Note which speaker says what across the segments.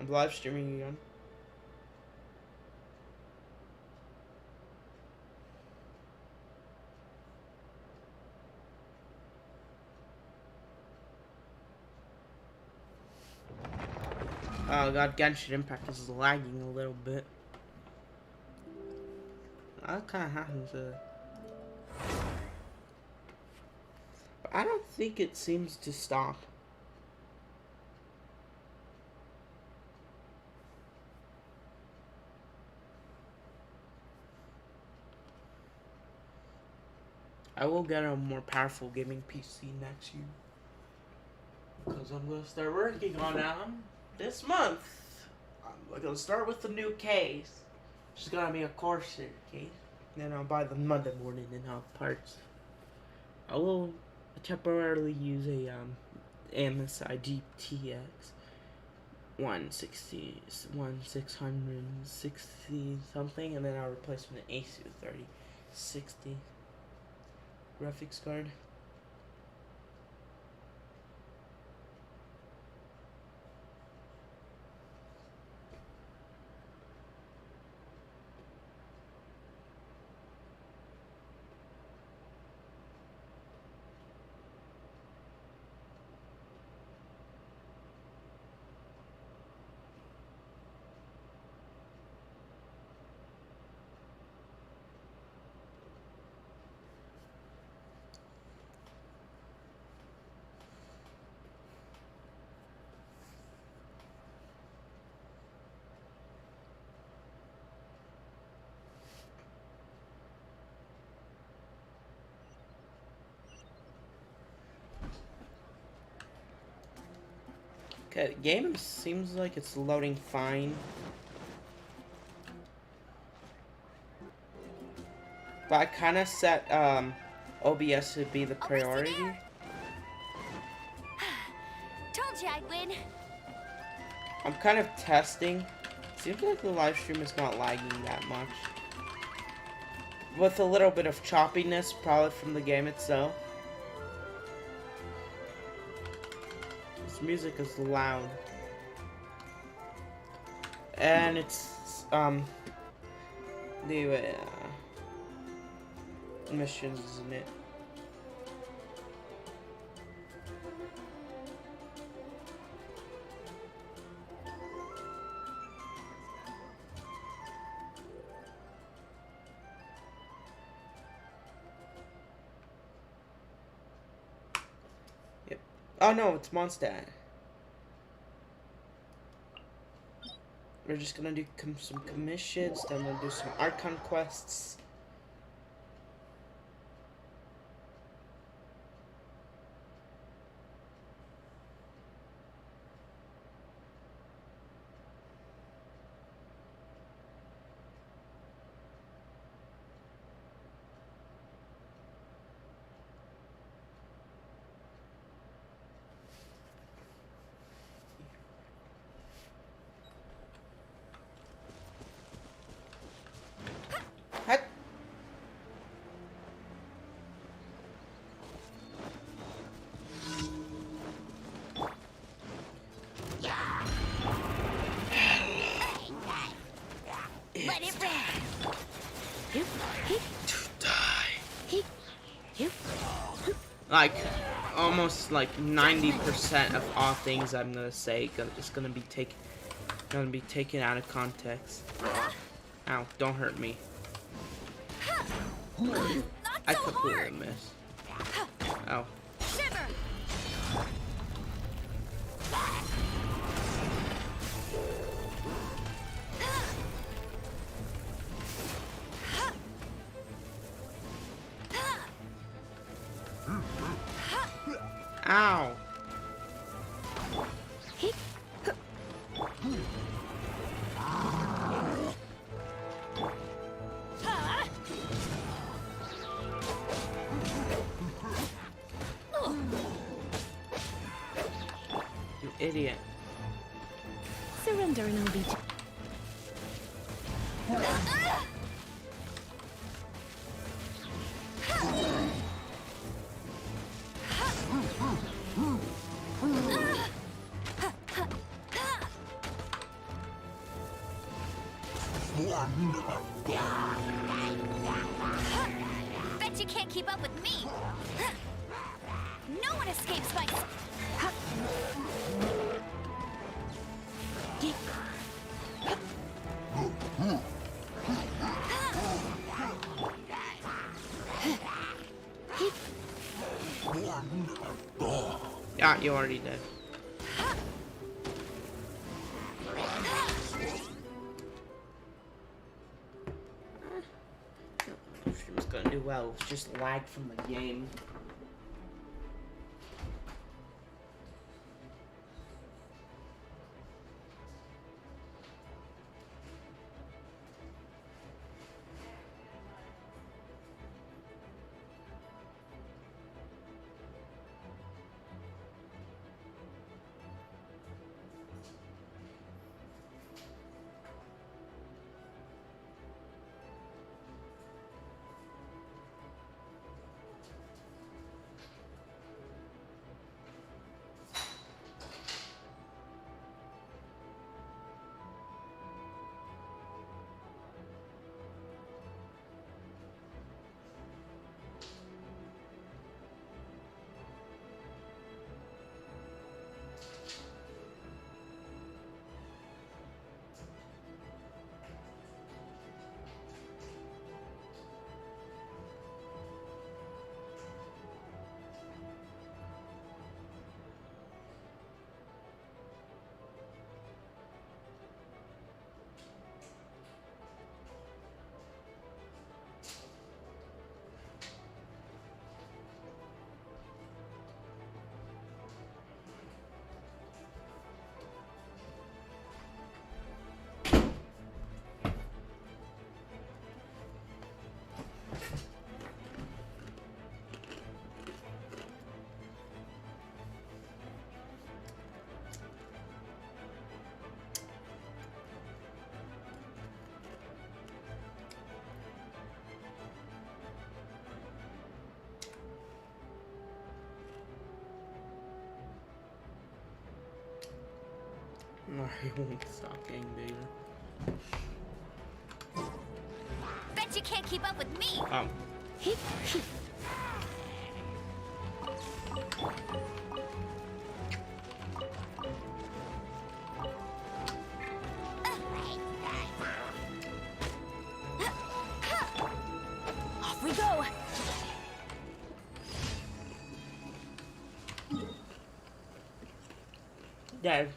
Speaker 1: I'm live streaming again. Oh god, Genshin Impact is lagging a little bit. That kind of happens. But I don't think it seems to stop. I will get a more powerful gaming PC next year. Because I'm going to start working on them this month. I'm going to start with the new case. It's going to be a Corsair case. Then I'll buy them Monday morning and have parts. I will temporarily use a MSI GTX 1660 something, and then I'll replace with an Asus 3060 graphics card. Okay, the game seems like it's loading fine. But I kind of set OBS to be the priority.
Speaker 2: Told you I'd win.
Speaker 1: I'm kind of testing. Seems like the live stream is not lagging that much. With a little bit of choppiness, probably from the game itself. This music is loud. And it's, the missions, isn't it? Yep. Oh no, it's Mondstadt. We're just gonna do some commissions, then we'll do some Archon quests. What?
Speaker 2: Let it rip.
Speaker 1: To die. Like, almost like 90% of all things I'm gonna say is gonna be taken out of context. Ow, don't hurt me. I completely missed. Ow.
Speaker 2: Shiver.
Speaker 1: Ow. You idiot.
Speaker 2: Surrender and I'll be. Bet you can't keep up with me. No one escapes my...
Speaker 1: Yeah, you already did. She was gonna do well. It was just lag from the game. No, I won't stop getting bigger.
Speaker 2: Bet you can't keep up with me. Off we go.
Speaker 1: Dead.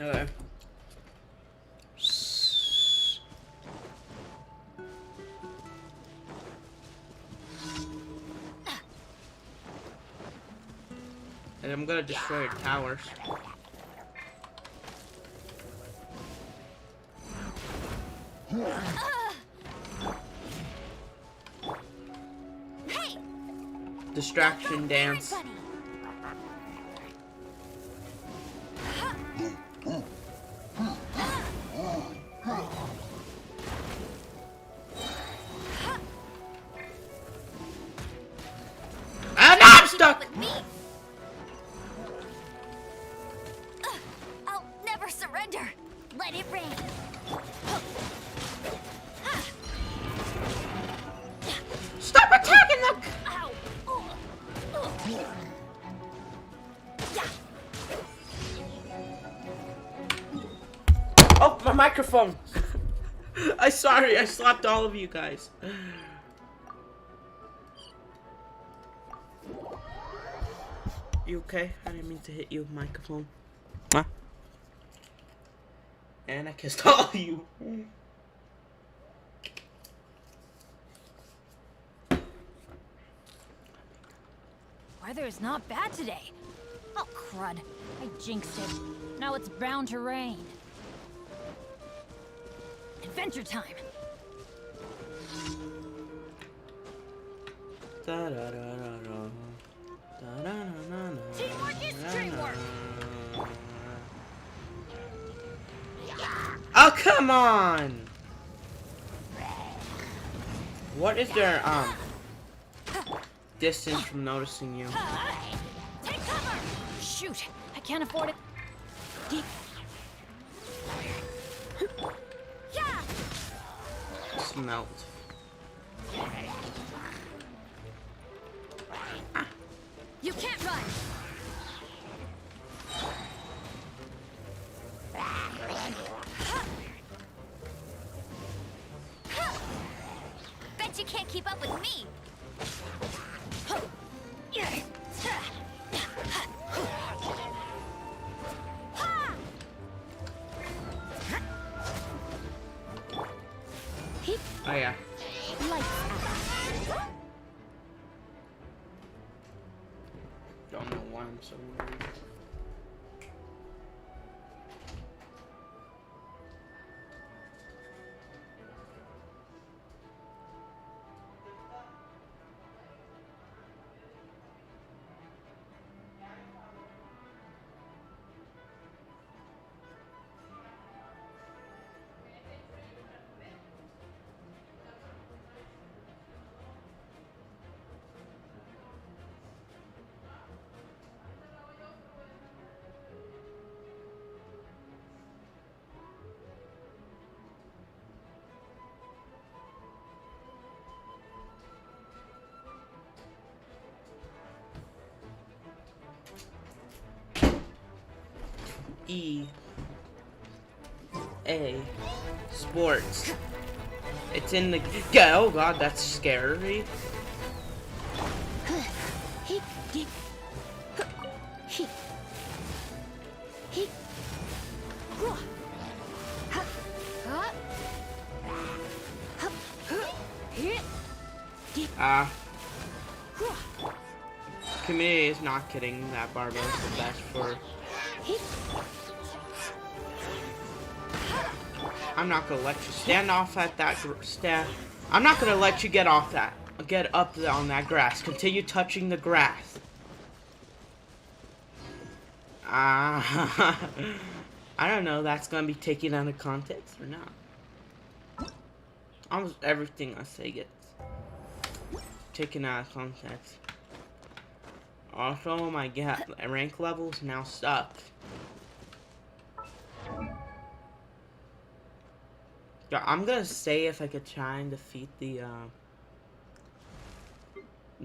Speaker 1: Okay. And I'm gonna destroy your towers.
Speaker 2: Hey!
Speaker 1: Distraction dance.
Speaker 2: Buddy.
Speaker 1: Ah, no, I'm stuck!
Speaker 2: With me. I'll never surrender. Let it rain.
Speaker 1: Stop attacking them!
Speaker 2: Ow. Yeah.
Speaker 1: Oh, my microphone! I'm sorry, I slapped all of you guys. You okay? I didn't mean to hit you, microphone. Huh? And I kissed all of you.
Speaker 2: Weather is not bad today. Oh, crud. I jinxed it. Now it's bound to rain. Adventure time. Teamwork is dreamwork.
Speaker 1: Oh, come on! What is their distance from noticing you?
Speaker 2: Take cover! Shoot, I can't afford it. Yeah.
Speaker 1: Smelt.
Speaker 2: You can't run. Bet you can't keep up with me.
Speaker 1: Oh yeah. Don't know why I'm so worried. EA Sports. It's in the oh god, that's scary. Community is not kidding that Barbara is the best for. I'm not gonna let you stand off at that I'm not gonna let you get off that. Get up on that grass. Continue touching the grass. I don't know. That's gonna be taken out of context or not. Almost everything I say gets taken out of context. Also, my rank levels now suck. Yeah, I'm gonna say if I could try and defeat the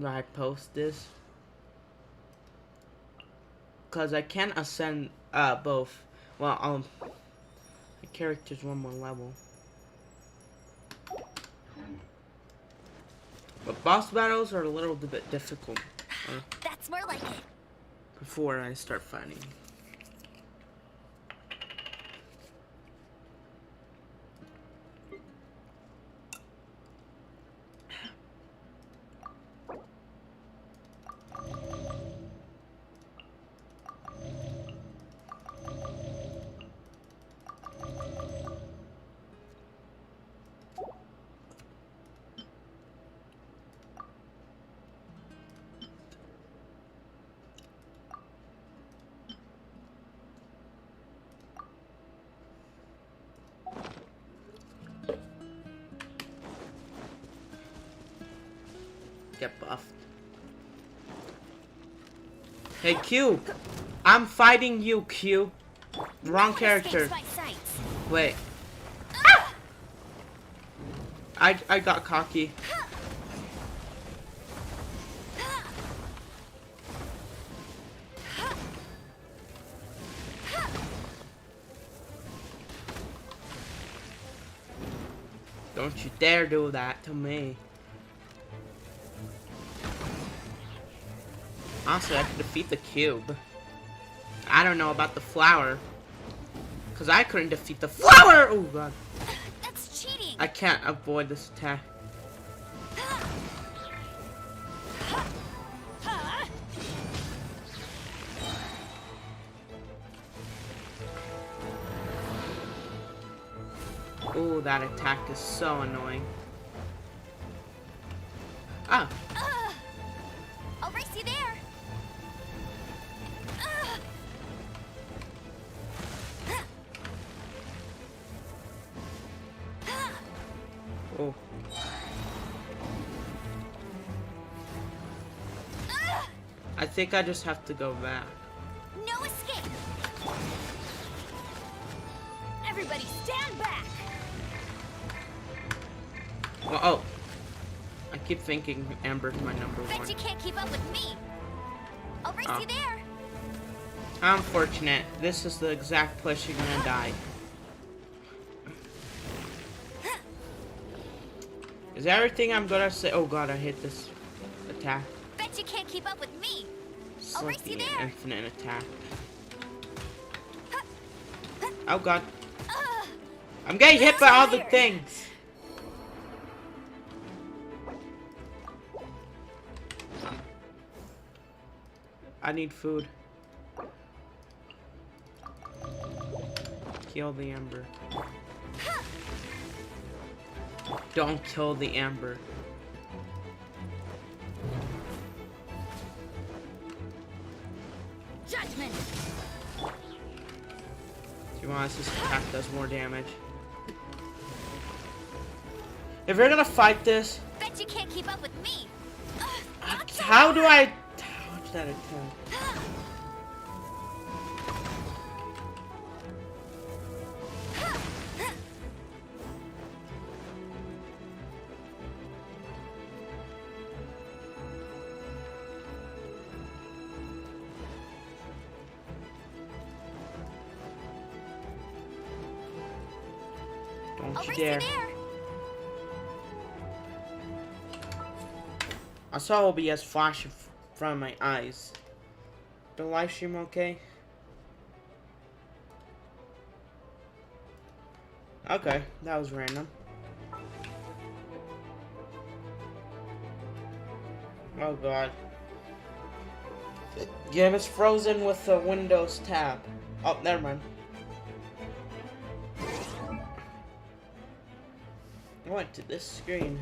Speaker 1: I post this, cause I can ascend both. Well, my character's one more level, but boss battles are a little bit difficult.
Speaker 2: That's more like it.
Speaker 1: Before I start fighting. Get buffed. Hey Q, I'm fighting you, Q. Wrong character. Wait. I got cocky. Don't you dare do that to me. Honestly, I could defeat the cube. I don't know about the flower. Because I couldn't defeat the flower! Oh god.
Speaker 2: That's cheating.
Speaker 1: I can't avoid this attack. that attack is so annoying. Ah.
Speaker 2: I'll race you there.
Speaker 1: Oh. I think I just have to go back.
Speaker 2: No escape. Everybody stand back.
Speaker 1: Well, oh. I keep thinking Amber's my number
Speaker 2: Bet
Speaker 1: one.
Speaker 2: you can't keep up with me. I'll race
Speaker 1: Oh.
Speaker 2: you there.
Speaker 1: How unfortunate. This is the exact place you're gonna die. Is everything I'm gonna say? Oh god, I hit this attack.
Speaker 2: Bet you can't keep up with me.
Speaker 1: It's
Speaker 2: I'll
Speaker 1: like
Speaker 2: race you
Speaker 1: the
Speaker 2: there.
Speaker 1: infinite attack. Oh god. I'm getting hit by all the
Speaker 2: Tired.
Speaker 1: things. I need food. Kill the Ember. Don't kill the Ember.
Speaker 2: Judgment.
Speaker 1: To be honest, this attack does more damage. If you're gonna fight this,
Speaker 2: Bet you can't keep up with me.
Speaker 1: how do I dodge that attack? Don't
Speaker 2: I'll
Speaker 1: you
Speaker 2: race
Speaker 1: dare.
Speaker 2: you there.
Speaker 1: I saw OBS flash in front of my eyes. The live stream okay? Okay, that was random. Oh god. Game is frozen with the Windows tab. Oh, never mind. I went to this screen.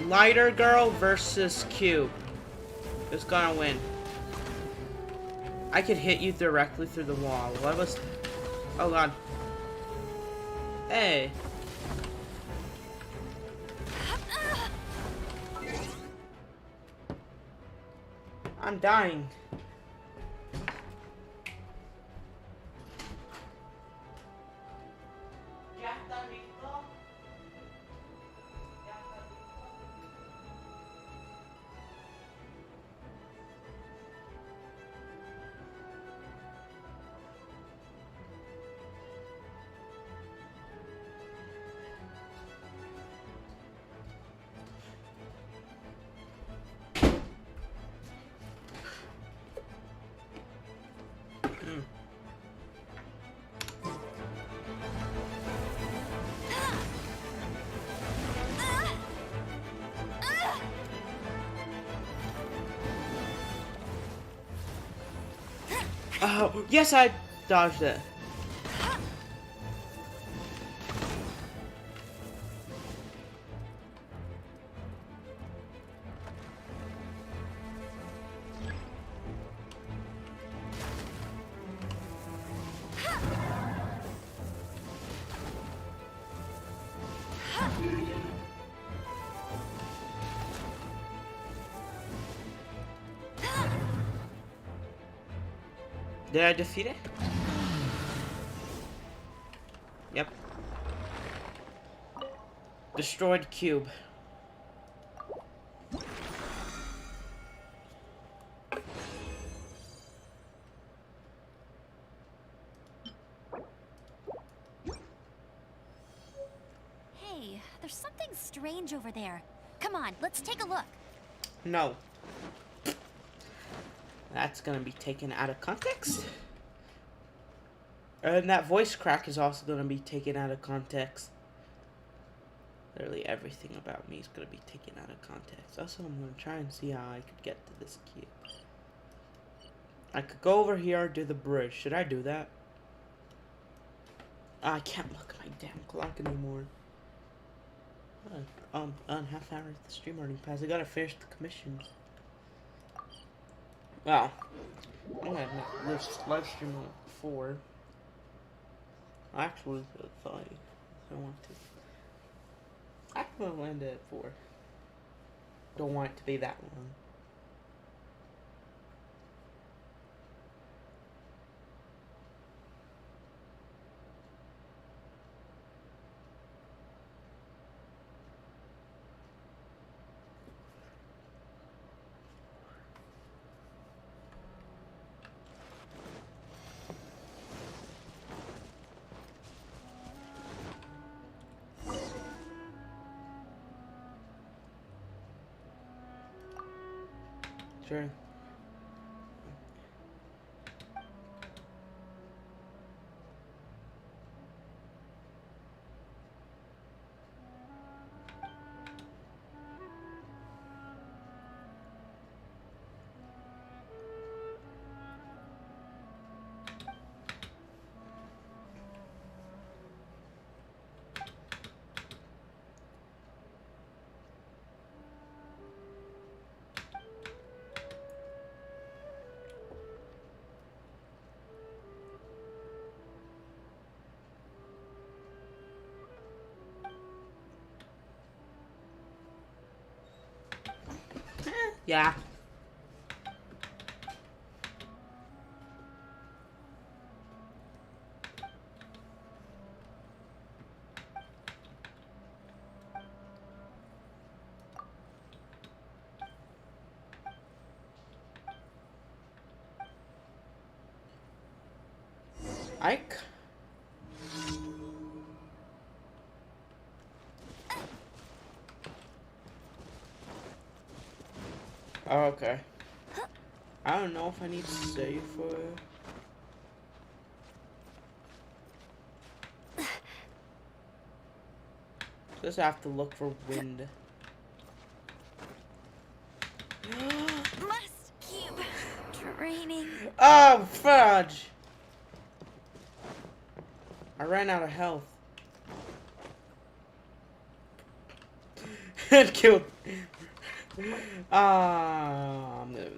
Speaker 1: Lighter girl versus Cube. Who's gonna win? I could hit you directly through the wall. What was... Oh god. Hey. I'm dying. Oh, yes, I dodged it. Did I defeat it? Yep. Destroyed cube.
Speaker 2: Hey, there's something strange over there. Come on, let's take a look.
Speaker 1: No. That's gonna be taken out of context. And that voice crack is also gonna be taken out of context. Literally everything about me is gonna be taken out of context. Also, I'm gonna try and see how I could get to this cube. I could go over here, do the bridge. Should I do that? I can't look at my damn clock anymore. Half hour of the stream already passed. I gotta finish the commissions. Well, I'm gonna live stream at 4. Actually, 5. If I want to. I can land it at 4. Don't want it to be that long. Sure. Yeah. Ike? Oh, okay. I don't know if I need to save for it. Just have to look for wind.
Speaker 2: Must keep training.
Speaker 1: Oh, fudge! I ran out of health. It killed.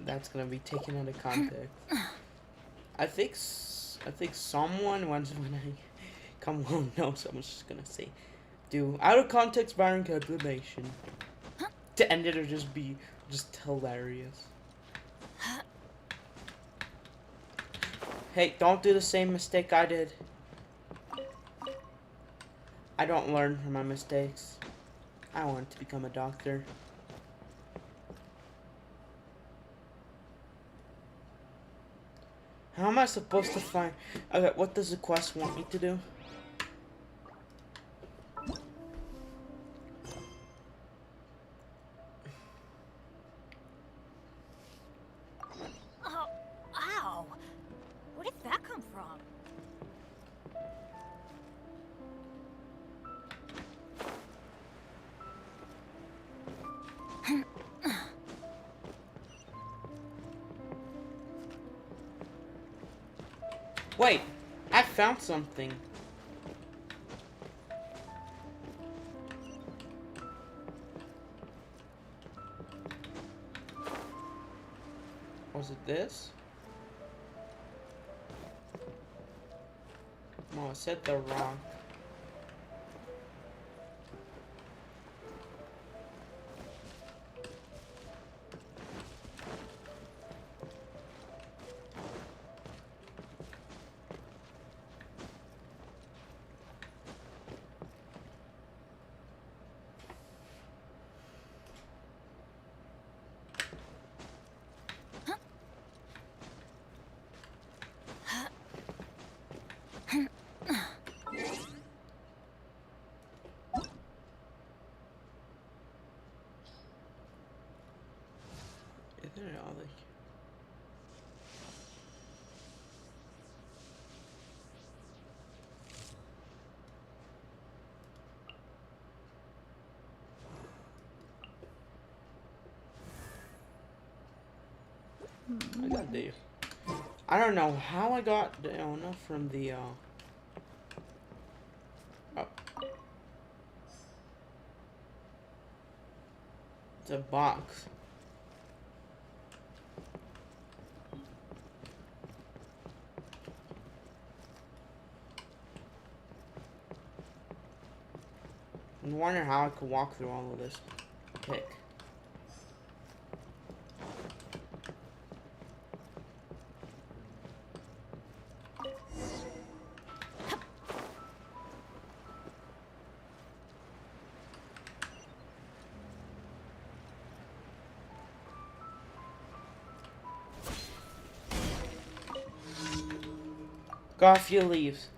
Speaker 1: That's gonna be taken out of context. I think someone once when I come home knows. I'm just gonna say, do out of context Byron calculation. To end it or just be just hilarious. Hey, don't do the same mistake I did. I don't learn from my mistakes. I want to become a doctor. How am I supposed to find... Okay, what does the quest want me to do?
Speaker 2: Oh, ow. Where did that come from?
Speaker 1: Wait, I found something. Was it this? No, I said the rock. I got Dave. I don't know how I got Diona from the oh. It's a box. I'm wondering how I could walk through all of this pick. Got a few leaves.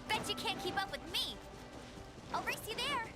Speaker 2: Bet you can't keep up with me. I'll race you there.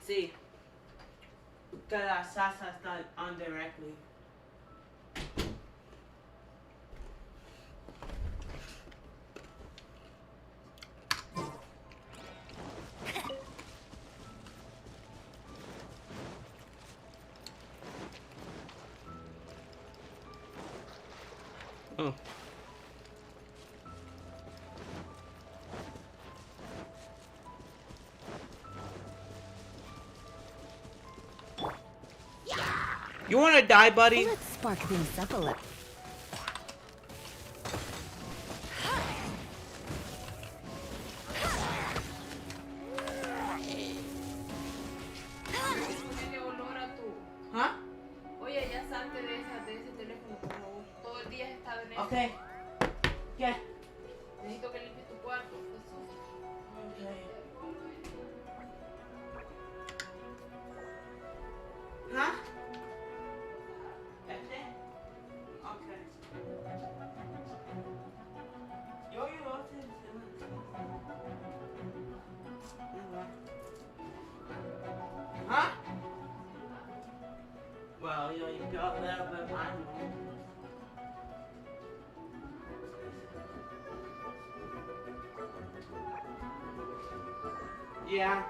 Speaker 1: Sí, que la salsa está on directly. Oh. You wanna die, buddy?
Speaker 2: Let's spark things up a little.
Speaker 1: Huh?
Speaker 3: Oye, ya salte de ese teléfono, por favor. Todo el día has estado en eso.
Speaker 1: Okay. Yeah.
Speaker 3: Necesito que limpies tu cuarto. Está sucio.
Speaker 1: Okay. Huh? Este? Okay. Yo Huh? Well, you got a little bit of mine. Yeah.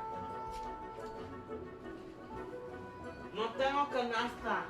Speaker 1: No tengo canasta.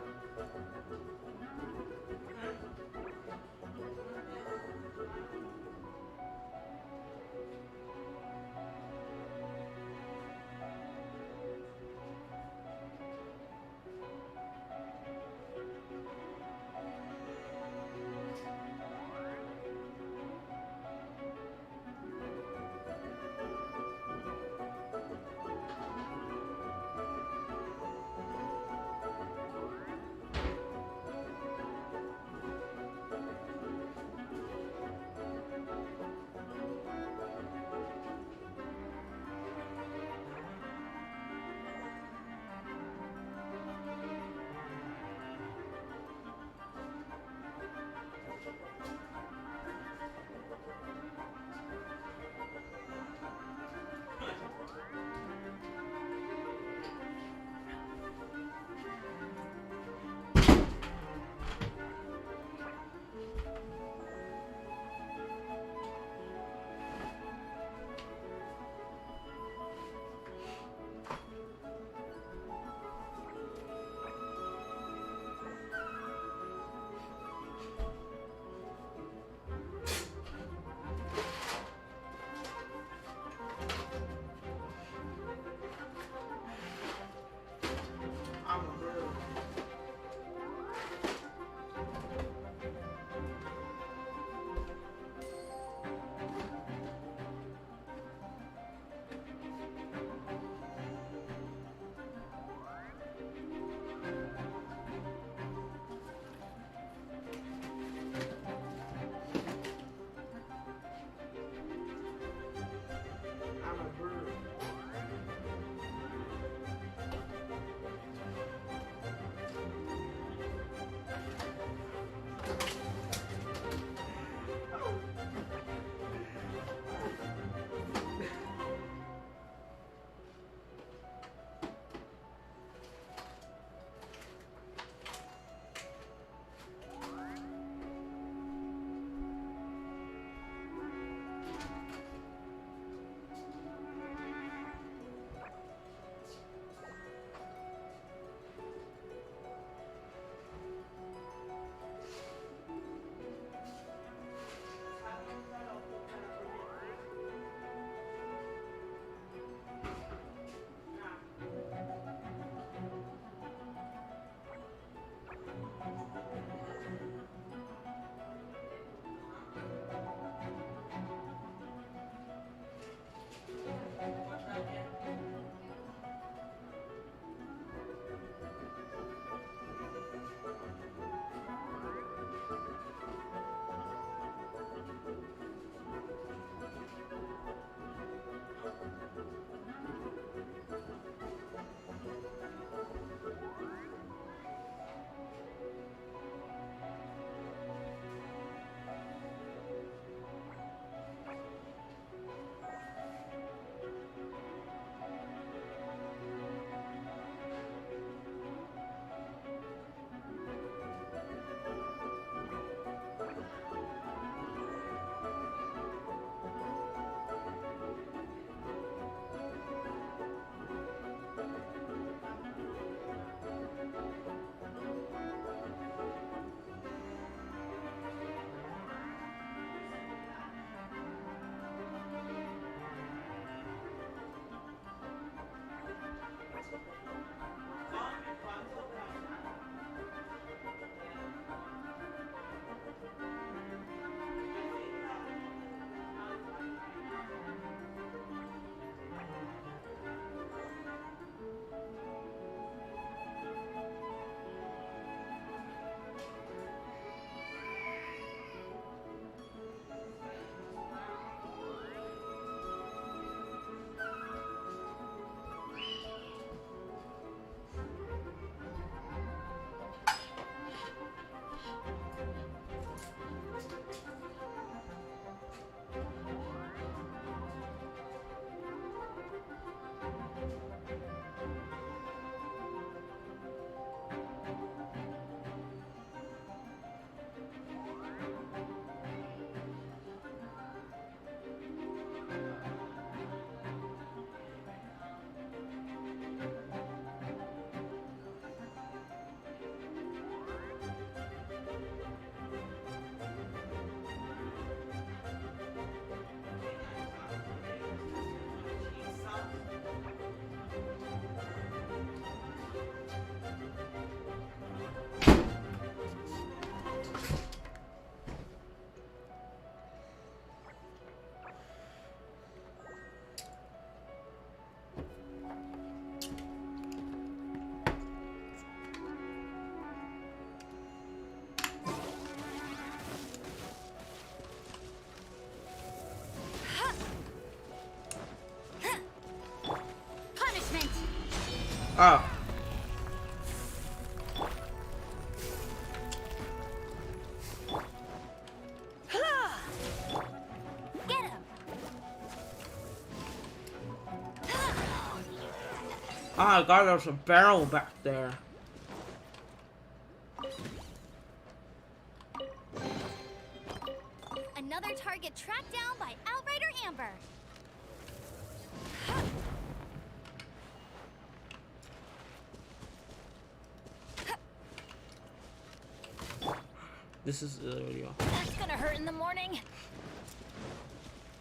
Speaker 1: Oh.
Speaker 2: Get him.
Speaker 1: Oh my god, there's a barrel back there.
Speaker 2: Another target tracked down by Outrider Amber.
Speaker 1: This is illegal.
Speaker 2: That's gonna hurt in the morning.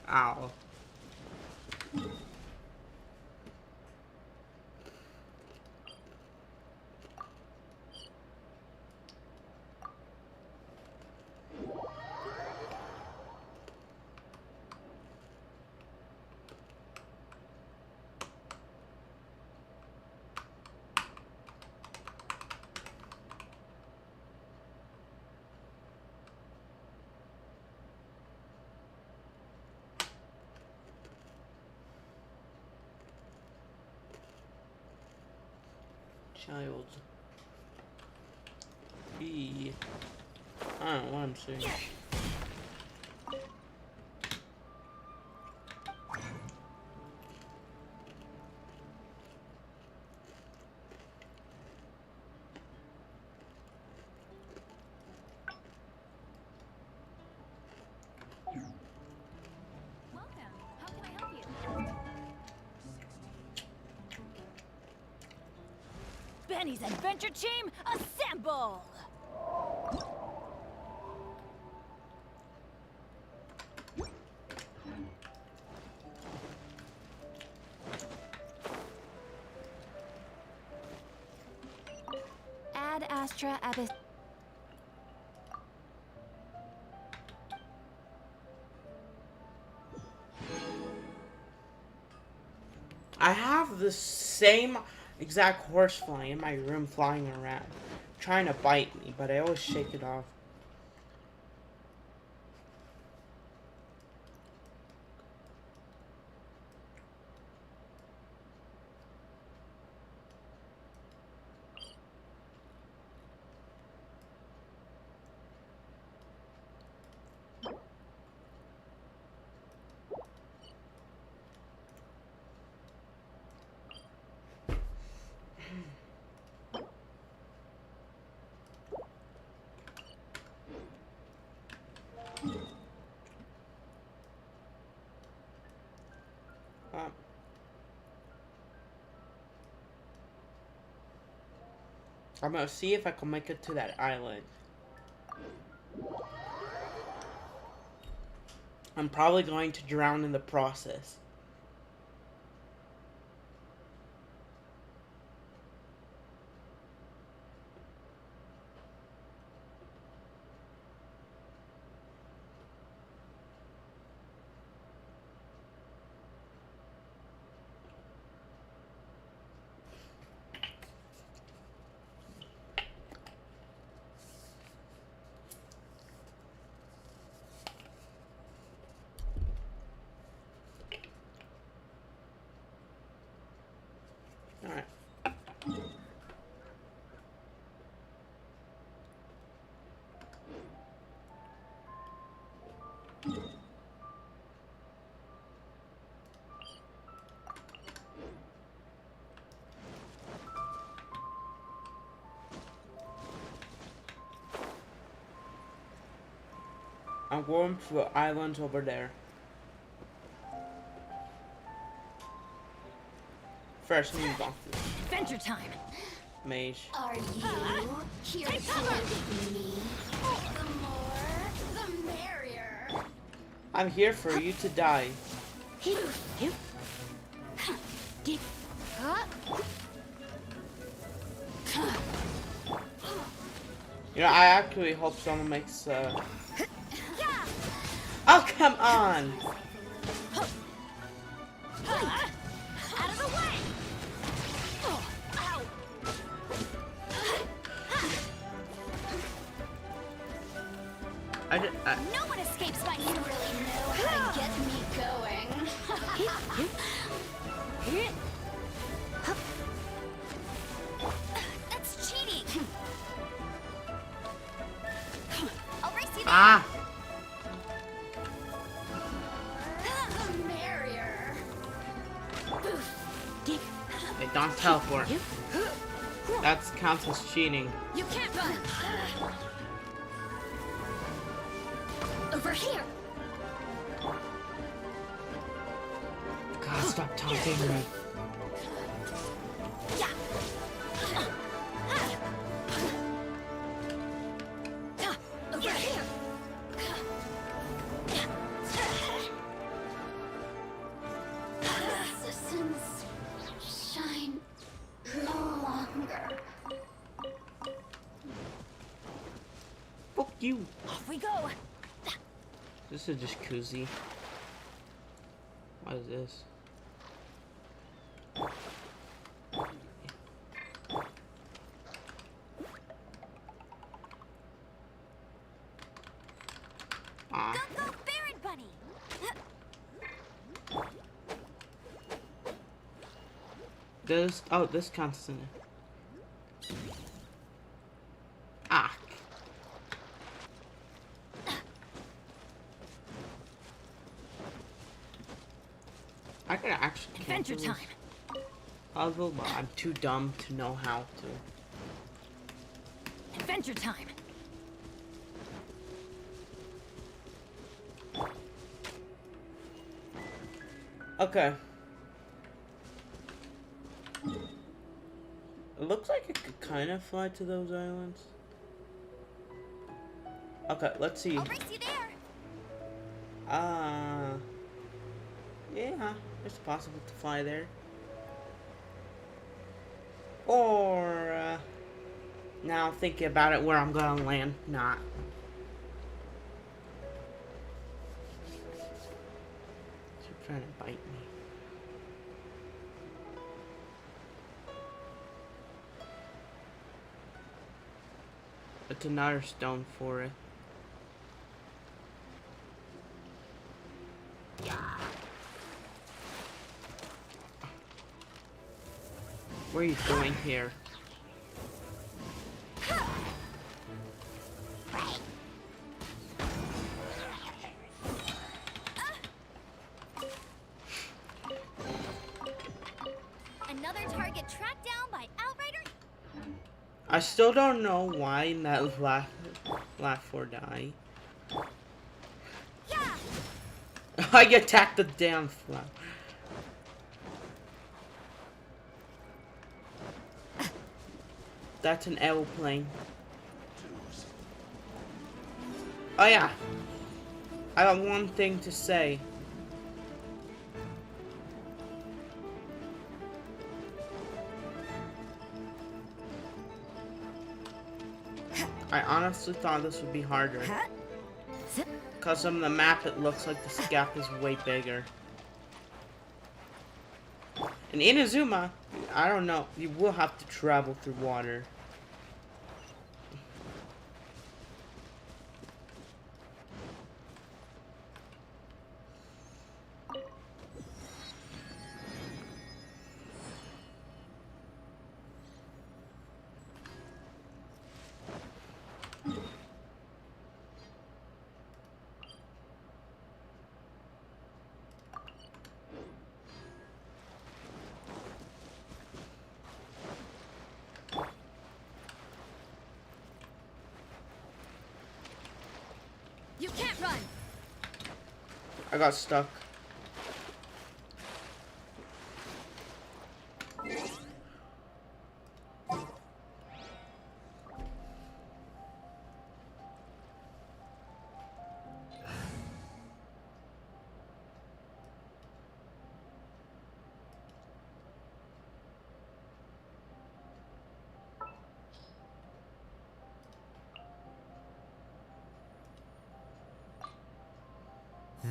Speaker 1: Ow. Child. E. I don't know what I'm saying.
Speaker 2: Welcome. How can I help you? Benny's Adventure Team, assemble! Ad Astra Abyss.
Speaker 1: I have the same exact horsefly in my room flying around, trying to bite me, but I always shake it off. I'm gonna see if I can make it to that island. I'm probably going to drown in the process. Alright. I'm going to the islands over there. First, need boxes.
Speaker 2: Adventure time.
Speaker 1: Mage.
Speaker 2: Are you here to with me? The more, the merrier.
Speaker 1: I'm here for you to die. You know, I actually hope someone makes Oh, come on!
Speaker 2: Out of the way! Ow! No one escapes my you really know how to get me going.
Speaker 1: Ah!
Speaker 2: The merrier.
Speaker 1: They don't teleport. That counts as cheating.
Speaker 2: You can't run. Over here.
Speaker 1: God, stop taunting me.
Speaker 2: Yeah. Over here. Systems shine no longer.
Speaker 1: Fuck you.
Speaker 2: Off we go.
Speaker 1: This is just koozie. What is this? Ah.
Speaker 2: Go, Baron Bunny.
Speaker 1: This counts in it. Ah. I could actually
Speaker 2: Adventure
Speaker 1: cancel
Speaker 2: time.
Speaker 1: this puzzle, but I'm too dumb to know how to.
Speaker 2: Adventure time.
Speaker 1: Okay. It looks like it could kind of fly to those islands. Okay, let's see.
Speaker 2: I'll race you there.
Speaker 1: Yeah, it's possible to fly there. Or, now thinking about it, where I'm gonna land, not. She's trying to bite me. It's another stone for it. What are you doing here?
Speaker 2: Another target tracked down by Outrider.
Speaker 1: I still don't know why that last four die.
Speaker 2: Yeah.
Speaker 1: I attacked the damn fly. That's an aeroplane. Oh yeah. I got one thing to say. I honestly thought this would be harder. Because on the map it looks like this gap is way bigger. In Inazuma, I don't know, you will have to travel through water.
Speaker 2: You can't run.
Speaker 1: I got stuck.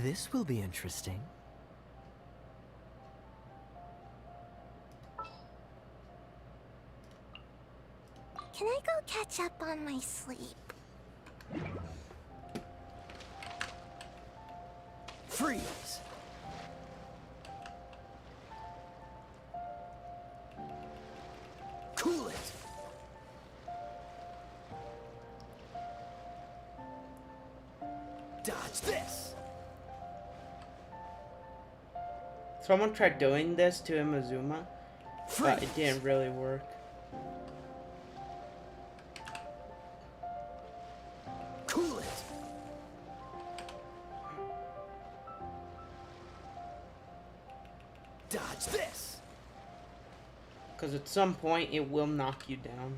Speaker 4: This will be interesting.
Speaker 2: Can I go catch up on my sleep?
Speaker 4: Freeze! Cool it! Dodge this.
Speaker 1: Someone tried doing this to Imazuma, but it
Speaker 4: Freeze.
Speaker 1: didn't really work.
Speaker 4: Cool it. Dodge this.
Speaker 1: Because at some point, it will knock you down.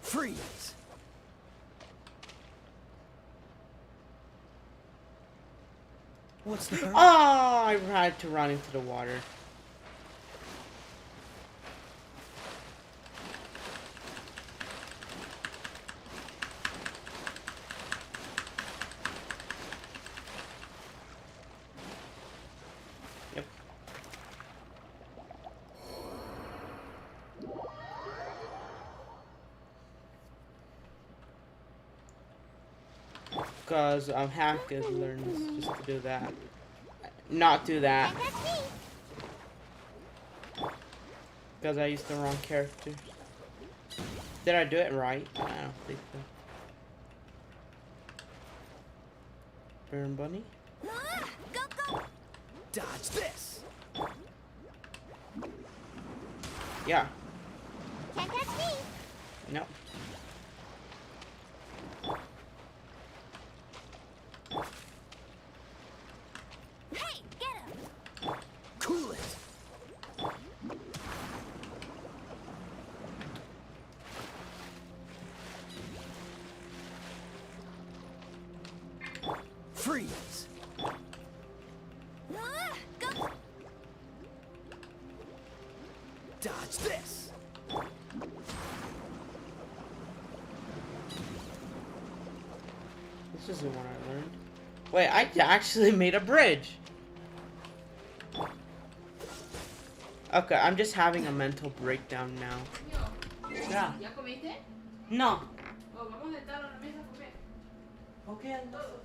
Speaker 4: Freeze. What's the hurry?
Speaker 1: Oh, I had to run into the water. Yep. Because half good learns just to do that. Not do that. Because I used the wrong character. Did I do it right? I don't think so. Burn Bunny?
Speaker 2: Go, go!
Speaker 4: Dodge this.
Speaker 1: Yeah.
Speaker 2: Can't catch me!
Speaker 1: No.
Speaker 2: Hey, get him!
Speaker 4: Cool it. Freeze.
Speaker 2: Go!
Speaker 4: Dodge this.
Speaker 1: This is the one I learned. Wait, I actually made a bridge. Okay, I'm just having a mental breakdown now.
Speaker 3: Niño,
Speaker 1: Yeah.
Speaker 3: ¿ya comiste?
Speaker 1: No.
Speaker 3: Oh, vamos a sentarnos a la mesa a comer.
Speaker 1: Okay.
Speaker 3: Todos.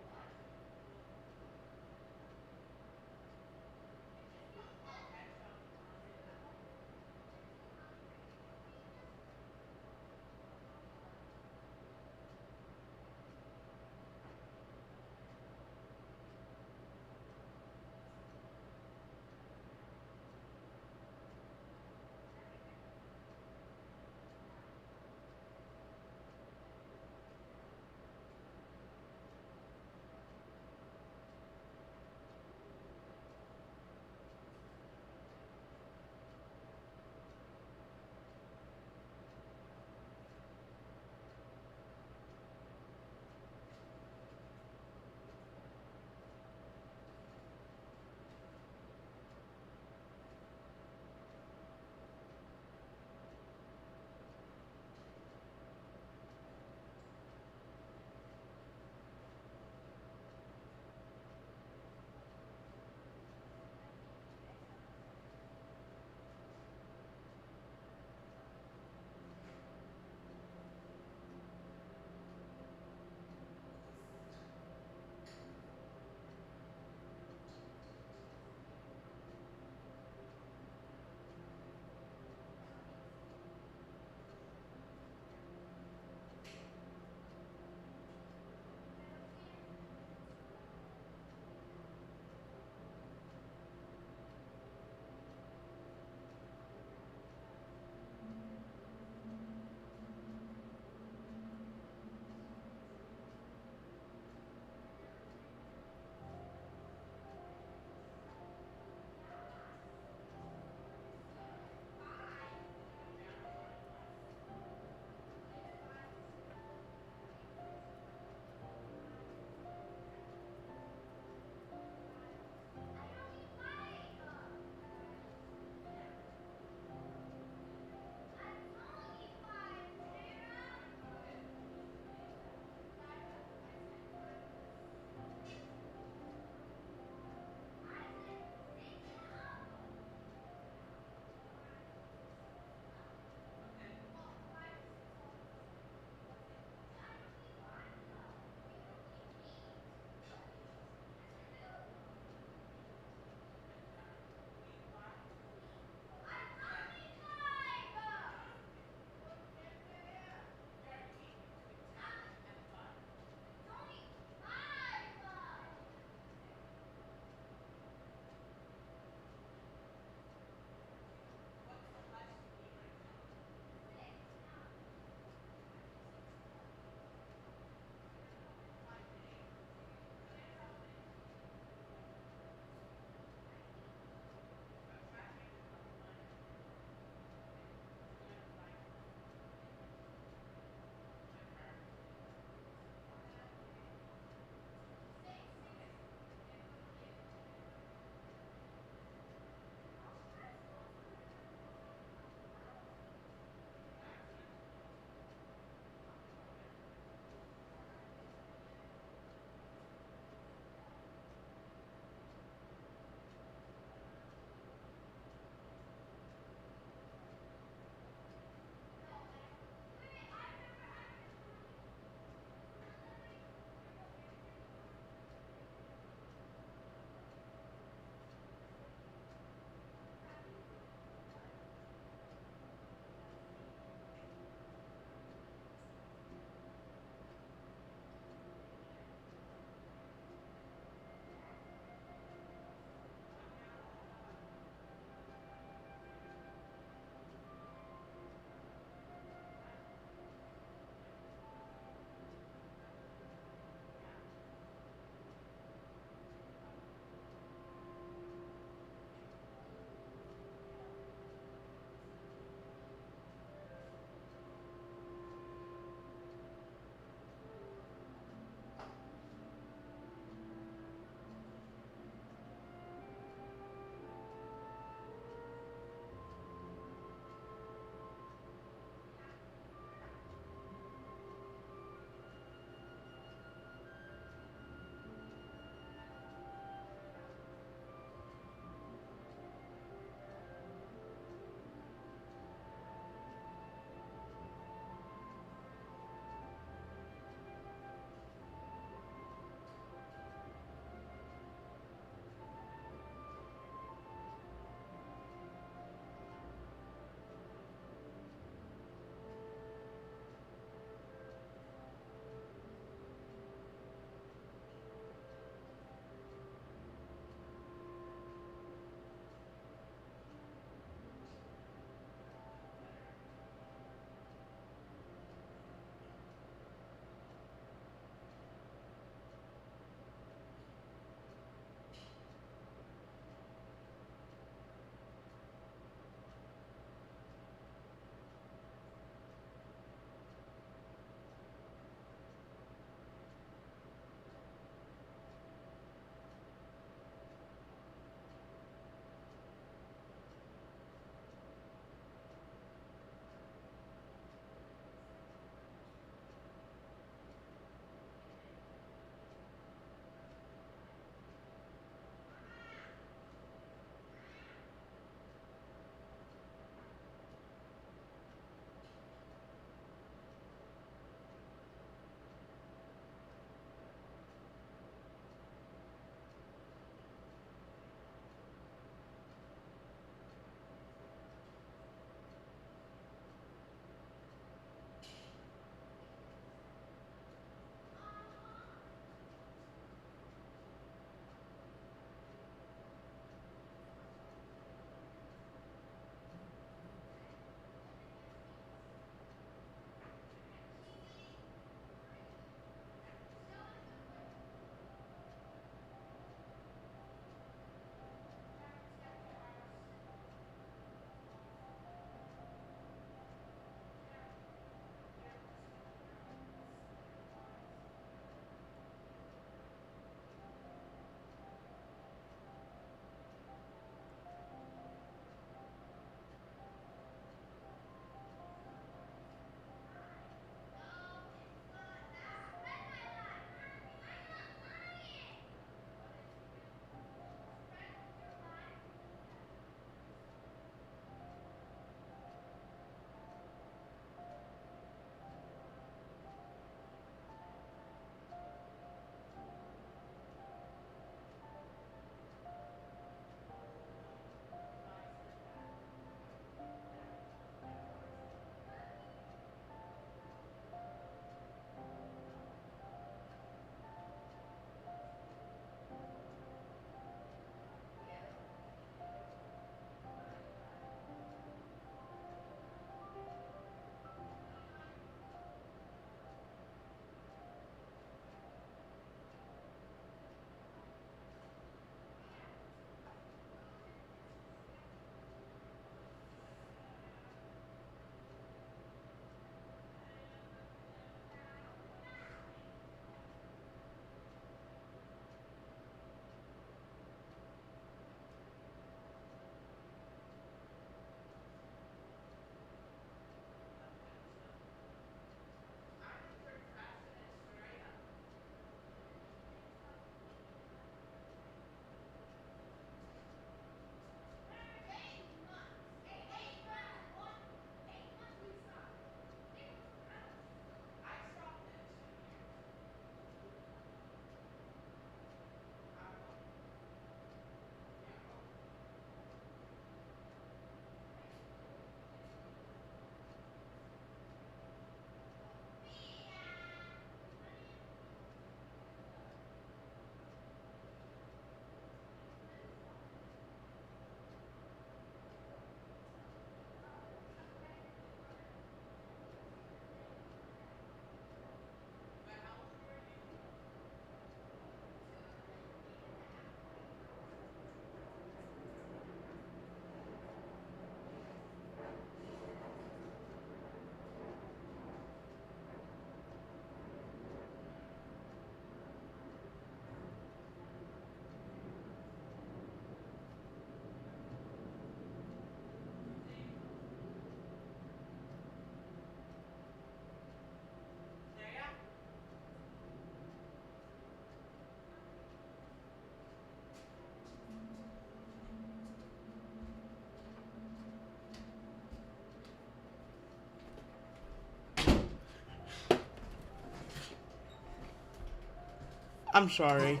Speaker 1: I'm sorry.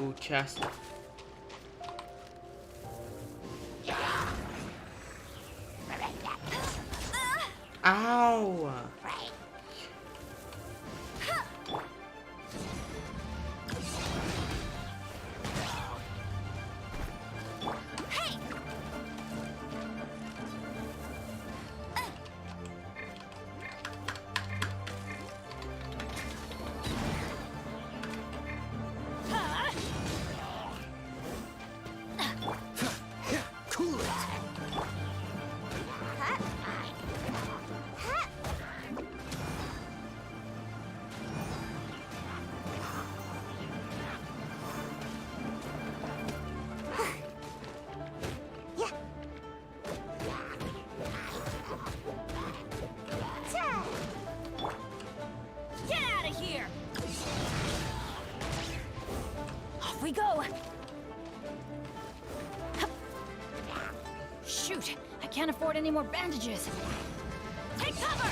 Speaker 1: Ooh, chest. Ow!
Speaker 4: Cool it.
Speaker 2: Get out of here! Off we go! Shoot! I can't afford any more bandages! Take cover!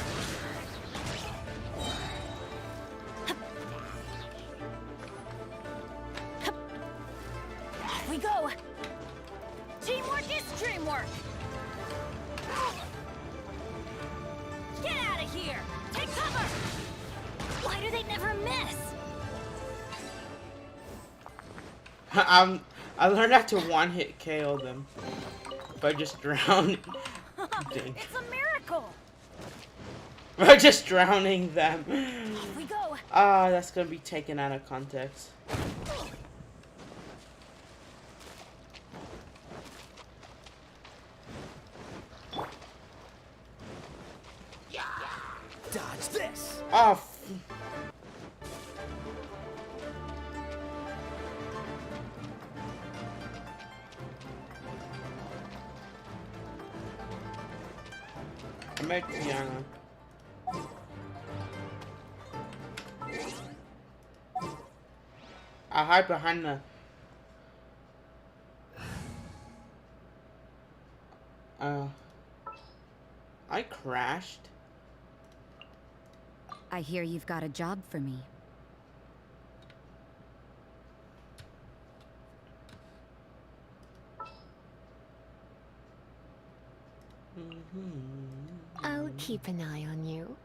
Speaker 2: Off we go! Teamwork is dreamwork! Get out of here! Take cover! Why do they never miss?
Speaker 1: I learned how to one-hit KO them by just drowning.
Speaker 2: It's a miracle!
Speaker 1: By just drowning them.
Speaker 2: Off we go!
Speaker 1: Ah, that's gonna be taken out of context.
Speaker 4: Dodge this.
Speaker 1: Oh. I met Tiana. I hide behind the. I crashed.
Speaker 5: I hear you've got a job for me.
Speaker 6: I'll keep an eye on you.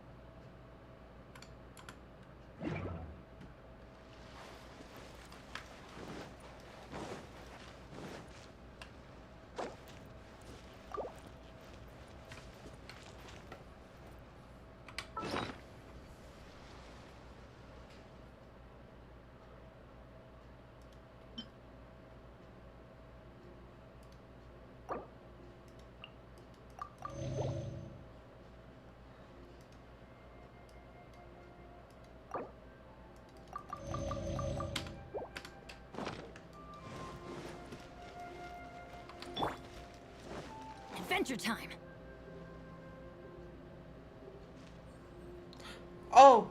Speaker 2: Adventure time!
Speaker 1: Oh!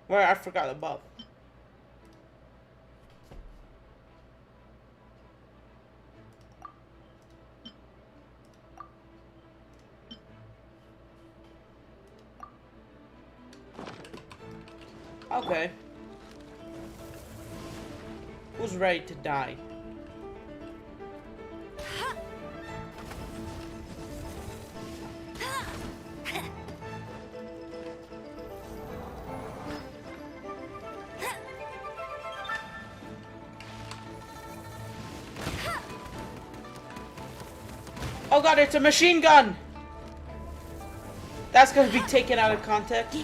Speaker 1: Where I forgot the buff. Okay. Who's ready to die? Oh god, it's a machine gun! That's gonna be taken out of context.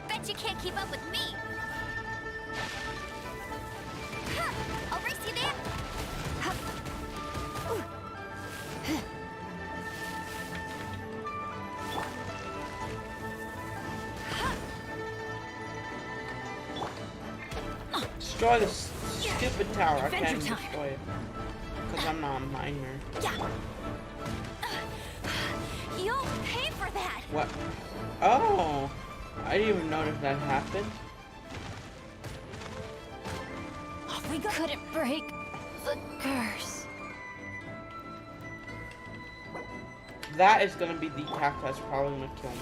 Speaker 2: Bet you can't keep up with me! I'll race you there!
Speaker 1: Destroy this stupid tower. I can't
Speaker 2: Adventure
Speaker 1: even
Speaker 2: time.
Speaker 1: destroy it. Because I'm not a miner.
Speaker 2: Yeah. You'll pay for that!
Speaker 1: What? Oh! I didn't even notice that happened.
Speaker 2: Off we
Speaker 6: couldn't break the curse.
Speaker 1: That is gonna be the attack that's probably gonna kill me.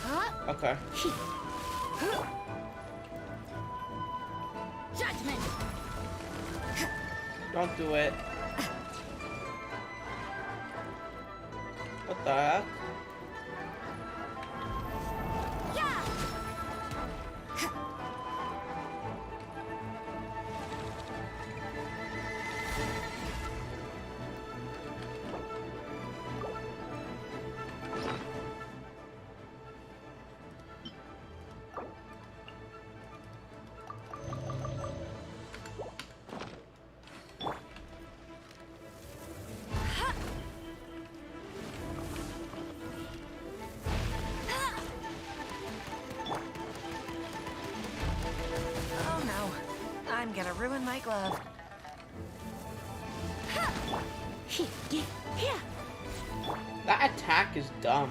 Speaker 6: Huh?
Speaker 1: Okay.
Speaker 6: Judgment.
Speaker 1: Don't do it. What the heck?
Speaker 6: Yeah.
Speaker 7: Oh no, I'm gonna ruin my glove.
Speaker 1: That attack is dumb.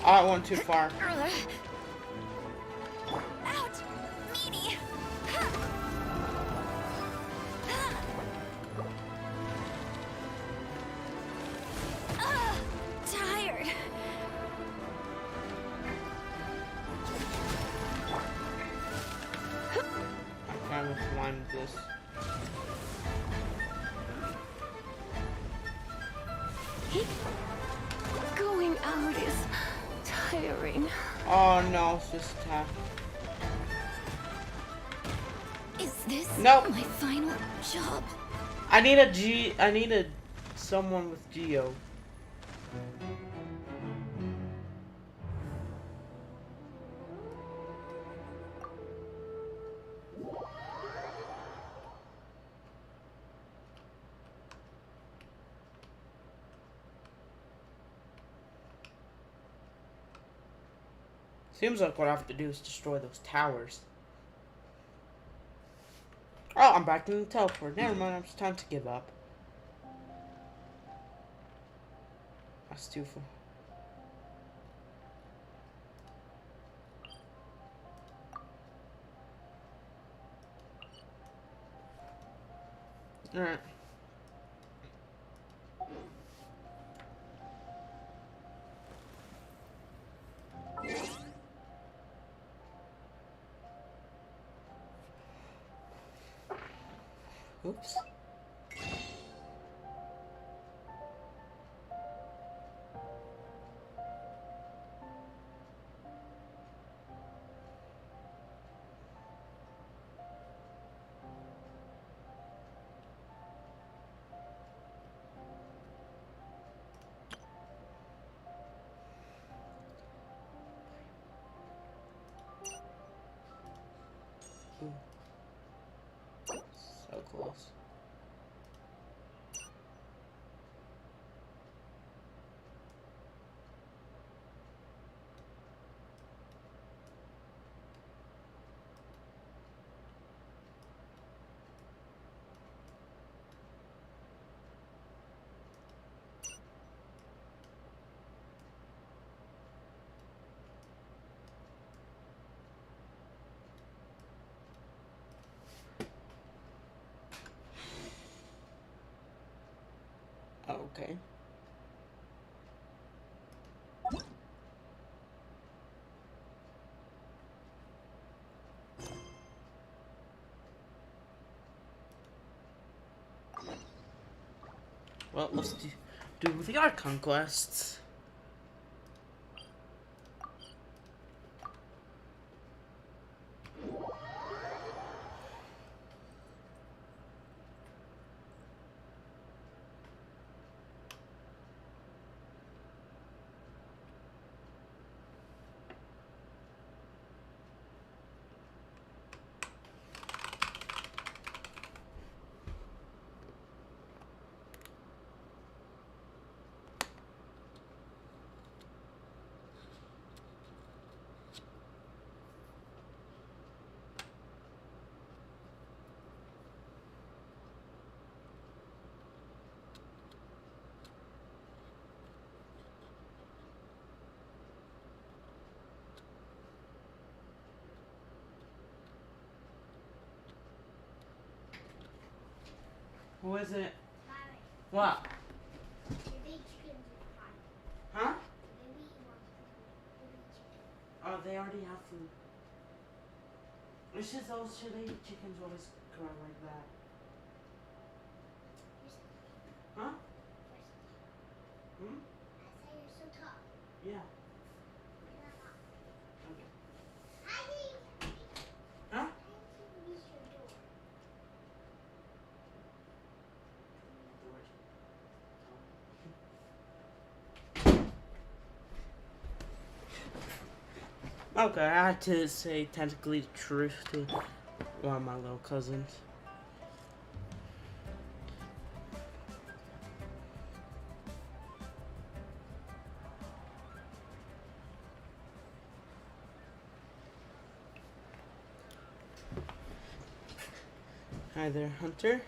Speaker 1: I went too far.
Speaker 6: Out! Meanie! Tired.
Speaker 1: I'm kind of fine with this.
Speaker 6: Going out is tiring.
Speaker 1: Oh no, it's just attack.
Speaker 6: Is this
Speaker 1: Nope.
Speaker 6: my final job?
Speaker 1: I need a G. I need a someone with Geo. Seems like what I have to do is destroy those towers. Oh, I'm back in the teleport. Never mind, it's time to give up. That's too far. Alright. Oops. Ooh. So close. Okay. Well, do the art conquests. Who is it? What? Huh? Oh, they already have food. It's just those chili chickens always cry like that. Huh? Hmm? Yeah. Okay. Huh? Okay, I had to say technically the truth to one of my little cousins. Hi there, Hunter.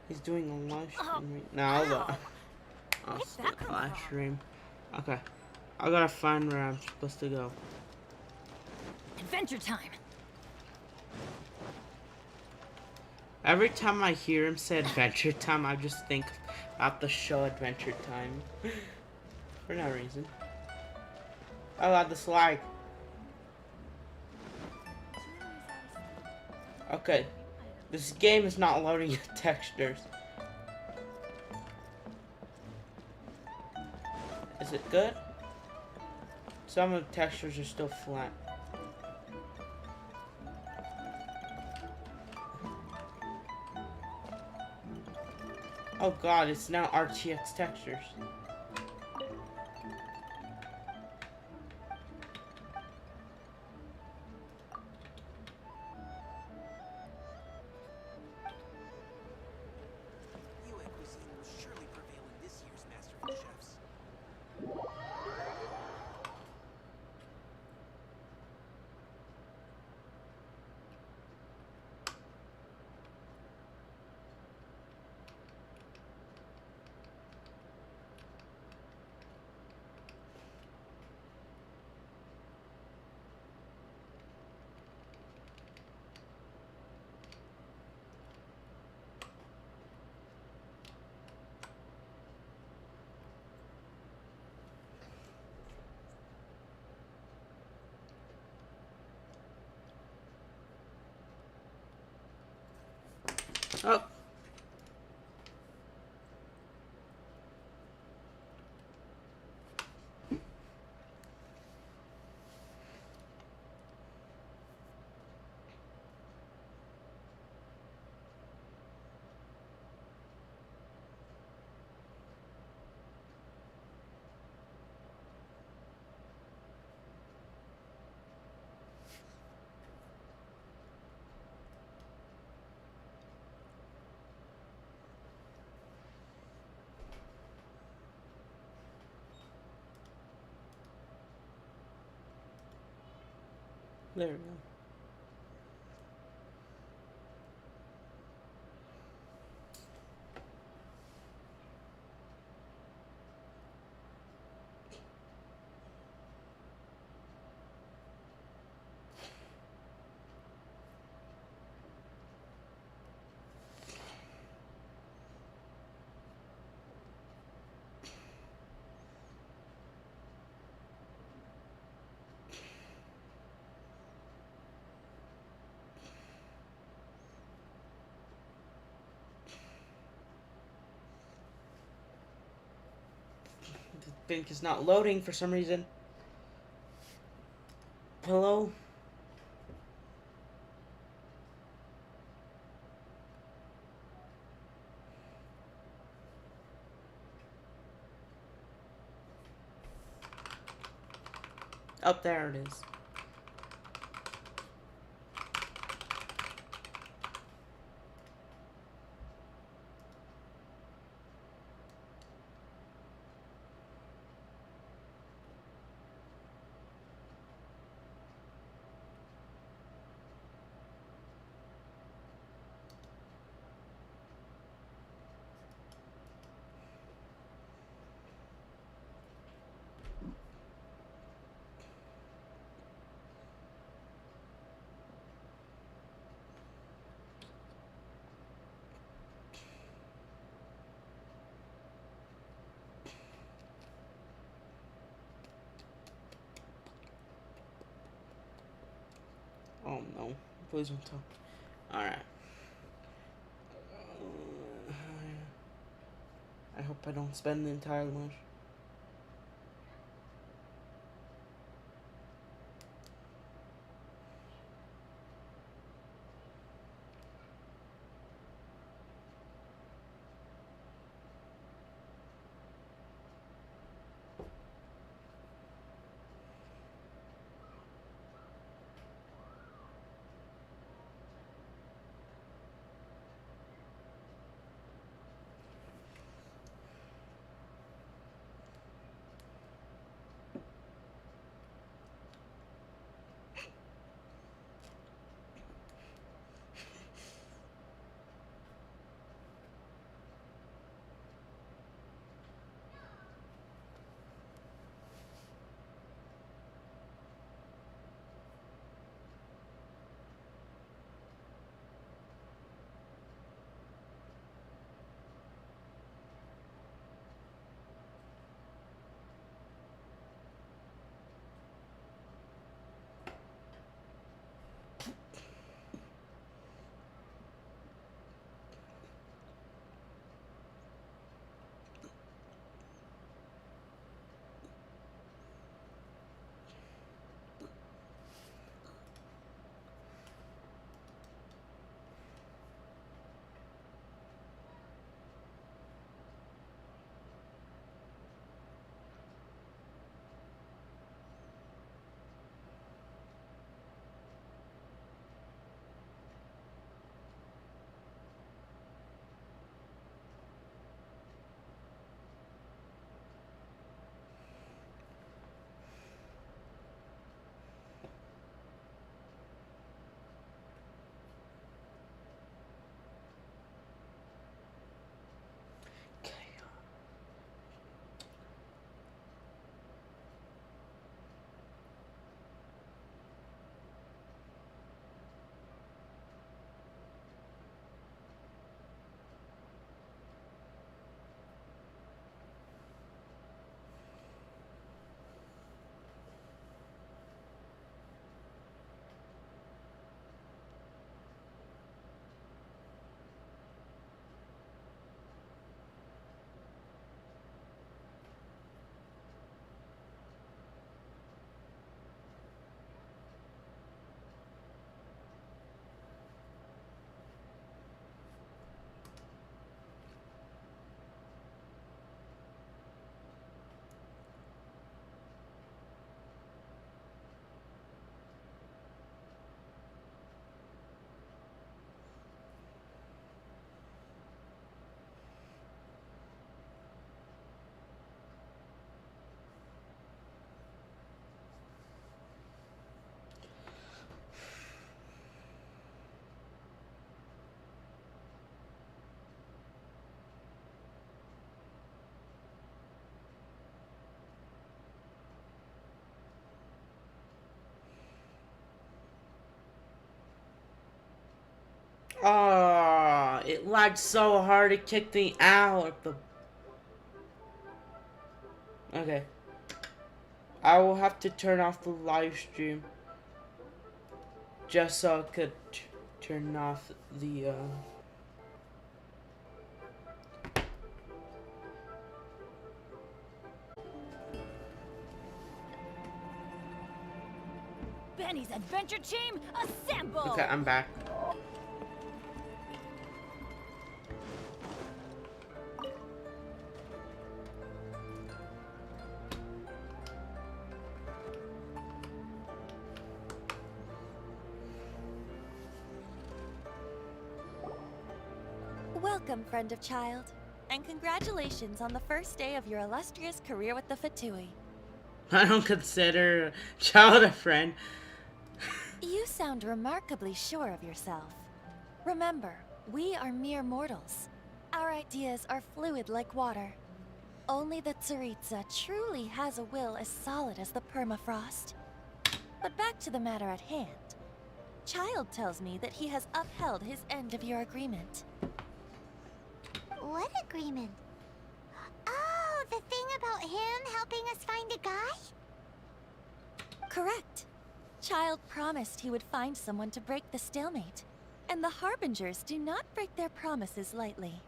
Speaker 1: He's doing a live stream right now, but I'll skip live stream. Okay, I gotta find where I'm supposed to go.
Speaker 7: Adventure time.
Speaker 1: Every time I hear him say Adventure Time, I just think about the show Adventure Time. For no reason. Oh god, the lag. Okay. This game is not loading textures. Is it good? Some of the textures are still flat. Oh god, it's now RTX textures. Oh. There we go. thing is not loading for some reason. Hello? Oh, there it is. Oh no. Please don't tell. Alright. I hope I don't spend the entire lunch. Ah, it lagged so hard it kicked me out of the... Okay. I will have to turn off the live stream just so I could turn off the
Speaker 6: Benny's adventure team, assemble!
Speaker 1: Okay, I'm back.
Speaker 8: Welcome, friend of child, and congratulations on the first day of your illustrious career with the Fatui.
Speaker 1: I don't consider child a friend.
Speaker 8: You sound remarkably sure of yourself. Remember, we are mere mortals. Our ideas are fluid like water. Only the Tsaritsa truly has a will as solid as the permafrost. But back to the matter at hand. Child tells me that he has upheld his end of your agreement.
Speaker 2: What agreement? Oh, the thing about him helping us find a guy?
Speaker 8: Correct. Child promised he would find someone to break the stalemate. And the Harbingers do not break their promises lightly.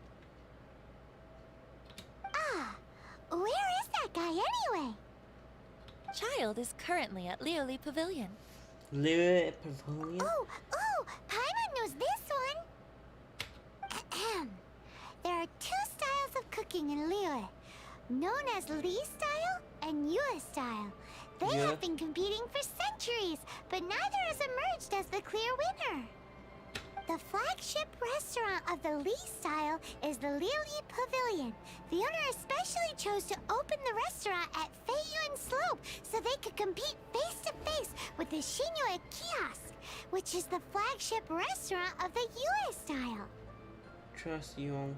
Speaker 2: Ah, where is that guy anyway?
Speaker 8: Child is currently at Lioli Pavilion.
Speaker 1: Live Pavilion?
Speaker 2: Oh, Paimon knows this one. Ahem. There are two styles of cooking in Liyue, known as Li style and Yue style. They have been competing for centuries, but neither has emerged as the clear winner. The flagship restaurant of the Li style is the Lioli Pavilion. The owner especially chose to open the restaurant at Feiyuan Slope so they could compete face to face with the Shinue Kiosk, which is the flagship restaurant of the Yue style.
Speaker 1: Trust you.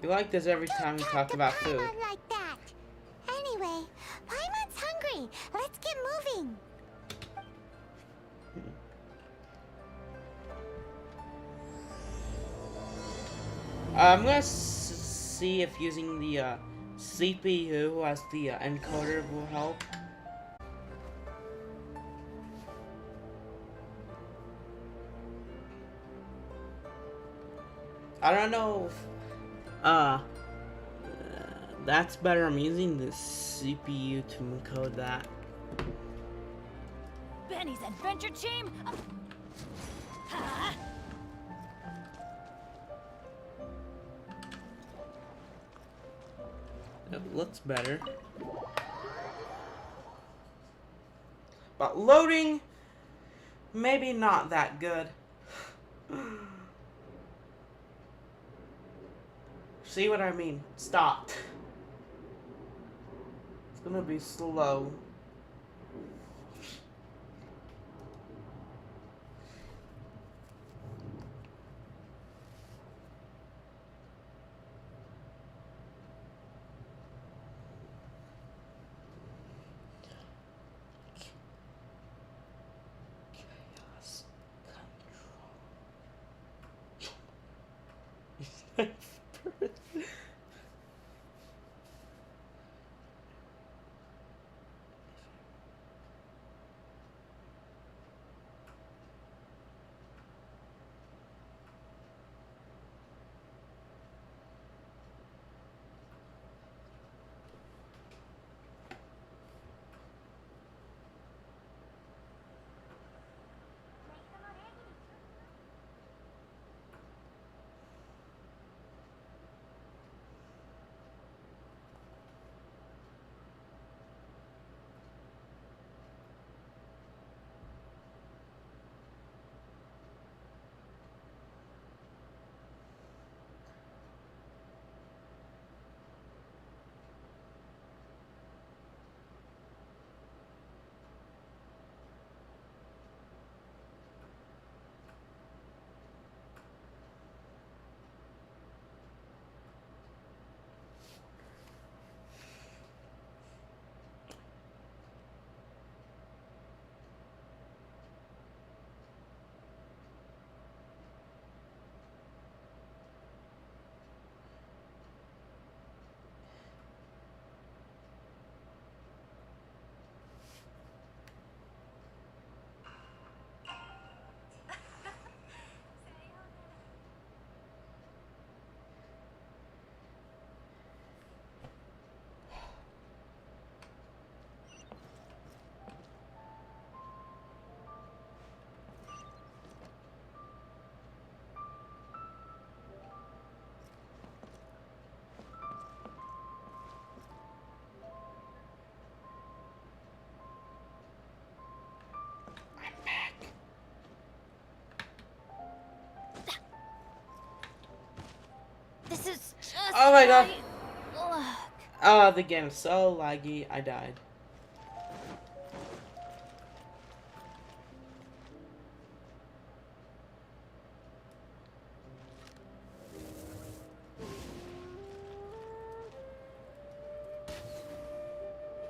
Speaker 1: You like this every time we talk about food.
Speaker 2: Paimon like that. Anyway, Paimon's hungry. Let's get moving.
Speaker 1: I'm gonna see if using the CPU as the encoder will help. I don't know if that's better. I'm using the CPU to encode that.
Speaker 6: Benny's adventure team.
Speaker 1: It looks better. But loading, maybe not that good. See what I mean? Stopped. It's gonna be slow. Chaos control. Oh my god.
Speaker 8: Ugh.
Speaker 1: Oh, the game is so laggy. I died.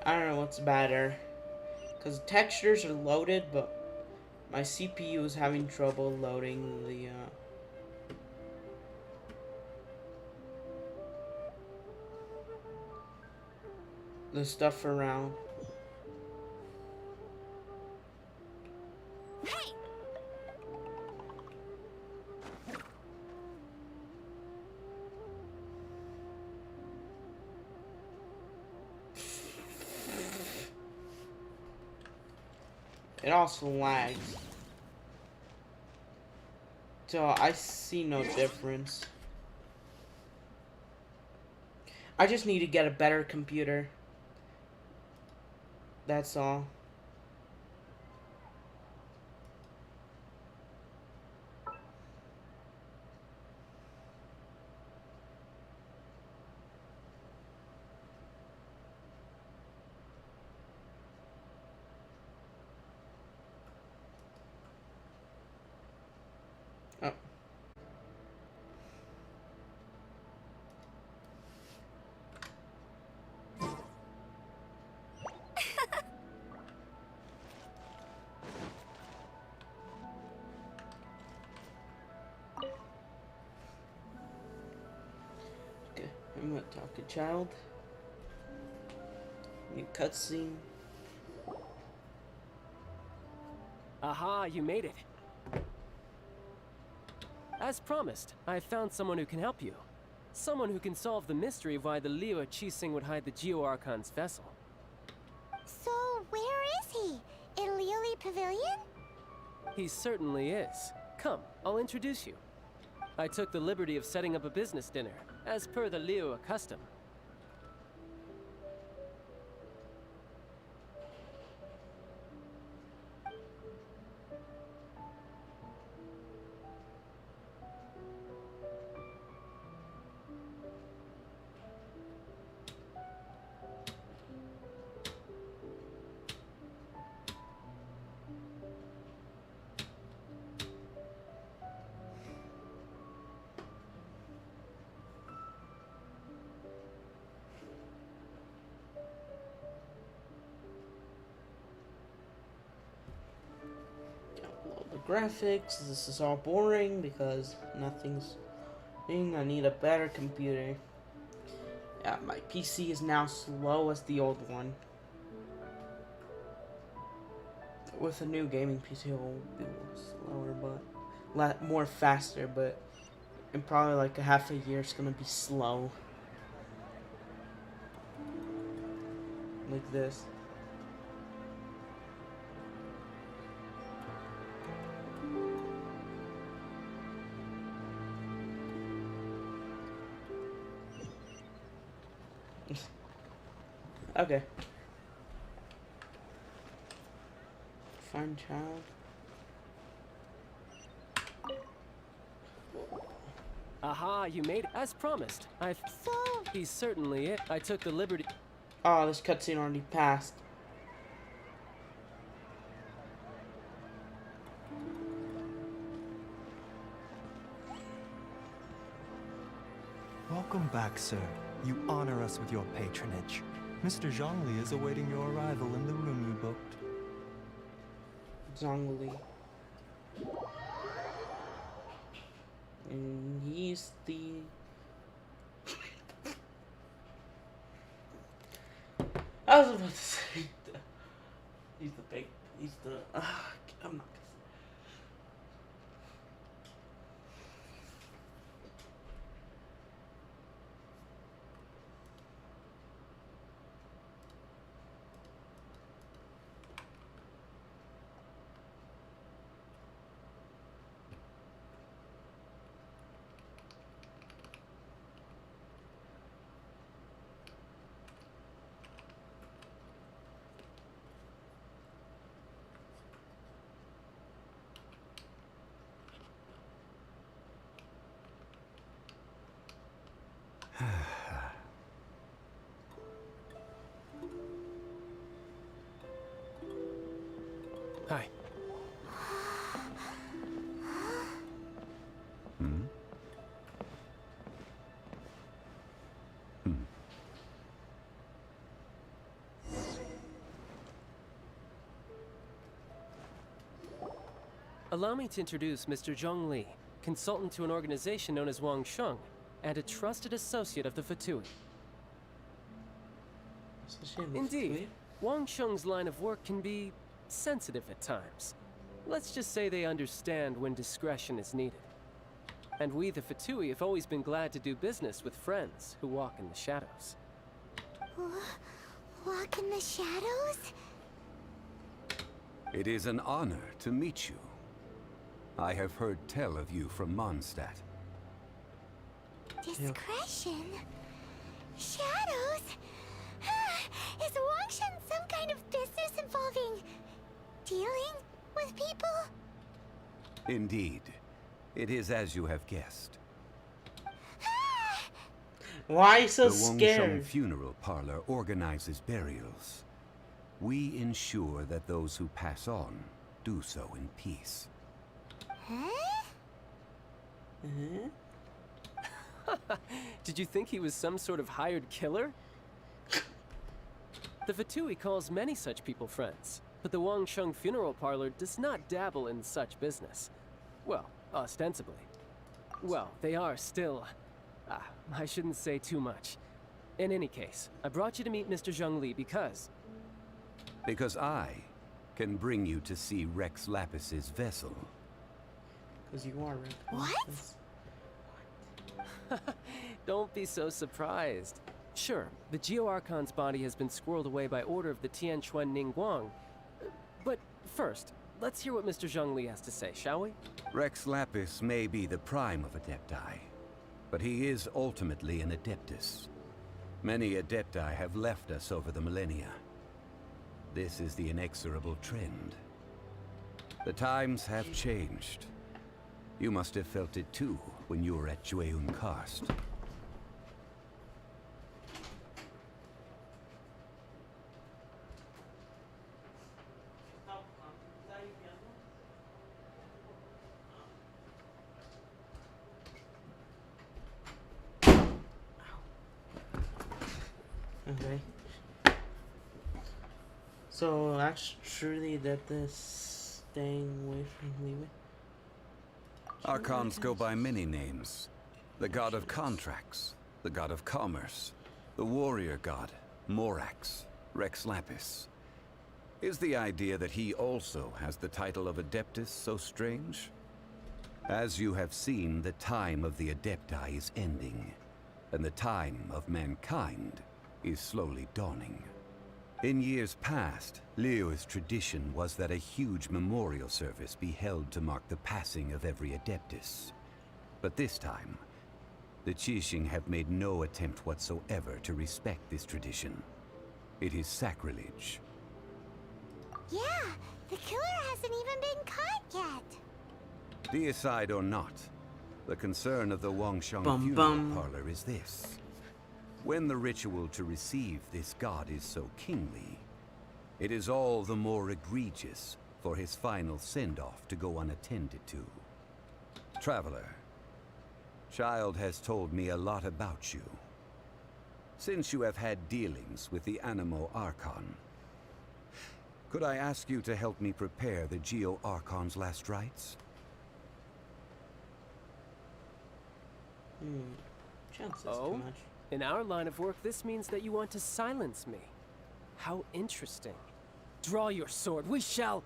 Speaker 1: I don't know what's better. Because textures are loaded, but my CPU is having trouble loading the stuff around.
Speaker 2: Hey!
Speaker 1: It also lags. So I see no difference. I just need to get a better computer. That's all. Oh. Okay, I'm gonna talk to child. New cutscene.
Speaker 9: Aha, you made it. As promised, I found someone who can help you. Someone who can solve the mystery of why the Liyue Qixing would hide the Geo-Archon's vessel.
Speaker 2: So, where is he? In Liyue Pavilion?
Speaker 9: He certainly is. Come, I'll introduce you. I took the liberty of setting up a business dinner, as per the Liyue custom.
Speaker 1: Upload the graphics. This is all boring because nothing's thing. I need a better computer. Yeah, my PC is now slow as the old one. With a new gaming PC, it will be slower, but more faster. But in probably like a half a year, it's gonna be slow. Like this. Okay. Find child.
Speaker 9: Aha, you made it. As promised,
Speaker 2: So,
Speaker 9: He's certainly it. I took the liberty...
Speaker 1: Oh, this cutscene already passed.
Speaker 10: Welcome back, sir. You honor us with your patronage. Mr. Zhongli is awaiting your arrival in the room you booked.
Speaker 1: Zhongli. And he's the... I was about to say... He's the big... He's the... I'm not...
Speaker 9: Hi. Allow me to introduce Mr. Zhongli, consultant to an organization known as Wang Sheng, and a trusted associate of the Fatui. Indeed, Wang Sheng's line of work can be sensitive at times. Let's just say they understand when discretion is needed. And we, the Fatui, have always been glad to do business with friends who walk in the shadows.
Speaker 2: Walk in the shadows?
Speaker 11: It is an honor to meet you. I have heard tell of you from Mondstadt.
Speaker 2: Discretion? Shadows? Is Wangshan some kind of business involving dealing with people?
Speaker 11: Indeed. It is as you have guessed.
Speaker 1: Why so
Speaker 11: the Wang
Speaker 1: scared?
Speaker 11: Sheng funeral parlor organizes burials. We ensure that those who pass on do so in peace.
Speaker 2: Huh?
Speaker 9: Did you think he was some sort of hired killer? The Fatui calls many such people friends, but the Wang Sheng funeral parlor does not dabble in such business. Well, ostensibly. Well, they are still... I shouldn't say too much. In any case, I brought you to meet Mr. Zhongli because...
Speaker 11: Because I can bring you to see Rex Lapis's vessel.
Speaker 1: Because you are Rex.
Speaker 2: What?
Speaker 9: Don't be so surprised. Sure, the Geo Archon's body has been squirreled away by order of the Tianquan Ningguang. But first, let's hear what Mr. Zhongli has to say, shall we?
Speaker 11: Rex Lapis may be the prime of Adepti, but he is ultimately an Adeptus. Many Adepti have left us over the millennia. This is the inexorable trend. The times have changed. You must have felt it too when you were at Jueyun Karst.
Speaker 1: Okay. So actually that this staying away from Leeway.
Speaker 11: Archons go by many names. The god of contracts, the god of commerce, the warrior god, Morax, Rex Lapis. Is the idea that he also has the title of Adeptus so strange? As you have seen, the time of the Adepti is ending, and the time of mankind is slowly dawning. In years past, Liyue's tradition was that a huge memorial service be held to mark the passing of every Adeptus. But this time, the Qixing have made no attempt whatsoever to respect this tradition. It is sacrilege.
Speaker 2: Yeah, the killer hasn't even been caught yet.
Speaker 11: Deicide or not, the concern of the Wang Sheng
Speaker 1: Bum,
Speaker 11: funeral
Speaker 1: bum.
Speaker 11: parlor is this. When the ritual to receive this god is so kingly, it is all the more egregious for his final send-off to go unattended to. Traveler, Child has told me a lot about you. Since you have had dealings with the Animo Archon, could I ask you to help me prepare the Geo Archon's last rites?
Speaker 1: Chances
Speaker 9: Oh?
Speaker 1: too much.
Speaker 9: In our line of work, this means that you want to silence me. How interesting. Draw your sword, we shall...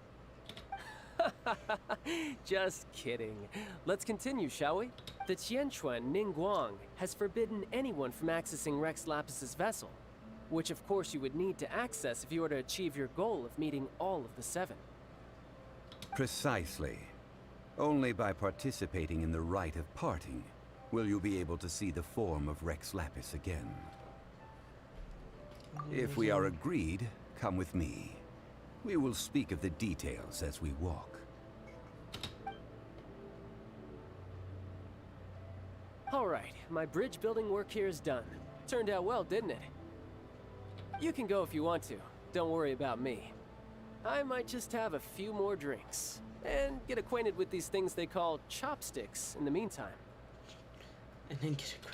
Speaker 9: Just kidding. Let's continue, shall we? The Tianquan Ningguang has forbidden anyone from accessing Rex Lapis's vessel, which of course you would need to access if you were to achieve your goal of meeting all of the 7.
Speaker 11: Precisely. Only by participating in the rite of parting will you be able to see the form of Rex Lapis again. If we are agreed, come with me. We will speak of the details as we walk.
Speaker 9: All right, my bridge building work here is done. Turned out well, didn't it? You can go if you want to. Don't worry about me. I might just have a few more drinks and get acquainted with these things they call chopsticks in the meantime.
Speaker 1: And then get a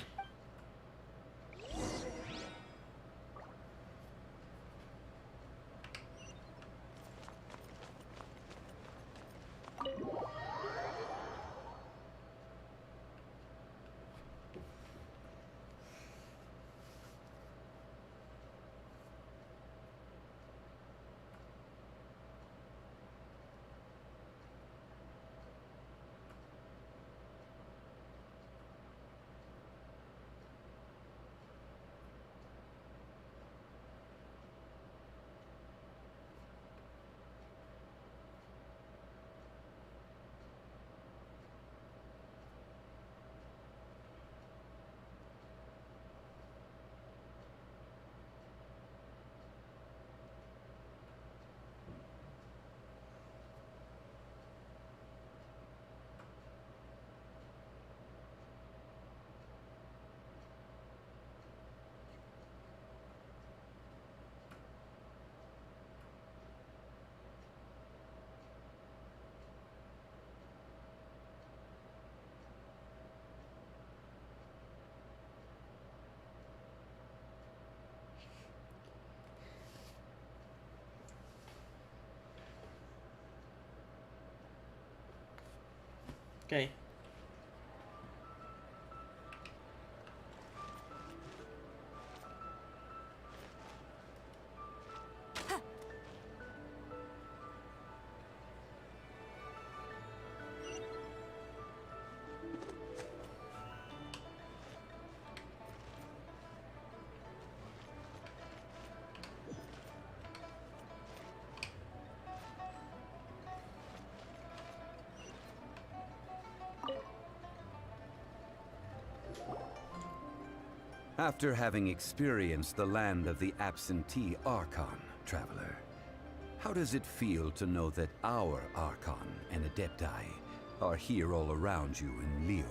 Speaker 1: Okay.
Speaker 11: After having experienced the land of the absentee Archon, traveler, how does it feel to know that our Archon and Adepti are here all around you in Liyue?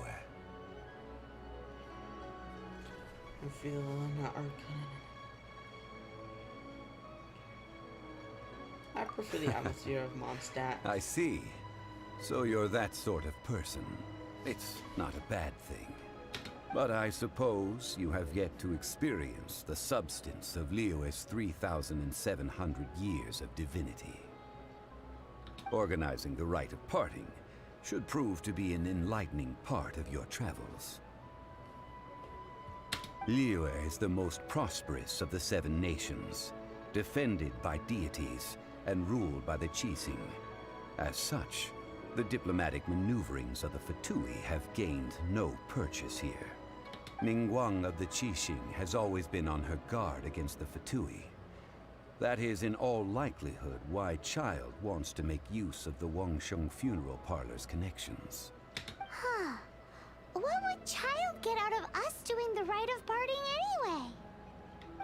Speaker 1: I feel an Archon. I prefer the atmosphere of Mondstadt.
Speaker 11: I see. So you're that sort of person. It's not a bad thing. But I suppose you have yet to experience the substance of Liyue's 3,700 years of divinity. Organizing the rite of parting should prove to be an enlightening part of your travels. Liyue is the most prosperous of the 7 nations, defended by deities and ruled by the Qixing. As such, the diplomatic maneuverings of the Fatui have gained no purchase here. Ningguang of the Qixing has always been on her guard against the Fatui. That is in all likelihood why Child wants to make use of the Wangsheng funeral parlor's connections.
Speaker 2: Huh. What would Child get out of us doing the rite of parting anyway?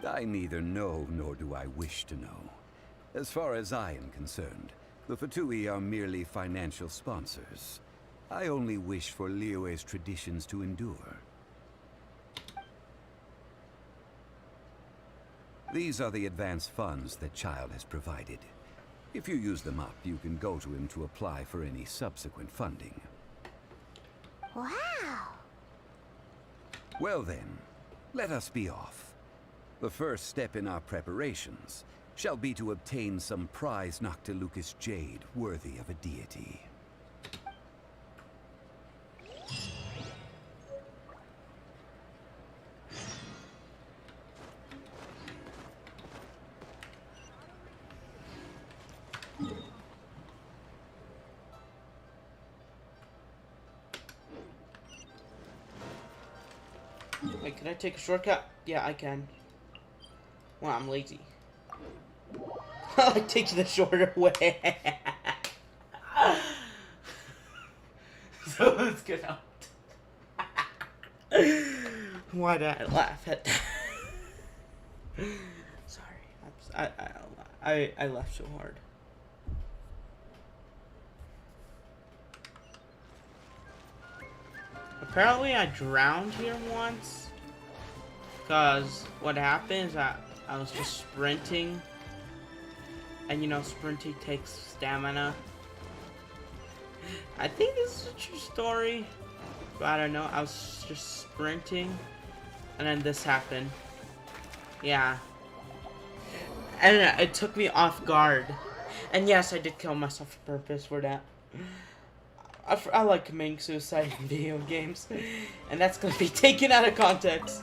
Speaker 11: I neither know nor do I wish to know. As far as I am concerned, the Fatui are merely financial sponsors. I only wish for Liyue's traditions to endure. These are the advance funds that Child has provided. If you use them up, you can go to him to apply for any subsequent funding.
Speaker 2: Wow!
Speaker 11: Well then, let us be off. The first step in our preparations shall be to obtain some prize Noctilucous jade worthy of a deity.
Speaker 1: Wait, can I take a shortcut? Yeah, I can. Well, I'm lazy. I take the shorter way. So let's get out. Why did I laugh at that? Sorry, I laughed so hard. Apparently I drowned here once, because what happened is that I was just sprinting And you know, sprinting takes stamina. I think this is a true story. But I don't know. I was just sprinting. And then this happened. Yeah. And it took me off guard. And yes, I did kill myself on purpose for that. I like committing suicide in video games. And that's gonna be taken out of context.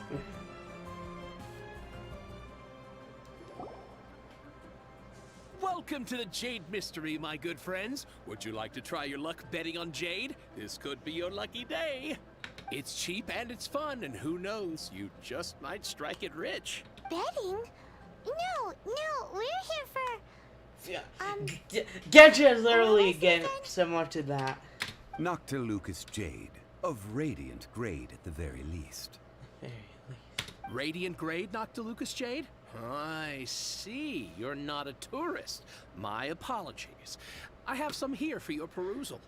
Speaker 12: Welcome to the Jade Mystery, my good friends. Would you like to try your luck betting on Jade? This could be your lucky day. It's cheap and it's fun, and who knows, you just might strike it rich.
Speaker 2: Betting? No, we're here for...
Speaker 1: Yeah. Genshin is literally again similar to that.
Speaker 11: Noctilucous Jade, of radiant grade at the very least.
Speaker 12: Radiant grade, Noctilucous Jade? I see. You're not a tourist. My apologies. I have some here for your perusal.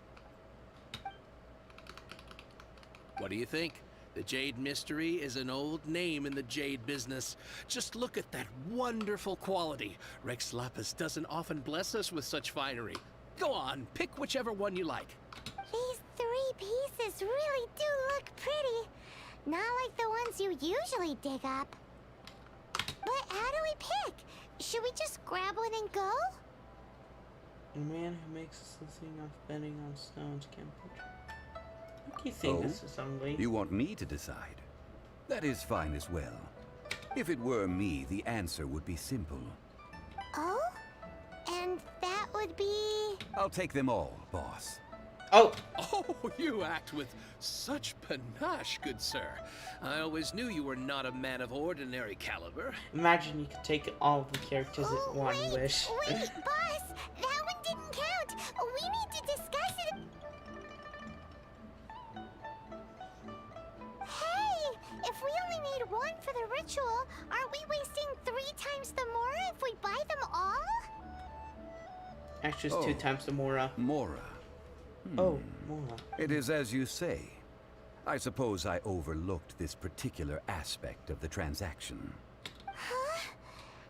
Speaker 12: What do you think? The Jade Mystery is an old name in the jade business. Just look at that wonderful quality. Rex Lapis doesn't often bless us with such finery. Go on, pick whichever one you like.
Speaker 2: These 3 pieces really do look pretty. Not like the ones you usually dig up. But how do we pick? Should we just grab one and go?
Speaker 1: The man who makes a living off betting on stones can't put. What do you think this is ugly?
Speaker 11: You want me to decide? That is fine as well. If it were me, the answer would be simple.
Speaker 2: Oh? And that would be...
Speaker 11: I'll take them all, boss.
Speaker 1: Oh!
Speaker 12: Oh, you act with such panache, good sir. I always knew you were not a man of ordinary caliber.
Speaker 1: Imagine you could take all the characters at one wish.
Speaker 2: Wait, boss! That one didn't count! We need to discuss it... Hey! If we only need 1 for the ritual, aren't we wasting 3 times the Mora if we buy them all?
Speaker 1: Actually, it's 2 times the Mora.
Speaker 11: Mora.
Speaker 1: Oh, Mora.
Speaker 11: It is as you say. I suppose I overlooked this particular aspect of the transaction.
Speaker 2: Huh?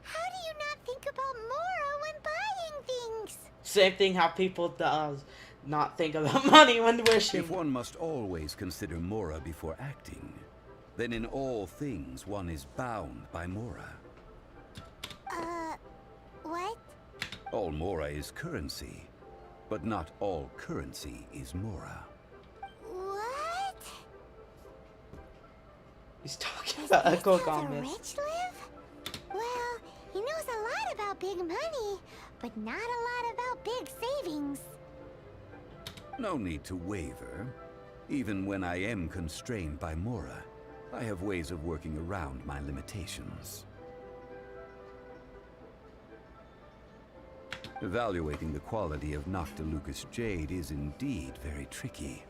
Speaker 2: How do you not think about Mora when buying things?
Speaker 1: Same thing how people does not think about money when wishing.
Speaker 11: If one must always consider Mora before acting, then in all things one is bound by Mora.
Speaker 2: What?
Speaker 11: All Mora is currency, but not all currency is Mora.
Speaker 2: What?
Speaker 1: He's talking
Speaker 2: Is
Speaker 1: about
Speaker 2: this
Speaker 1: Echo
Speaker 2: how the
Speaker 1: Gomez.
Speaker 2: rich live? Well, he knows a lot about big money, but not a lot about big savings.
Speaker 11: No need to waver. Even when I am constrained by Mora, I have ways of working around my limitations. Evaluating the quality of Noctilucous Jade is indeed very tricky.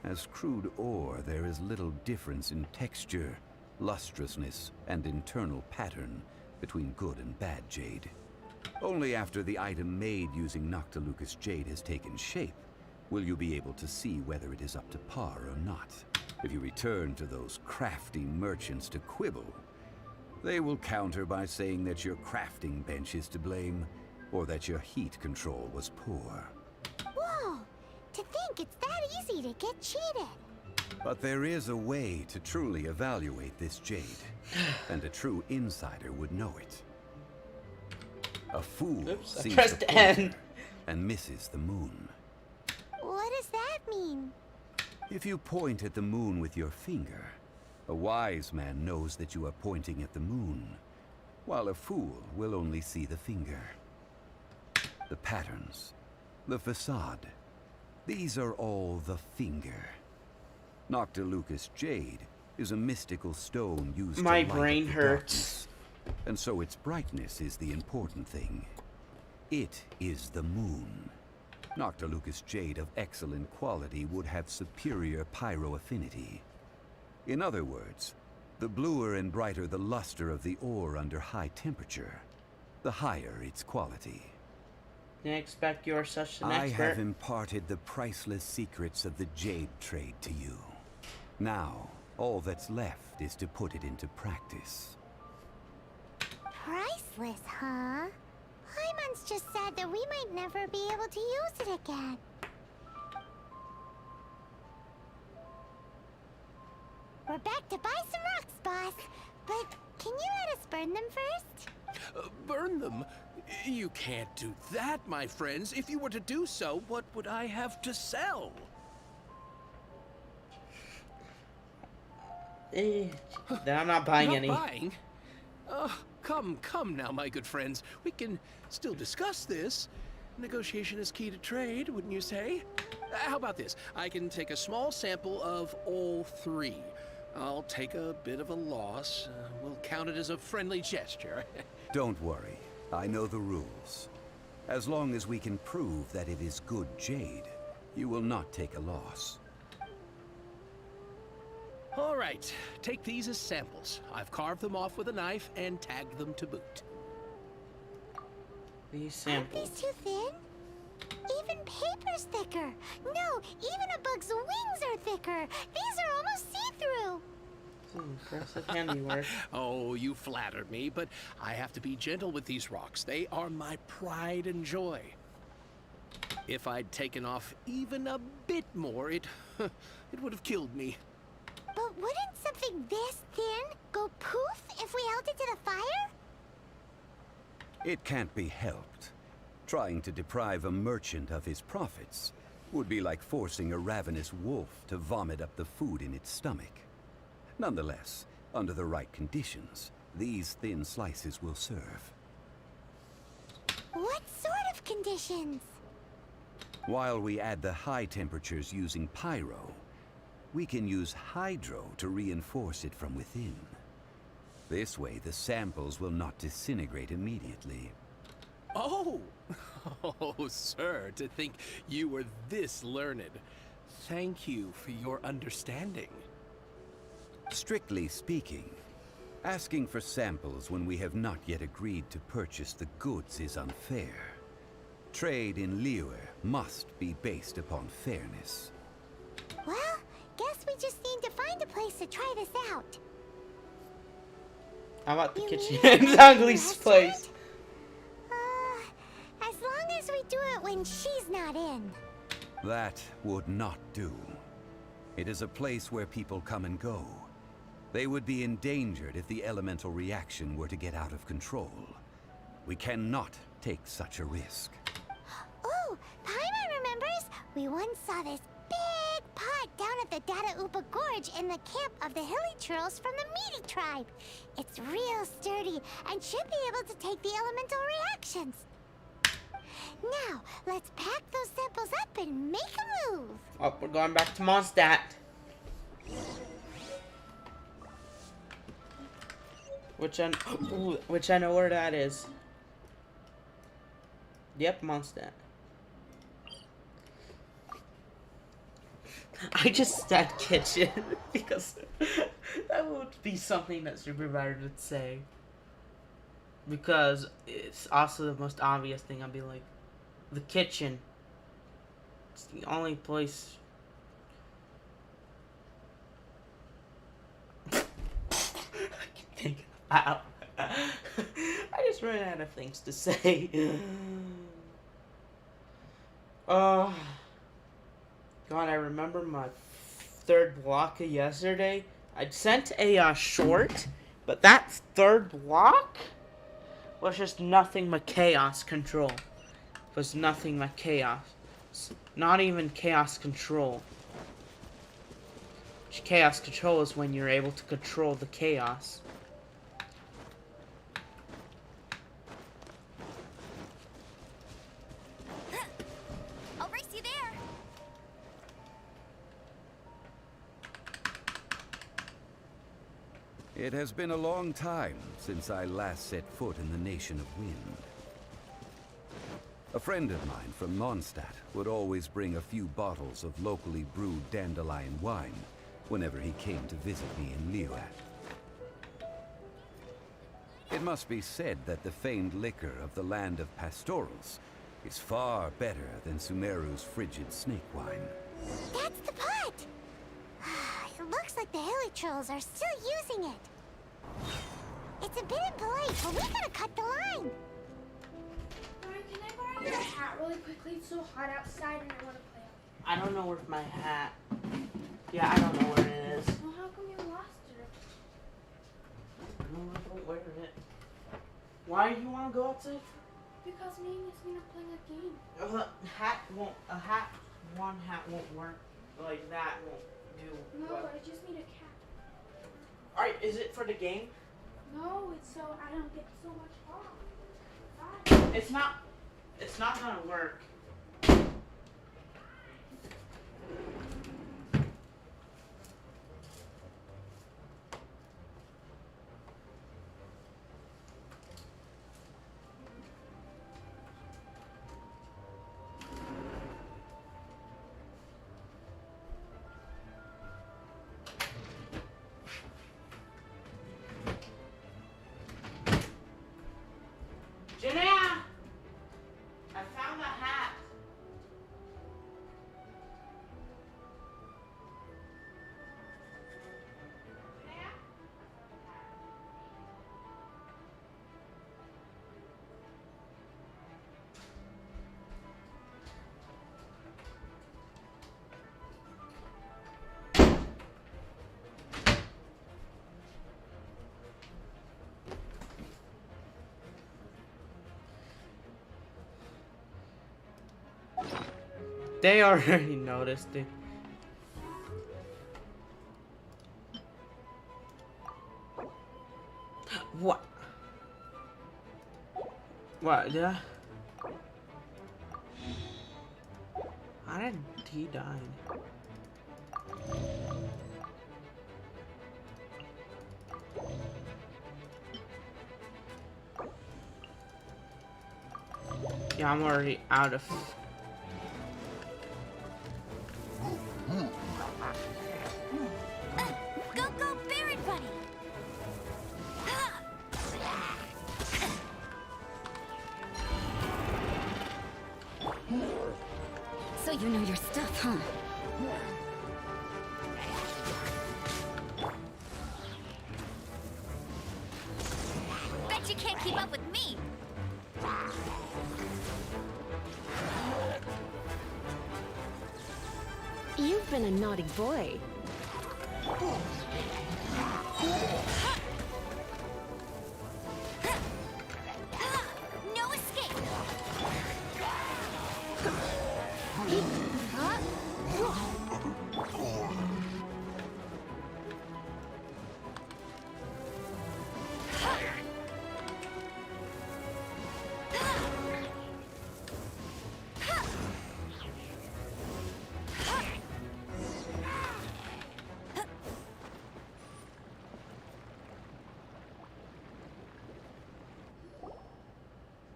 Speaker 11: As crude ore, there is little difference in texture, lustrousness, and internal pattern between good and bad jade. Only after the item made using Noctilucous Jade has taken shape will you be able to see whether it is up to par or not. If you return to those crafty merchants to quibble, they will counter by saying that your crafting bench is to blame, or that your heat control was poor.
Speaker 2: Whoa! To think it's that easy to get cheated.
Speaker 11: But there is a way to truly evaluate this jade, and a true insider would know it. A fool sees the pointer and misses the moon.
Speaker 2: What does that mean?
Speaker 11: If you point at the moon with your finger, a wise man knows that you are pointing at the moon, while a fool will only see the finger. The patterns, the facade, these are all the finger. Noctilucous Jade is a mystical stone used to light up the darkness, and so its brightness is the important thing. It is the moon. Noctilucous Jade of excellent quality would have superior pyro affinity. In other words, the bluer and brighter the luster of the ore under high temperature, the higher its quality.
Speaker 1: Didn't expect you are such an
Speaker 11: expert. I have
Speaker 1: expert.
Speaker 11: imparted the priceless secrets of the jade trade to you. Now, all that's left is to put it into practice.
Speaker 2: Priceless, huh? I'm Paimon's just sad that we might never be able to use it again. We're back to buy some rocks, boss. But can you let us burn them first?
Speaker 12: Burn them? You can't do that, my friends. If you were to do so, what would I have to sell?
Speaker 1: Then I'm not buying
Speaker 12: Not
Speaker 1: any.
Speaker 12: Buying? Come now, my good friends. We can still discuss this. Negotiation is key to trade, wouldn't you say? How about this? I can take a small sample of all three. I'll take a bit of a loss. We'll count it as a friendly gesture.
Speaker 11: Don't worry. I know the rules. As long as we can prove that it is good jade, you will not take a loss.
Speaker 12: All right, take these as samples. I've carved them off with a knife and tagged them to boot.
Speaker 1: These samples.
Speaker 2: Aren't these too thin? Even paper's thicker. No, even a bug's wings are thicker. These are almost see-through.
Speaker 1: Impressive handiwork.
Speaker 12: Oh, you flattered me, but I have to be gentle with these rocks. They are my pride and joy. If I'd taken off even a bit more, it would have killed me.
Speaker 2: But wouldn't something this thin go poof if we held it to the fire?
Speaker 11: It can't be helped. Trying to deprive a merchant of his profits would be like forcing a ravenous wolf to vomit up the food in its stomach. Nonetheless, under the right conditions, these thin slices will serve.
Speaker 2: What sort of conditions?
Speaker 11: While we add the high temperatures using pyro, we can use hydro to reinforce it from within. This way, the samples will not disintegrate immediately.
Speaker 12: Oh! Oh, sir, to think you were this learned. Thank you for your understanding.
Speaker 11: Strictly speaking, asking for samples when we have not yet agreed to purchase the goods is unfair. Trade in Liyue must be based upon fairness.
Speaker 2: Well, guess we just need to find a place to try this out.
Speaker 1: How about the
Speaker 2: You
Speaker 1: kitchen?
Speaker 2: mean
Speaker 1: Exactly's
Speaker 2: restaurant?
Speaker 1: place.
Speaker 2: As long as we do it when she's not in.
Speaker 11: That would not do. It is a place where people come and go. They would be endangered if the elemental reaction were to get out of control. We cannot take such a risk.
Speaker 2: Oh, Paimon remembers we once saw this big pot down at the Dada Upa Gorge in the camp of the hilly churls from the Meaty tribe. It's real sturdy and should be able to take the elemental reactions. Now, let's pack those samples up and make a move.
Speaker 1: Oh, we're going back to Mondstadt. Which I know where that is. Yep, Mondstadt. I just said kitchen because that would be something that Supervisor would say. Because it's also the most obvious thing. I'd be like, the kitchen. It's the only place. I can think about. I just ran out of things to say. God, I remember my third block of yesterday. I'd sent a short, but that third block was just nothing but chaos control. It was nothing but chaos. Not even chaos control. Chaos control is when you're able to control the chaos.
Speaker 6: I'll race you there.
Speaker 11: It has been a long time since I last set foot in the Nation of Wind. A friend of mine from Mondstadt would always bring a few bottles of locally brewed dandelion wine whenever he came to visit me in Liyue. It must be said that the famed liquor of the land of pastorals is far better than Sumeru's frigid snake wine.
Speaker 2: That's the pot! It looks like the hilly trolls are still using it. It's a bit impolite, but we gotta cut the line.
Speaker 3: really quickly. It's so hot outside and I want to play out.
Speaker 1: I don't know where's my hat. Yeah, I don't know where it is.
Speaker 3: Well, how come you lost it?
Speaker 1: No, I don't wear it. Why do you want to go outside?
Speaker 3: Because me and Yasmin are playing a game.
Speaker 1: One hat won't work. Like that won't do.
Speaker 3: No,
Speaker 1: what?
Speaker 3: I just need a cap.
Speaker 1: Alright, is it for the game?
Speaker 3: No, it's so I don't get so much off.
Speaker 1: It's not gonna work. Janea! I found the hat. They already noticed it. What? What? Yeah. How did he die? Yeah, I'm already out of.
Speaker 6: Go, go, Barret Bunny!
Speaker 5: So you know your stuff, huh?
Speaker 6: Bet you can't keep up with me!
Speaker 13: You've been a naughty boy.
Speaker 6: No escape!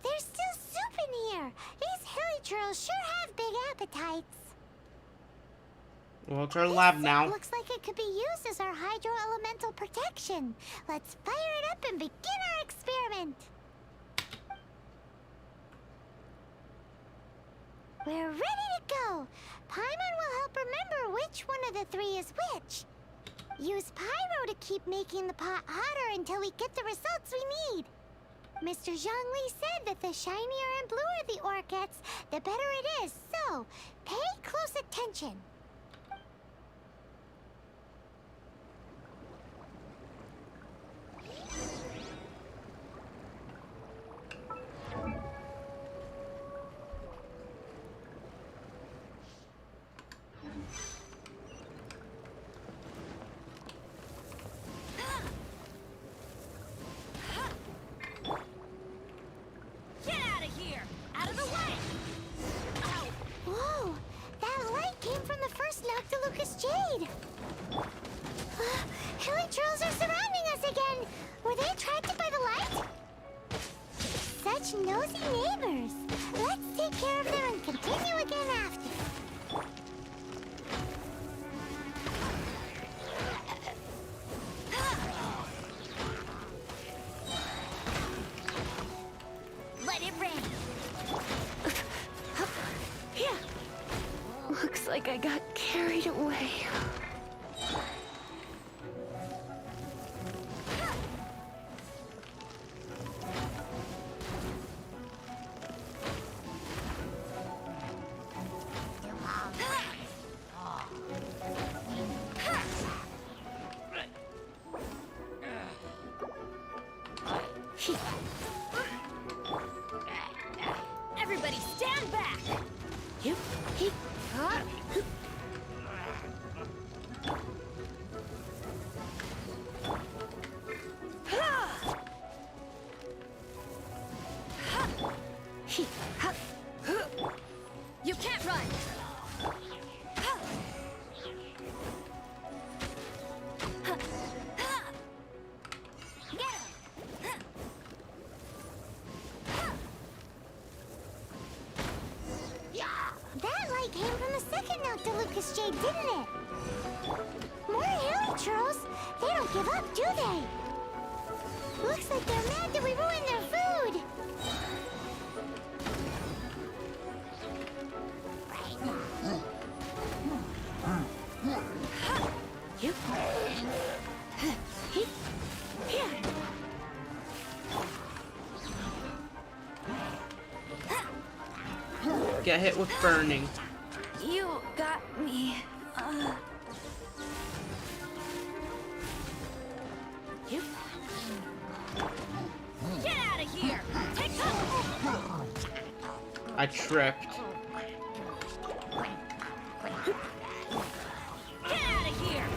Speaker 2: There's still soup in here. These hilly churls sure have big appetites.
Speaker 1: Well, it's our lab
Speaker 2: This
Speaker 1: now.
Speaker 2: soup looks like it could be used as our hydro-elemental protection. Let's fire it up and begin our experiment. We're ready to go. Paimon will help remember which one of the three is which. Use pyro to keep making the pot hotter until we get the results we need. Mr. Zhongli said that the shinier and bluer the ore gets, the better it is. So, pay close attention.
Speaker 6: Get out of here! Out of the way! Ow!
Speaker 2: Whoa! That light came from the first Noctilucous Jade! Hilly trolls are surrounding us again! Were they attracted by the light? Such nosy neighbors! Let's take care of them and continue again after.
Speaker 6: Let it rain!
Speaker 13: Yeah. Looks like I got carried away.
Speaker 6: You can't run!
Speaker 2: That light came from the second Noctilucous Jade, didn't it? More hairy churls. They don't give up, do they? Looks like they're mad that we ruined their food.
Speaker 1: Get hit with burning.
Speaker 13: You got me.
Speaker 6: Get out of here! Take cover!
Speaker 1: I tripped.
Speaker 6: Get out of here!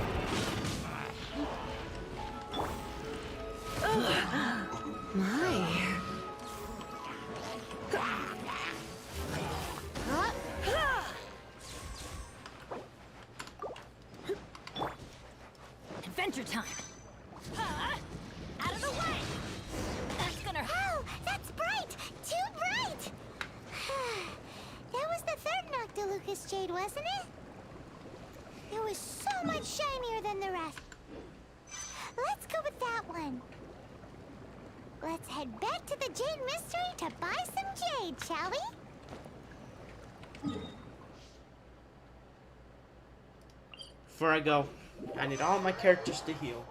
Speaker 13: My.
Speaker 6: Adventure time! Out of the way! That's gonna hurt!
Speaker 2: Oh, that's bright! Too bright! That was the third Noctilucous Jade, wasn't it? It was so much shinier than the rest. Let's go with that one. Let's head back to the Jade Mystery to buy some jade, shall we?
Speaker 1: Before I go, I need all my characters to heal.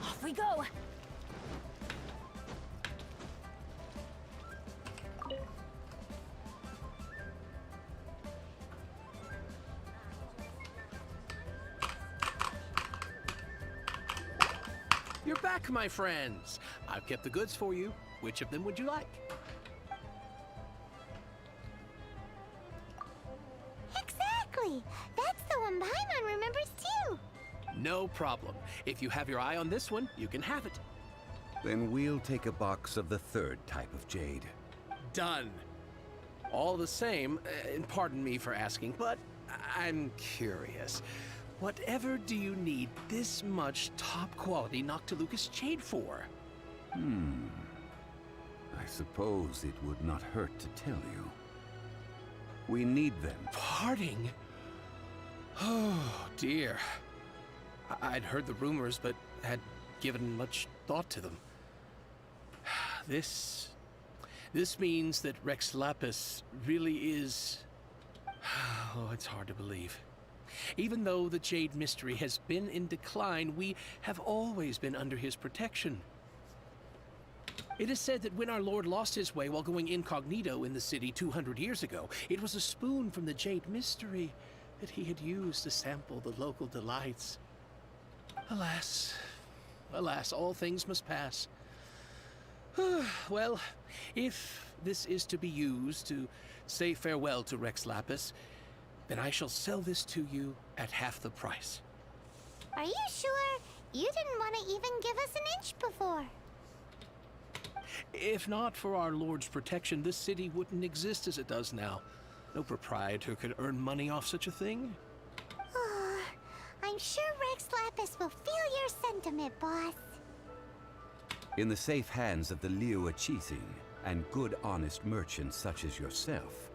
Speaker 6: Off we go!
Speaker 12: You're back, my friends. I've kept the goods for you. Which of them would you like?
Speaker 2: Exactly! That's the one Paimon remembers too!
Speaker 12: No problem. If you have your eye on this one, you can have it.
Speaker 11: Then we'll take a box of the third type of jade.
Speaker 12: Done. All the same, and pardon me for asking, but I'm curious. Whatever do you need this much top-quality Noctilucous jade for?
Speaker 11: I suppose it would not hurt to tell you. We need them.
Speaker 12: Parting? Oh, dear. I'd heard the rumors, but had given much thought to them. This means that Rex Lapis really is... Oh, it's hard to believe. Even though the Jade Mystery has been in decline, we have always been under his protection. It is said that when our Lord lost his way while going incognito in the city 200 years ago, it was a spoon from the Jade Mystery that he had used to sample the local delights. Alas, alas, all things must pass. Well, if this is to be used to say farewell to Rex Lapis, then I shall sell this to you at half the price.
Speaker 2: Are you sure? You didn't want to even give us an inch before.
Speaker 12: If not for our Lord's protection, this city wouldn't exist as it does now. No proprietor could earn money off such a thing.
Speaker 2: Oh, I'm sure Rex Lapis will feel your sentiment, boss.
Speaker 11: In the safe hands of the Liyue Qixing and good honest merchants such as yourself,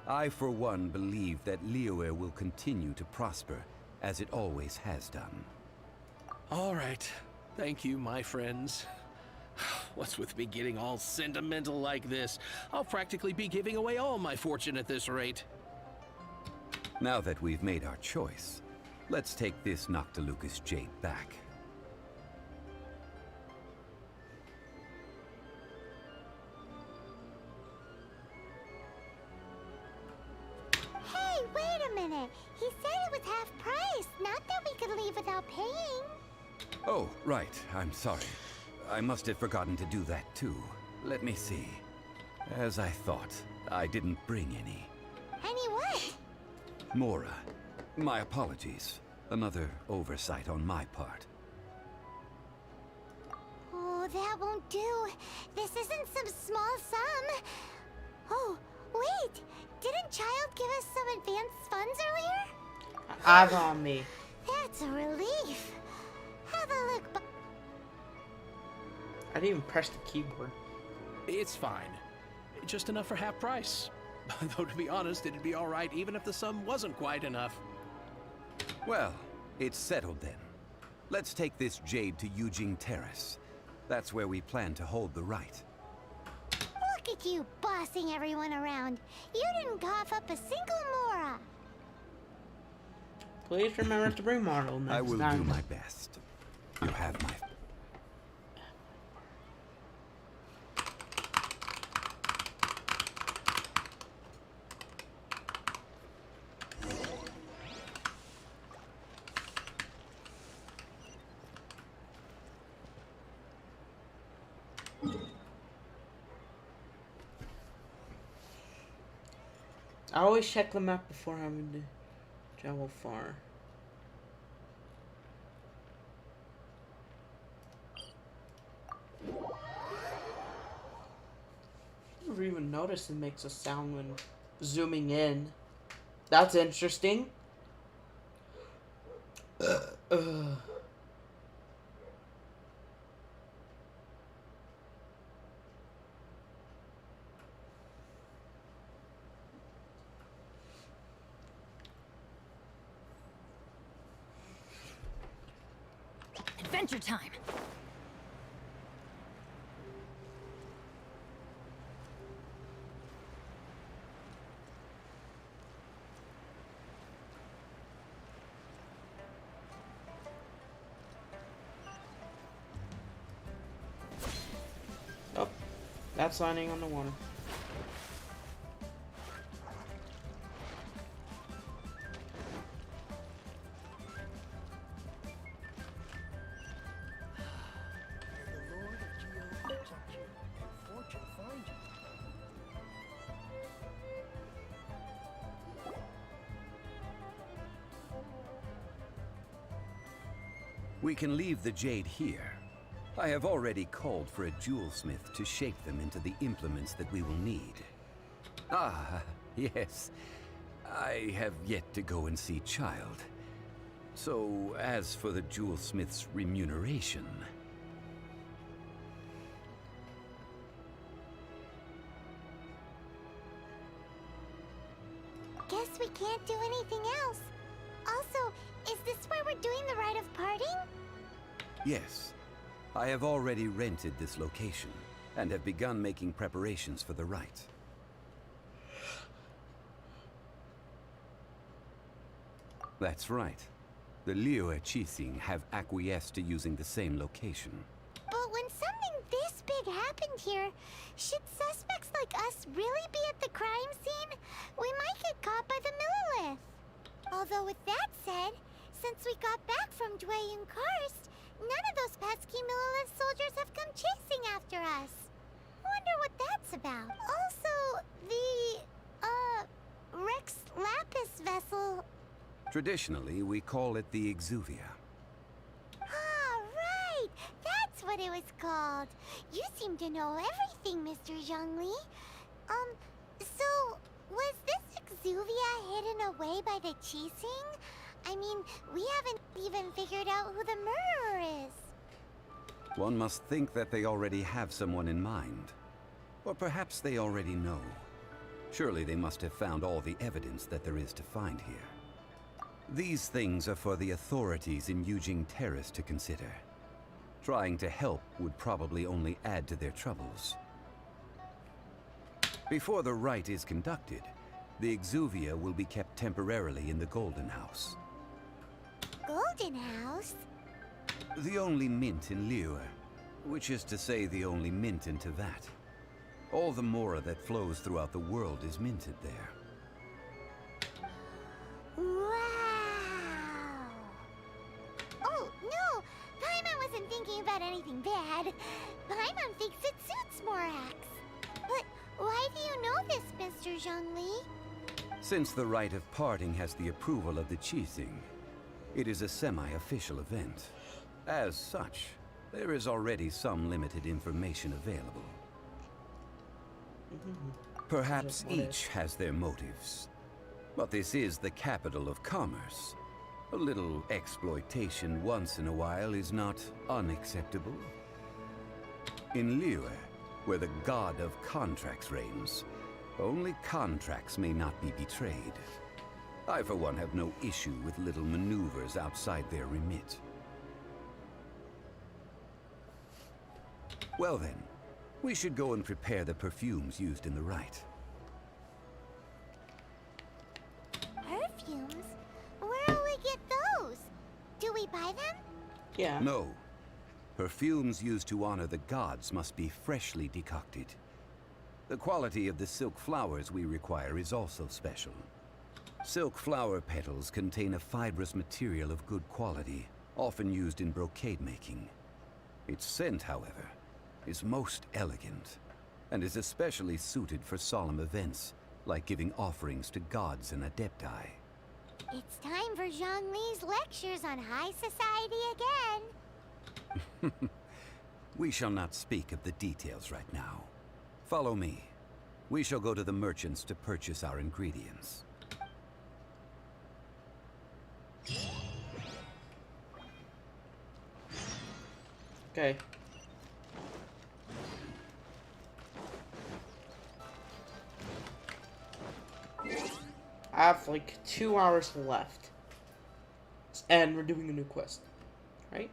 Speaker 11: I for one believe that Liyue will continue to prosper as it always has done.
Speaker 12: All right. Thank you, my friends. What's with me getting all sentimental like this? I'll practically be giving away all my fortune at this rate.
Speaker 11: Now that we've made our choice, let's take this Noctilucous jade back.
Speaker 2: Hey, wait a minute. He said it was half price, not that we could leave without paying.
Speaker 11: Oh, right. I'm sorry. I must have forgotten to do that too. Let me see. As I thought, I didn't bring any.
Speaker 2: Any what?
Speaker 11: Mora, my apologies. Another oversight on my part.
Speaker 2: Oh, that won't do. This isn't some small sum. Oh, wait. Didn't Child give us some advanced funds earlier?
Speaker 1: I've on me.
Speaker 2: That's a relief. Have a look.
Speaker 1: I didn't even press the keyboard.
Speaker 12: It's fine. Just enough for half price. Though to be honest, it'd be all right even if the sum wasn't quite enough.
Speaker 11: Well, it's settled then. Let's take this jade to Yujing Terrace. That's where we plan to hold the rite.
Speaker 2: Look at you bossing everyone around. You didn't cough up a single Mora.
Speaker 1: Please remember to bring model next time.
Speaker 11: I will do my best. You have my...
Speaker 1: I always check the map before having to travel far. Never even noticed it makes a sound when zooming in. That's interesting.
Speaker 6: Adventure time!
Speaker 1: Oh, that's landing on the water.
Speaker 11: We can leave the jade here. I have already called for a jewelsmith to shape them into the implements that we will need. Ah, yes. I have yet to go and see Child. So, as for the jewelsmith's remuneration...
Speaker 2: Guess we can't do anything else. All So, is this where we're doing the rite of parting?
Speaker 11: Yes. I have already rented this location, and have begun making preparations for the rite. That's right. The Liyue Qixing have acquiesced to using the same location.
Speaker 2: But when something this big happened here, should suspects like us really be at the crime scene? We might get caught by the Millilith. Although with that said, since we got back from Dwayne Karst, none of those pesky Millilith soldiers have come chasing after us. Wonder what that's about. Also, the, Rex Lapis vessel.
Speaker 11: Traditionally, we call it the Exuvia.
Speaker 2: Ah, right! That's what it was called. You seem to know everything, Mr. Zhongli. So, was this Exuvia hidden away by the Qixing? I mean, we haven't even figured out who the murderer is.
Speaker 11: One must think that they already have someone in mind. Or perhaps they already know. Surely they must have found all the evidence that there is to find here. These things are for the authorities in Yujing Terrace to consider. Trying to help would probably only add to their troubles. Before the rite is conducted, the Exuvia will be kept temporarily in the Golden House.
Speaker 2: Golden House?
Speaker 11: The only mint in Liyue, which is to say the only mint in Tevat. All the mora that flows throughout the world is minted there.
Speaker 2: Wow! Oh, no! Paimon wasn't thinking about anything bad. Paimon thinks it suits Morax. But why do you know this, Mr. Zhongli?
Speaker 11: Since the rite of parting has the approval of the Qixing, it is a semi-official event. As such, there is already some limited information available. Perhaps each has their motives. But this is the capital of commerce. A little exploitation once in a while is not unacceptable. In Liyue, where the god of contracts reigns, only contracts may not be betrayed. I, for one, have no issue with little maneuvers outside their remit. Well then, we should go and prepare the perfumes used in the rite.
Speaker 2: Perfumes? Where will we get those? Do we buy them?
Speaker 1: Yeah.
Speaker 11: No. Perfumes used to honor the gods must be freshly decocted. The quality of the silk flowers we require is also special. Silk flower petals contain a fibrous material of good quality, often used in brocade making. Its scent, however, is most elegant, and is especially suited for solemn events, like giving offerings to gods and adepti.
Speaker 2: It's time for Zhongli's lectures on high society again.
Speaker 11: We shall not speak of the details right now. Follow me. We shall go to the merchants to purchase our ingredients.
Speaker 1: Okay. I have like 2 hours left. And we're doing a new quest. Right?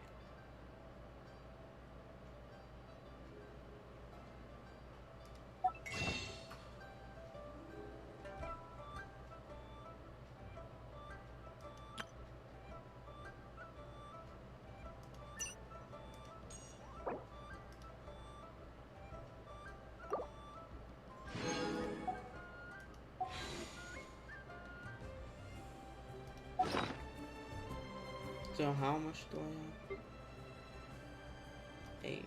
Speaker 1: So how much do I have? 8.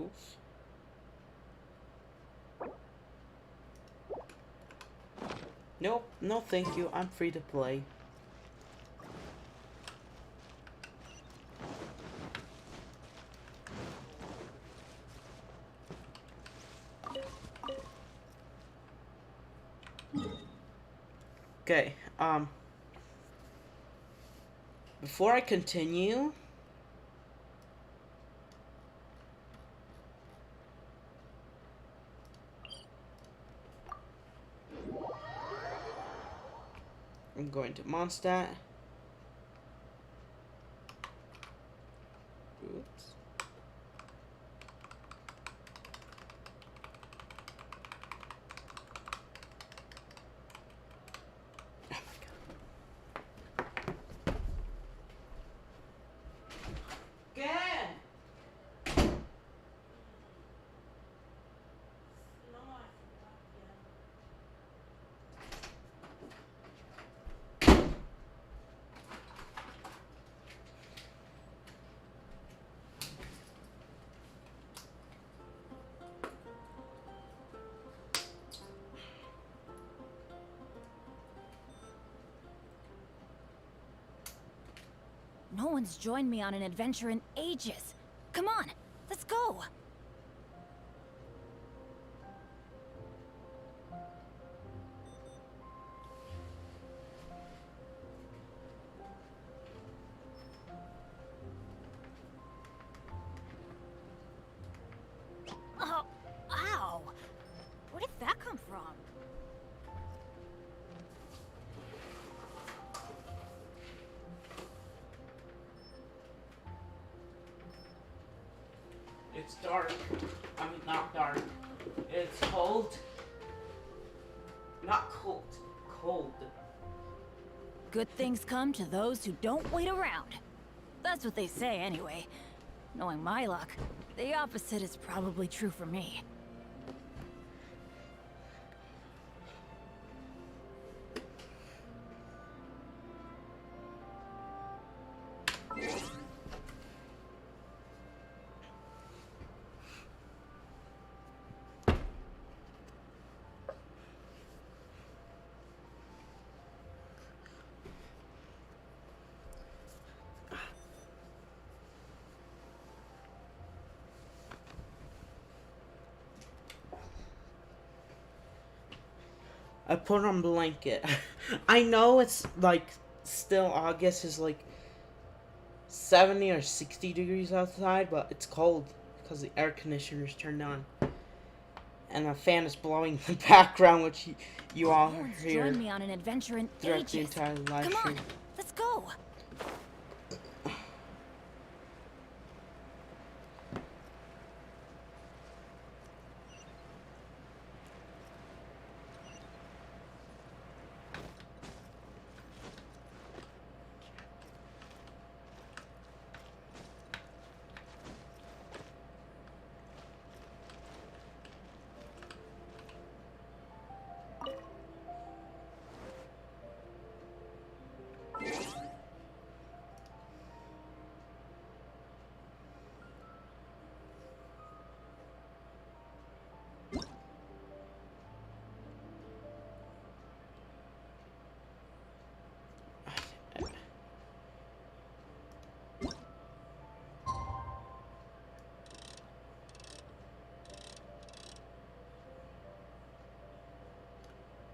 Speaker 1: Oof. Nope, no thank you. I'm free to play. Okay, before I continue, I'm going to Mondstadt. Oops.
Speaker 6: No one's joined me on an adventure in ages. Come on, let's go. Oh, ow. Where did that come from?
Speaker 1: It's dark. I mean, not dark. It's cold. Not cold. Cold.
Speaker 6: Good things come to those who don't wait around. That's what they say anyway. Knowing my luck, the opposite is probably true for me.
Speaker 1: I put on blanket. I know it's like still August is like 70 or 60 degrees outside, but it's cold because the air conditioner's turned on. And the fan is blowing in the background, which you all
Speaker 6: No one's
Speaker 1: hear
Speaker 6: joined me on an adventure in
Speaker 1: throughout the
Speaker 6: ages.
Speaker 1: entire live
Speaker 6: Come
Speaker 1: stream.
Speaker 6: on, let's go.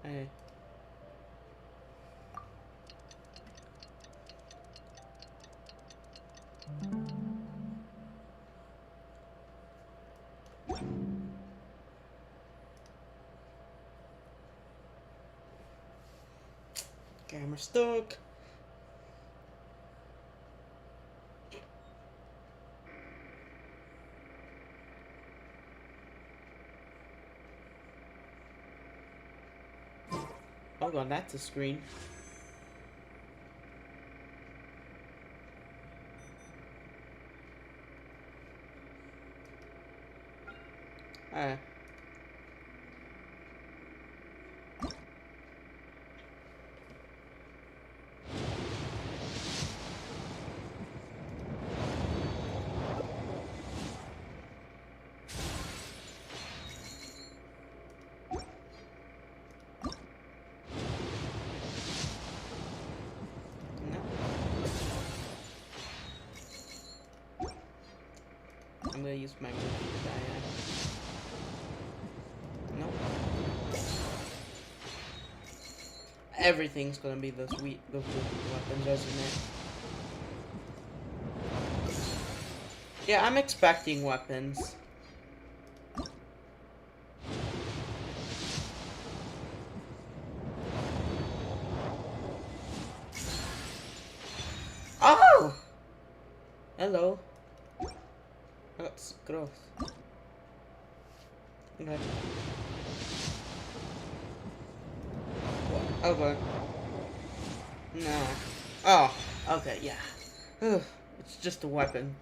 Speaker 1: Hey. Camera stuck. Oh god, that's a screen. Alright. gonna use my move to die. Nope. Everything's gonna be the weapons, isn't it? Yeah, I'm expecting weapons. Oh! Hello. That's gross. Okay. What? Okay. No. Oh, okay, yeah. It's just a weapon.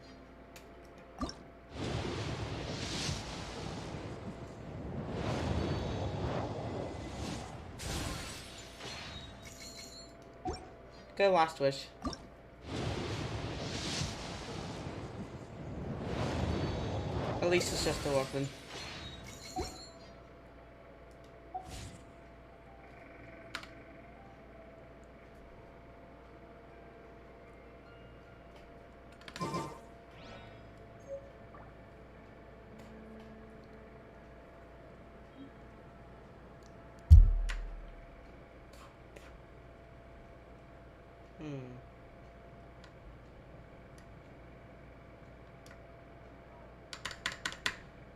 Speaker 1: Okay, last wish. At least it's just a weapon.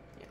Speaker 1: Yeah.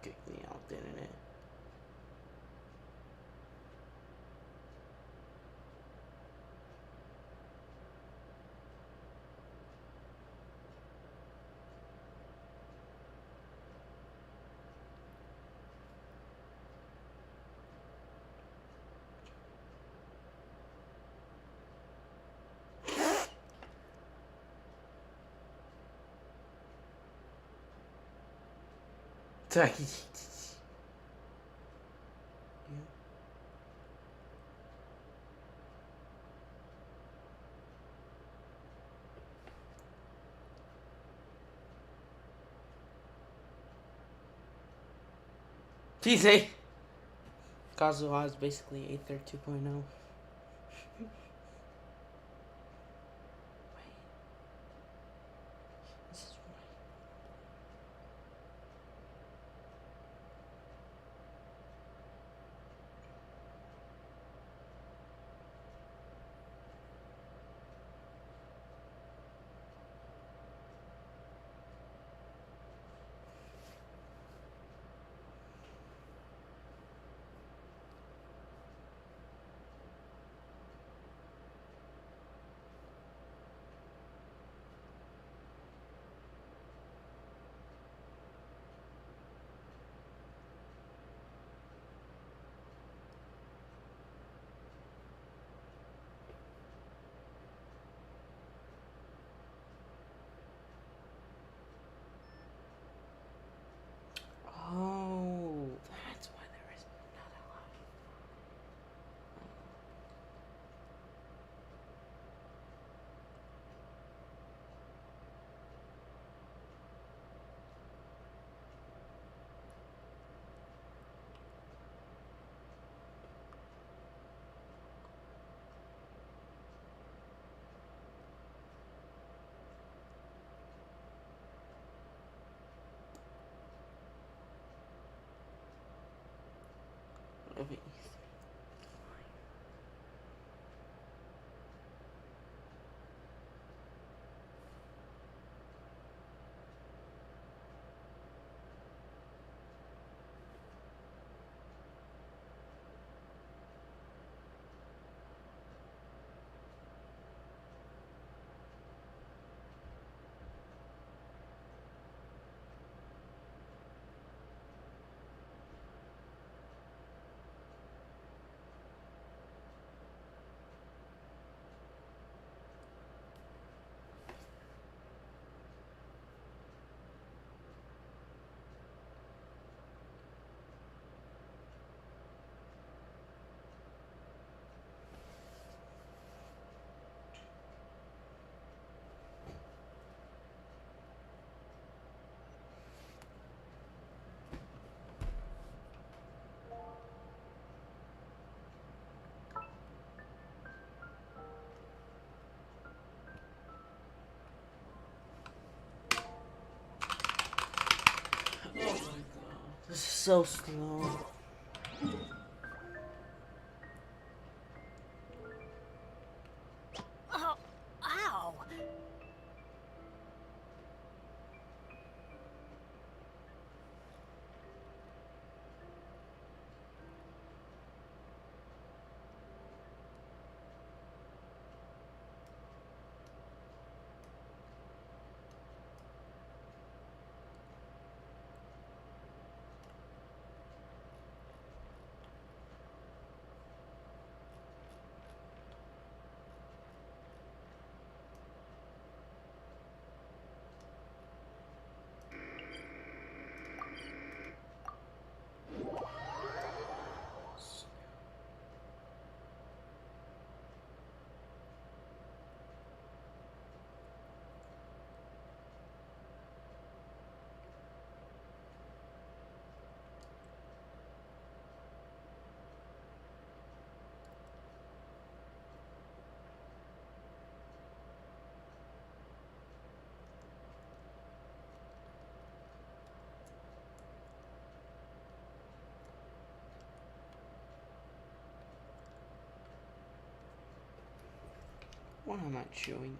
Speaker 1: Kicked me out, didn't it? Taki. TC! Kazuha is basically Aether 2.0. of it. Oh my god, this is so slow.
Speaker 6: Oh, ow!
Speaker 1: Why am I chewing?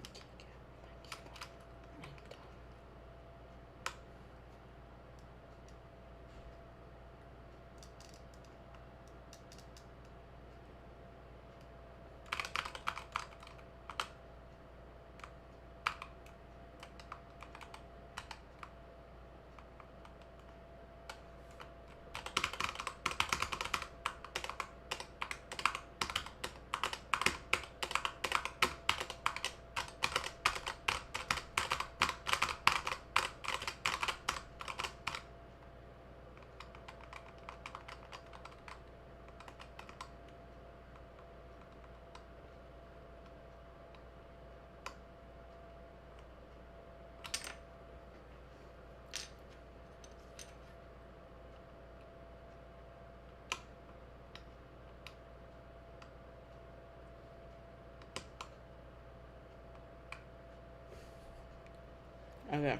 Speaker 1: Okay.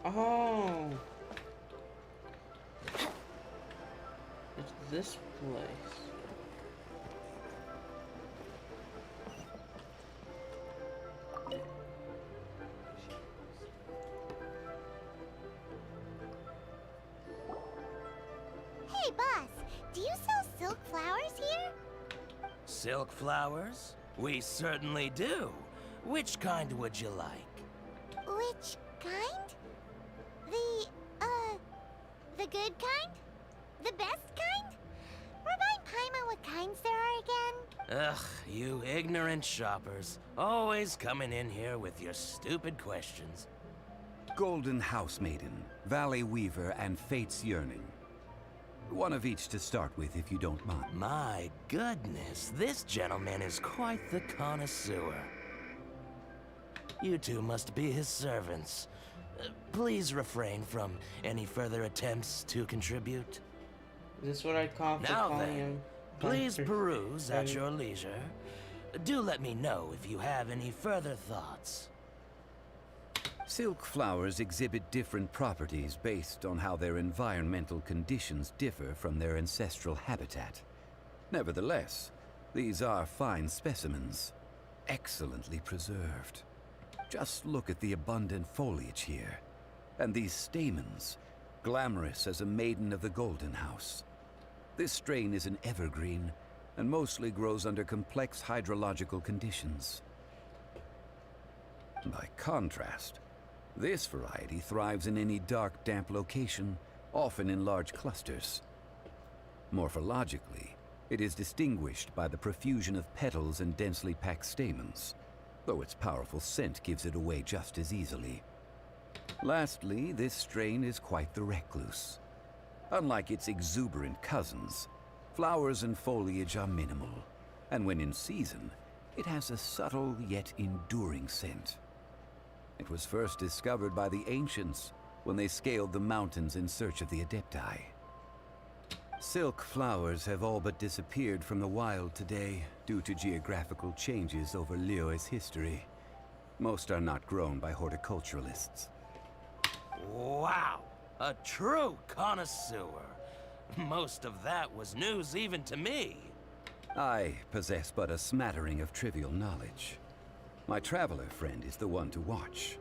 Speaker 1: Oh, it's this place.
Speaker 2: Hey, boss, do you sell silk flowers here?
Speaker 4: Silk flowers? We certainly do. Which kind would you like?
Speaker 2: Which kind? The good kind? The best kind? Remind Paimon what kinds there are again?
Speaker 4: Ugh, you ignorant shoppers. Always coming in here with your stupid questions.
Speaker 11: Golden Housemaiden, Valley Weaver, and Fate's Yearning. One of each to start with, if you don't mind.
Speaker 4: My goodness, this gentleman is quite the connoisseur. You two must be his servants. Please refrain from any further attempts to contribute.
Speaker 1: Is this what I call for
Speaker 4: Now
Speaker 1: calling
Speaker 4: then,
Speaker 1: him?
Speaker 4: please
Speaker 1: Dr.
Speaker 4: peruse at
Speaker 1: Freddy?
Speaker 4: your leisure. Do let me know if you have any further thoughts.
Speaker 11: Silk flowers exhibit different properties based on how their environmental conditions differ from their ancestral habitat. Nevertheless, these are fine specimens, excellently preserved. Just look at the abundant foliage here, and these stamens, glamorous as a maiden of the Golden House. This strain is an evergreen, and mostly grows under complex hydrological conditions. By contrast, this variety thrives in any dark, damp location, often in large clusters. Morphologically, it is distinguished by the profusion of petals and densely packed stamens, though its powerful scent gives it away just as easily. Lastly, this strain is quite the recluse. Unlike its exuberant cousins, flowers and foliage are minimal, and when in season, it has a subtle yet enduring scent. It was first discovered by the ancients when they scaled the mountains in search of the Adepti. Silk flowers have all but disappeared from the wild today due to geographical changes over Liyue's history. Most are not grown by horticulturalists.
Speaker 4: Wow! A true connoisseur. Most of that was news even to me.
Speaker 11: I possess but a smattering of trivial knowledge. My traveler friend is the one to watch.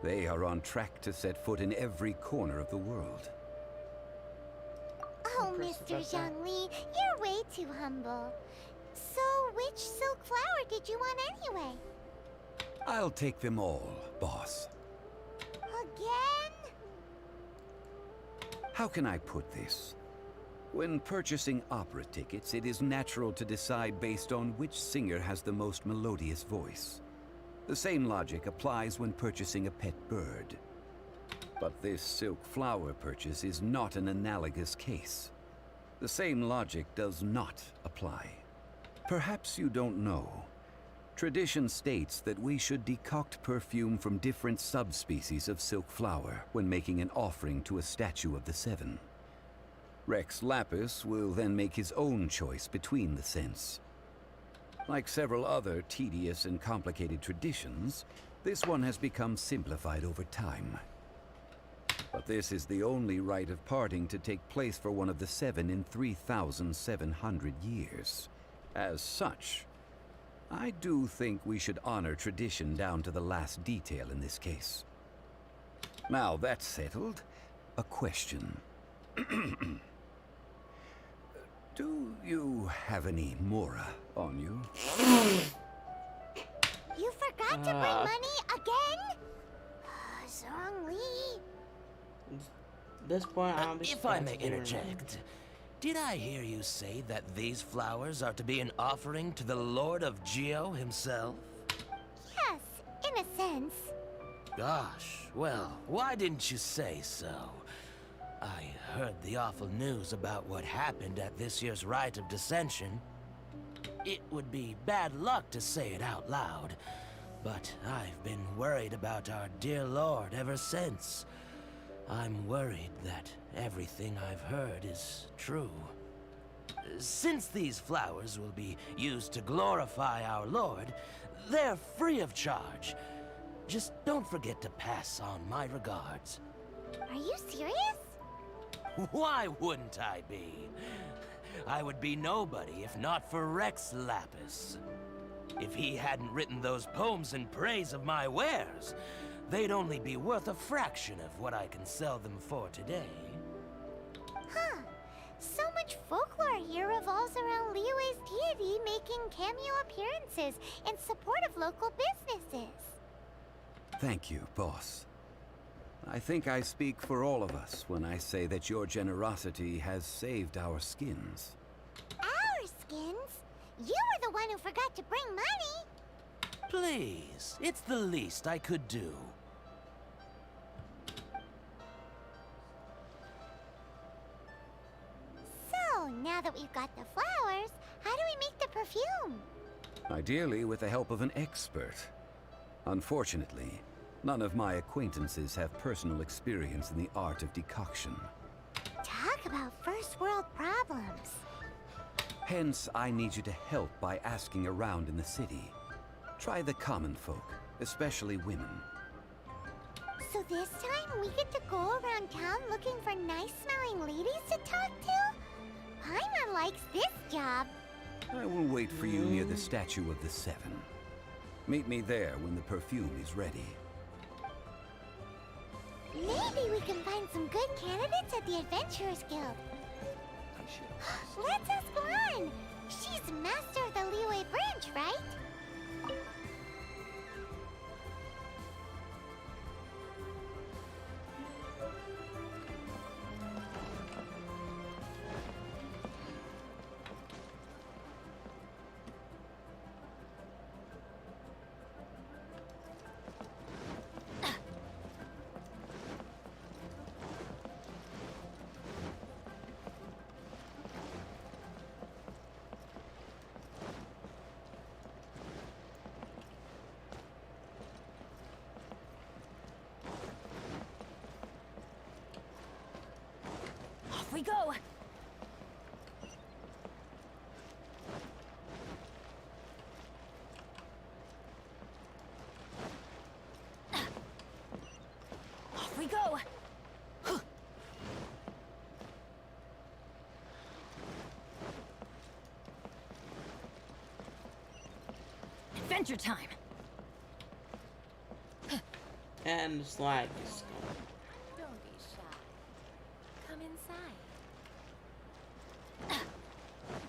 Speaker 11: They are on track to set foot in every corner of the world.
Speaker 2: Oh, Mr. Zhongli, you're way too humble. So, which silk flower did you want anyway?
Speaker 11: I'll take them all, boss.
Speaker 2: Again?
Speaker 11: How can I put this? When purchasing opera tickets, it is natural to decide based on which singer has the most melodious voice. The same logic applies when purchasing a pet bird. But this silk flower purchase is not an analogous case. The same logic does not apply. Perhaps you don't know. Tradition states that we should decoct perfume from different subspecies of silk flower when making an offering to a statue of the Seven. Rex Lapis will then make his own choice between the scents. Like several other tedious and complicated traditions, this one has become simplified over time. But this is the only rite of parting to take place for one of the Seven in 3,700 years. As such, I do think we should honor tradition down to the last detail in this case. Now that's settled, a question. Do you have any Mora on you?
Speaker 2: You forgot to bring money again? Zhongli.
Speaker 1: At this point, I'm
Speaker 4: If I may interject, did I hear you say that these flowers are to be an offering to the Lord of Geo himself?
Speaker 2: Yes, in a sense.
Speaker 4: Gosh, well, why didn't you say so? I heard the awful news about what happened at this year's Rite of Dissension. It would be bad luck to say it out loud, but I've been worried about our dear Lord ever since. I'm worried that everything I've heard is true. Since these flowers will be used to glorify our Lord, they're free of charge. Just don't forget to pass on my regards.
Speaker 2: Are you serious?
Speaker 4: Why wouldn't I be? I would be nobody if not for Rex Lapis. If he hadn't written those poems in praise of my wares, they'd only be worth a fraction of what I can sell them for today.
Speaker 2: Huh. So much folklore here revolves around Liyue's deity making cameo appearances in support of local businesses.
Speaker 11: Thank you, boss. I think I speak for all of us when I say that your generosity has saved our skins.
Speaker 2: Our skins? You were the one who forgot to bring money.
Speaker 4: Please, it's the least I could do.
Speaker 2: So, now that we've got the flowers, how do we make the perfume?
Speaker 11: Ideally with the help of an expert. Unfortunately, None of my acquaintances have personal experience in the art of decoction.
Speaker 2: Talk about first world problems.
Speaker 11: Hence, I need you to help by asking around in the city. Try the common folk, especially women.
Speaker 2: So this time we get to go around town looking for nice-smelling ladies to talk to? Paimon likes this job.
Speaker 11: I will wait for you near the Statue of the Seven. Meet me there when the perfume is ready.
Speaker 2: Maybe we can find some good candidates at the Adventurers Guild. Let's ask Lan. She's master of the Liyue branch, right?
Speaker 6: Off we go! Off we go! Adventure time!
Speaker 1: And the slide is gone.
Speaker 8: Don't be shy. Come inside.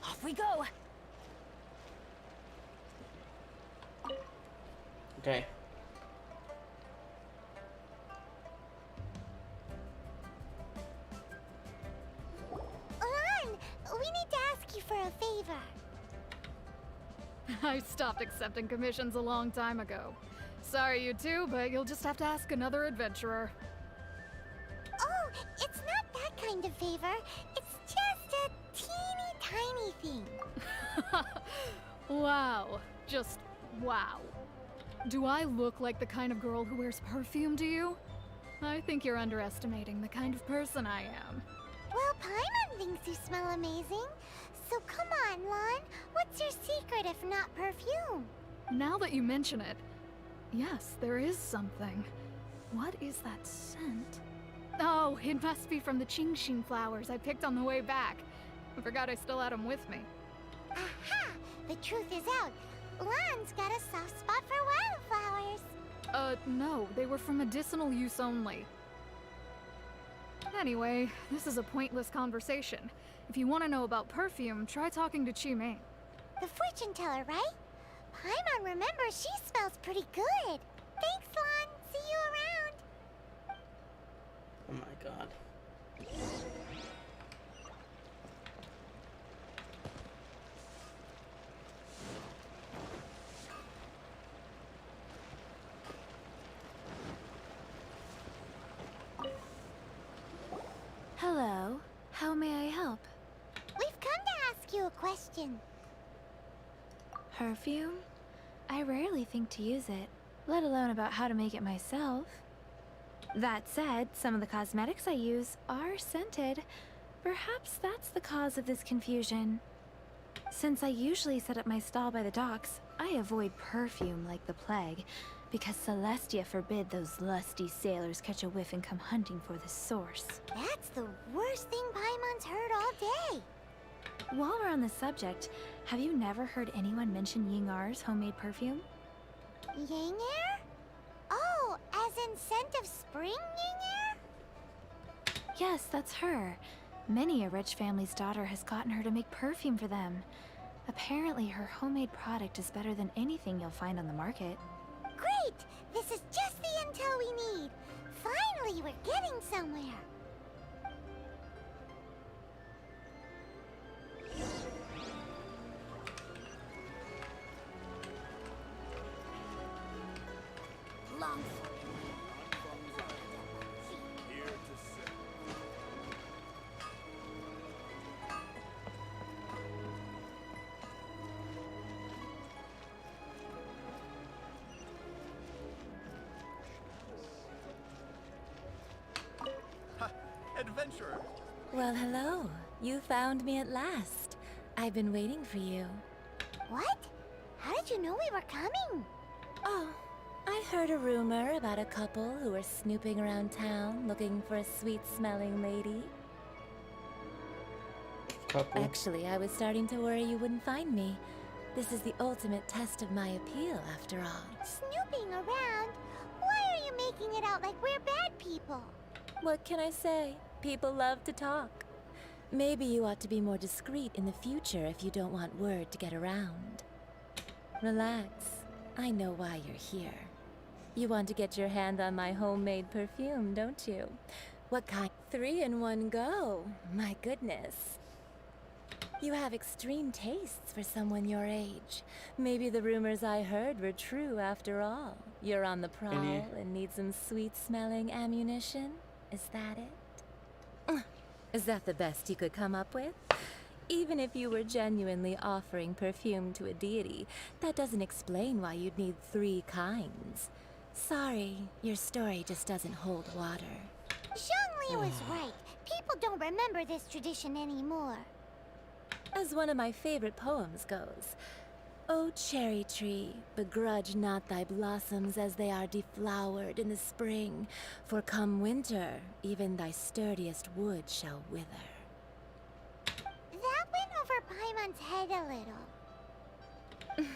Speaker 6: Off we go!
Speaker 1: Okay.
Speaker 2: Lan, we need to ask you for a favor.
Speaker 14: I stopped accepting commissions a long time ago. Sorry, you two, but you'll just have to ask another adventurer.
Speaker 2: Oh, it's not that kind of favor. It's just a teeny tiny thing.
Speaker 14: Wow. Just wow. Do I look like the kind of girl who wears perfume to you? I think you're underestimating the kind of person I am.
Speaker 2: Well, Paimon thinks you smell amazing. So come on, Lan. What's your secret if not perfume?
Speaker 14: Now that you mention it, yes, there is something. What is that scent? Oh, it must be from the genshin flowers I picked on the way back. I forgot I still had them with me.
Speaker 2: Aha! The truth is out. Lan's got a soft spot for wildflowers.
Speaker 14: No, they were for medicinal use only. Anyway, this is a pointless conversation. If you want to know about perfume, try talking to Qimei.
Speaker 2: The fortune teller, right? Paimon remembers she smells pretty good. Thanks, Lan. See you around.
Speaker 1: Oh my god.
Speaker 8: Hello. How may I help?
Speaker 2: We've come to ask you a question.
Speaker 8: Perfume? I rarely think to use it, let alone about how to make it myself. That said, some of the cosmetics I use are scented. Perhaps that's the cause of this confusion. Since I usually set up my stall by the docks, I avoid perfume like the plague, because Celestia forbid those lusty sailors catch a whiff and come hunting for the source.
Speaker 2: That's the worst thing Paimon's heard all day.
Speaker 8: While we're on the subject, have you never heard anyone mention Yingar's homemade perfume?
Speaker 2: Yingar? Oh, as in scent of spring Yingar?
Speaker 8: Yes, that's her. Many a rich family's daughter has gotten her to make perfume for them. Apparently, her homemade product is better than anything you'll find on the market.
Speaker 2: Great! This is just the intel we need. Finally, we're getting somewhere.
Speaker 5: Long
Speaker 10: adventurer.
Speaker 8: Well, hello. You found me at last. I've been waiting for you.
Speaker 2: What? How did you know we were coming?
Speaker 8: Oh, I heard a rumor about a couple who were snooping around town looking for a sweet-smelling lady.
Speaker 1: Couple.
Speaker 8: Actually, I was starting to worry you wouldn't find me. This is the ultimate test of my appeal, after all.
Speaker 2: Snooping around? Why are you making it out like we're bad people?
Speaker 8: What can I say? People love to talk. Maybe you ought to be more discreet in the future if you don't want word to get around. Relax. I know why you're here. You want to get your hand on my homemade perfume, don't you? What kind? 3 in one go. My goodness. You have extreme tastes for someone your age. Maybe the rumors I heard were true after all. You're on the prowl and need some sweet-smelling ammunition? Is that it? Is that the best you could come up with? Even if you were genuinely offering perfume to a deity, that doesn't explain why you'd need 3 kinds. Sorry, your story just doesn't hold water.
Speaker 2: Zhongli was right. People don't remember this tradition anymore.
Speaker 8: As one of my favorite poems goes, O cherry tree, begrudge not thy blossoms as they are deflowered in the spring, for come winter, even thy sturdiest wood shall wither.
Speaker 2: That went over Paimon's head a little.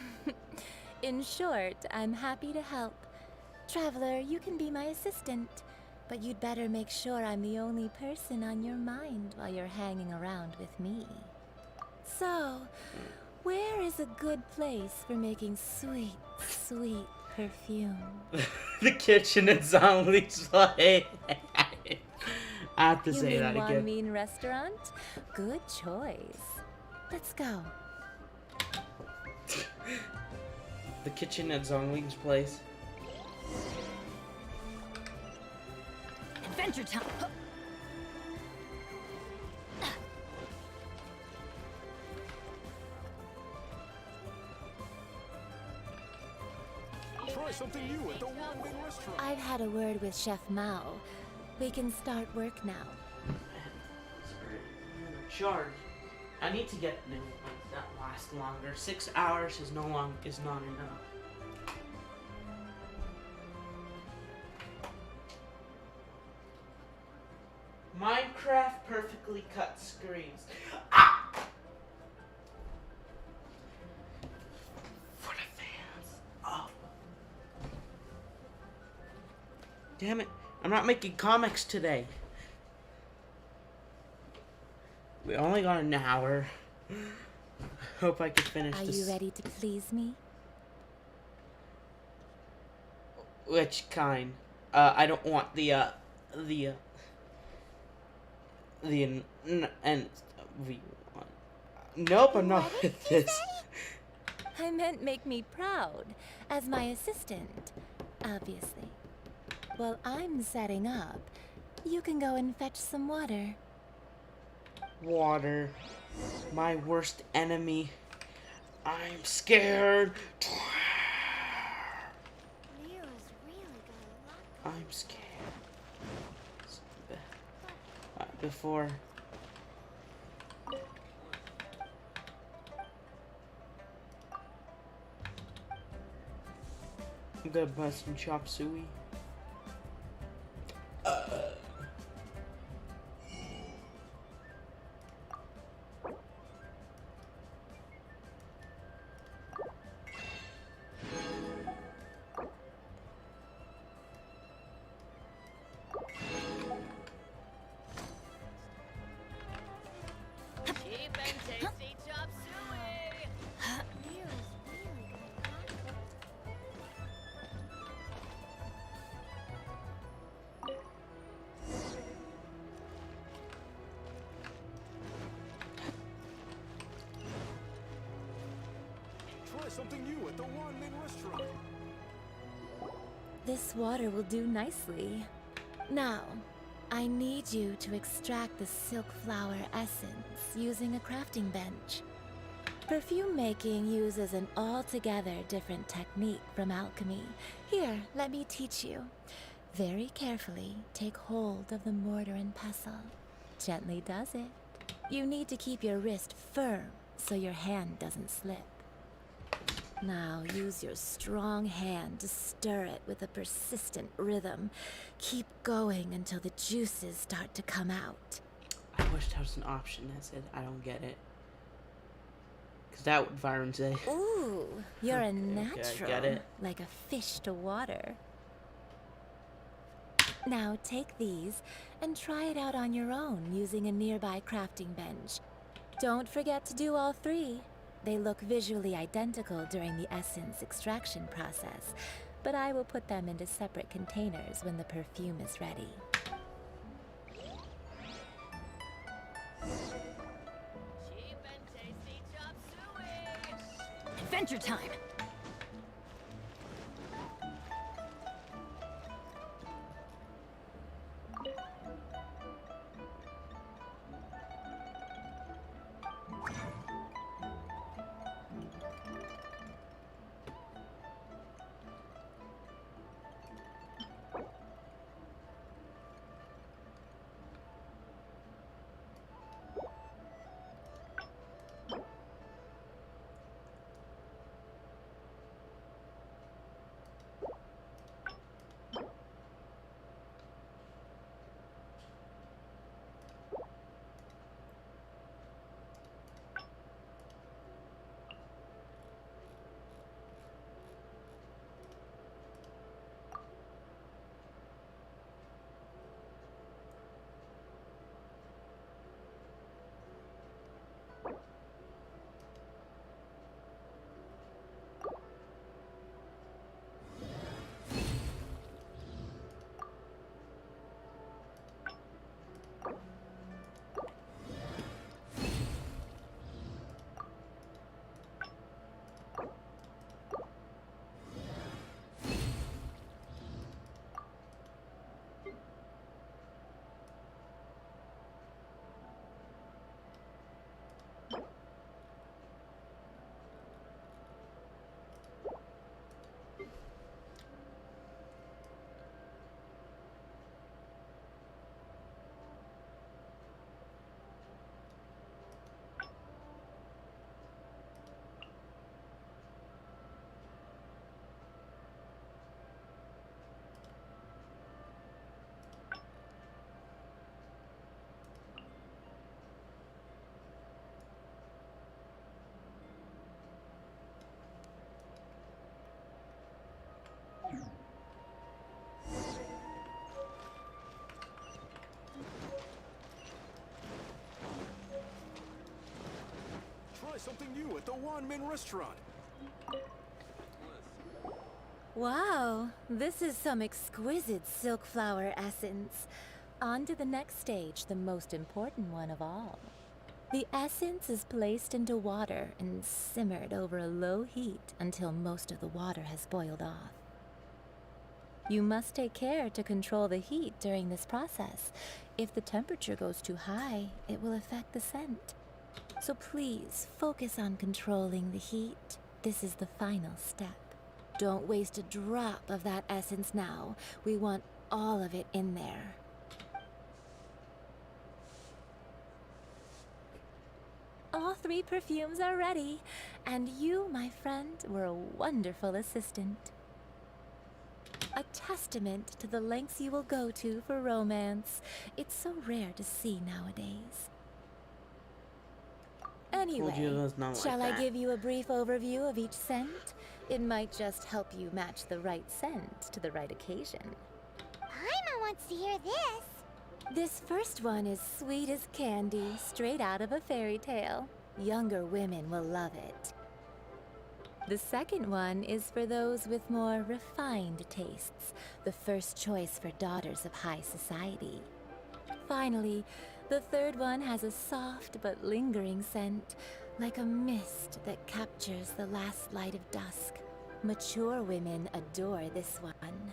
Speaker 8: In short, I'm happy to help. Traveler, you can be my assistant, but you'd better make sure I'm the only person on your mind while you're hanging around with me. So, where is a good place for making sweet, sweet perfume?
Speaker 1: The kitchen at Zhongli's place. I have to say that again.
Speaker 8: You mean restaurant? Good choice. Let's go.
Speaker 1: The kitchen at Zhongli's place.
Speaker 6: Adventure time!
Speaker 10: Try something new at the Wanding Restaurant.
Speaker 8: I've had a word with Chef Mao. We can start work now.
Speaker 1: Charge. I need to get new ones that last longer. 6 hours is not enough. Minecraft perfectly cut screens. Ah! For the fans. Oh. Damn it. I'm not making comics today. We only got an hour. Hope I can finish
Speaker 8: this. Are you ready to please me?
Speaker 1: Which kind? I don't want the Nope, I'm not with this.
Speaker 8: I meant make me proud, as my assistant, obviously. While I'm setting up, you can go and fetch some water.
Speaker 1: Water. My worst enemy. I'm scared. I'm scared. Before. I'm gonna buy some chop suey.
Speaker 10: Something new at the Wanding Restaurant.
Speaker 8: This water will do nicely. Now, I need you to extract the silk flower essence using a crafting bench. Perfume making uses an altogether different technique from alchemy. Here, let me teach you. Very carefully, take hold of the mortar and pestle. Gently does it. You need to keep your wrist firm so your hand doesn't slip. Now use your strong hand to stir it with a persistent rhythm. Keep going until the juices start to come out.
Speaker 1: I wish there was an option that said I don't get it. Because that would Byron say.
Speaker 8: Ooh, you're a
Speaker 1: Okay,
Speaker 8: natural,
Speaker 1: I get it.
Speaker 8: like a fish to water. Now take these and try it out on your own using a nearby crafting bench. Don't forget to do all three. They look visually identical during the essence extraction process, but I will put them into separate containers when the perfume is ready.
Speaker 6: Cheap and tasty chop suey! Adventure time!
Speaker 15: Try something new at the Wanmin restaurant.
Speaker 8: Wow, this is some exquisite silk flower essence. On to the next stage, the most important one of all. The essence is placed into water and simmered over a low heat until most of the water has boiled off. You must take care to control the heat during this process. If the temperature goes too high, it will affect the scent. So please, focus on controlling the heat. This is the final step. Don't waste a drop of that essence now. We want all of it in there. All three perfumes are ready, and you, my friend, were a wonderful assistant. A testament to the lengths you will go to for romance. It's so rare to see nowadays. Anyway, shall I give you a brief overview of each scent? It might just help you match the right scent to the right occasion.
Speaker 2: Paimon wants to hear this.
Speaker 8: This first one is sweet as candy, straight out of a fairy tale. Younger women will love it. The second one is for those with more refined tastes, the first choice for daughters of high society. Finally, the third one has a soft but lingering scent, like a mist that captures the last light of dusk. Mature women adore this one.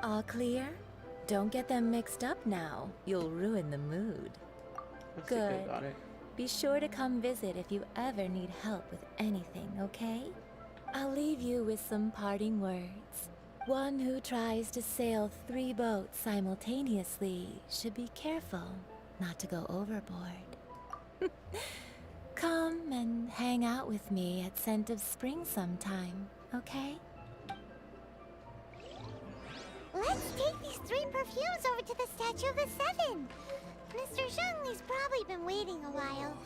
Speaker 8: All clear? Don't get them mixed up now. You'll ruin the mood. Good. Be sure to come visit if you ever need help with anything, okay? I'll leave you with some parting words. One who tries to sail 3 boats simultaneously should be careful not to go overboard. Come and hang out with me at Scent of Spring sometime, okay?
Speaker 2: Let's take these 3 perfumes over to the Statue of the Seven. Mr. Zhongli's probably been waiting a while.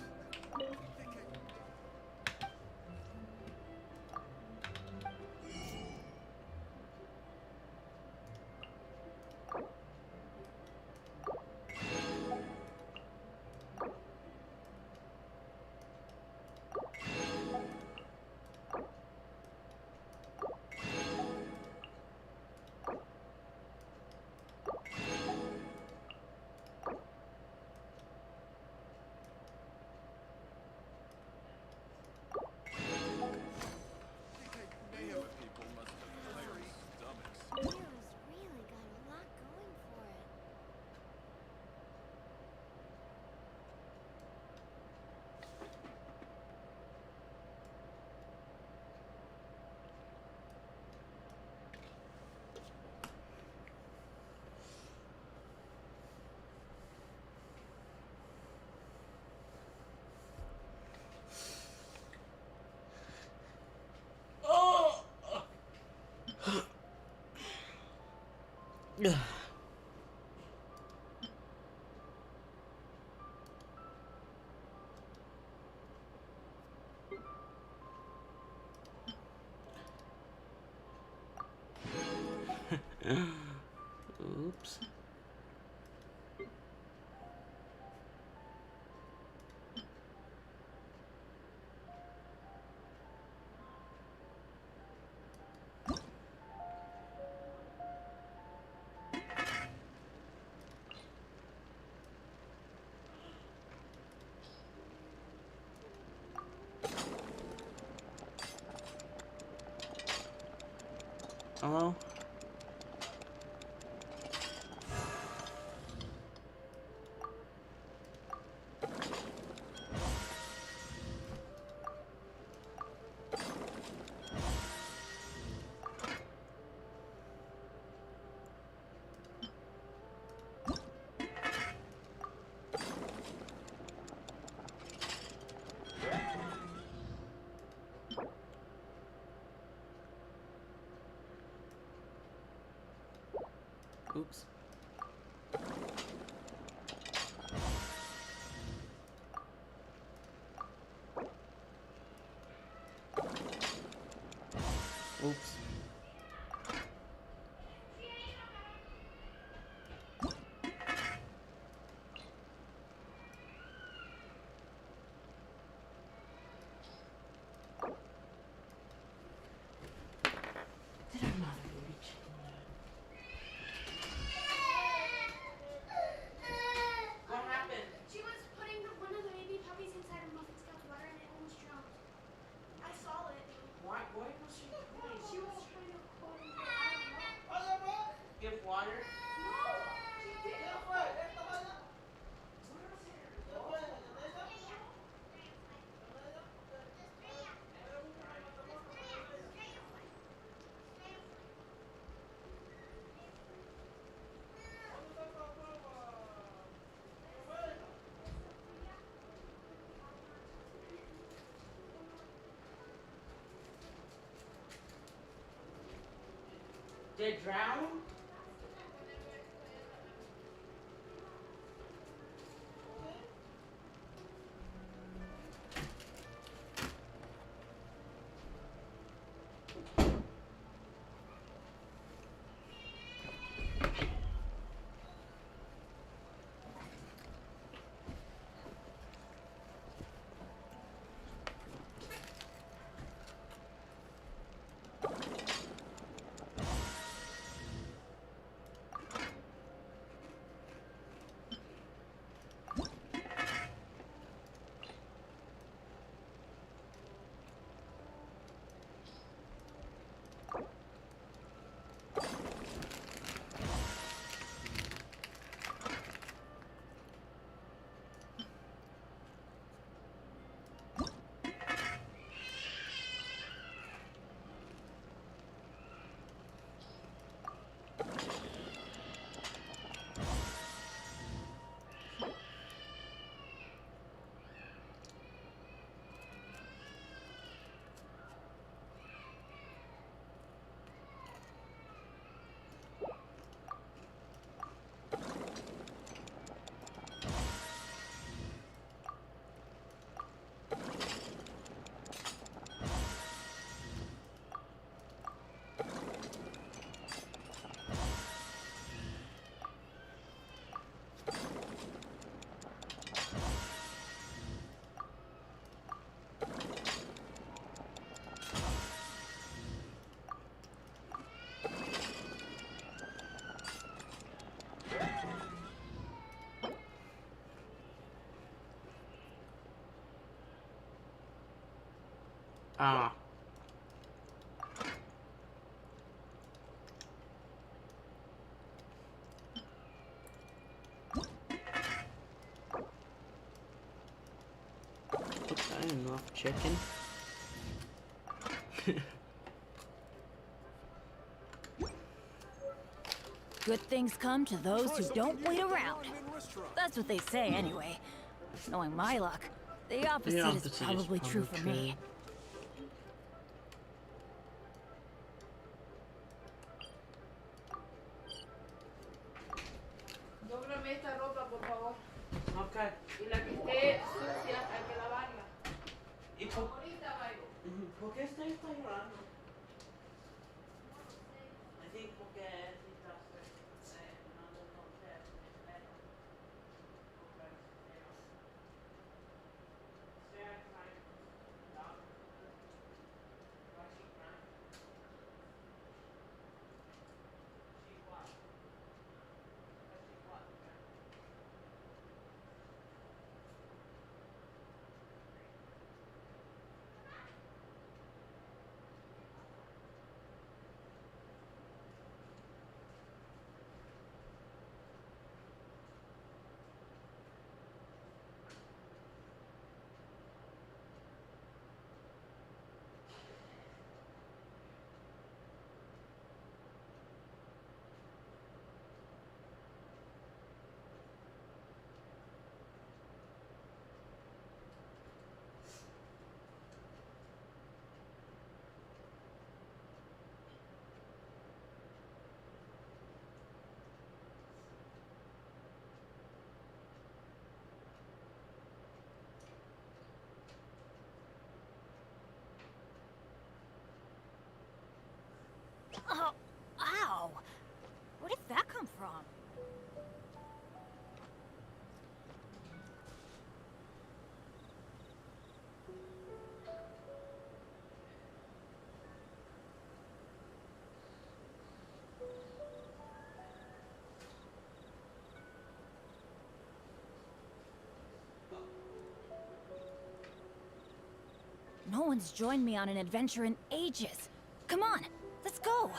Speaker 1: Oops. Oh. Oops. Oops. Did I not reach? What happened?
Speaker 5: She was putting one of the baby puppies inside a muffin cup of water and it almost drowned. I saw it.
Speaker 1: Why was she doing?
Speaker 5: She was trying to pour it. I don't know.
Speaker 1: Give water?
Speaker 5: No, she didn't.
Speaker 1: Did it drown? Ah. Oops, I didn't know chicken.
Speaker 6: Good things come to those who don't wait around. That's what they say anyway. Knowing my luck, the opposite is probably true for me.
Speaker 3: Dóblame esta ropa, por favor.
Speaker 1: Okay.
Speaker 3: Y la que esté sucia hay que lavarla.
Speaker 1: ¿Y por,
Speaker 3: Ahorita, Byron.
Speaker 1: ¿por qué está llorando? I think porque
Speaker 6: Oh, ow! Where did that come from? No one's joined me on an adventure in ages. Come on, let's go!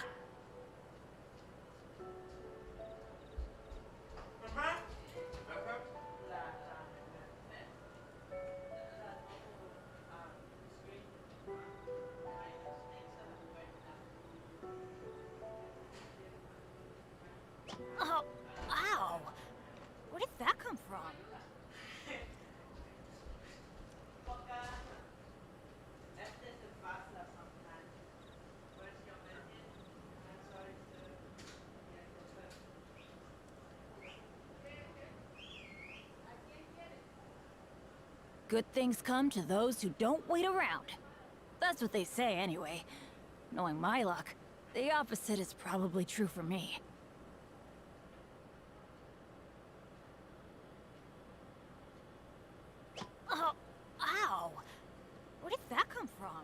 Speaker 6: Oh, ow! Where did that come from? Good things come to those who don't wait around. That's what they say anyway. Knowing my luck, the opposite is probably true for me. Oh, ow! Where did that come from?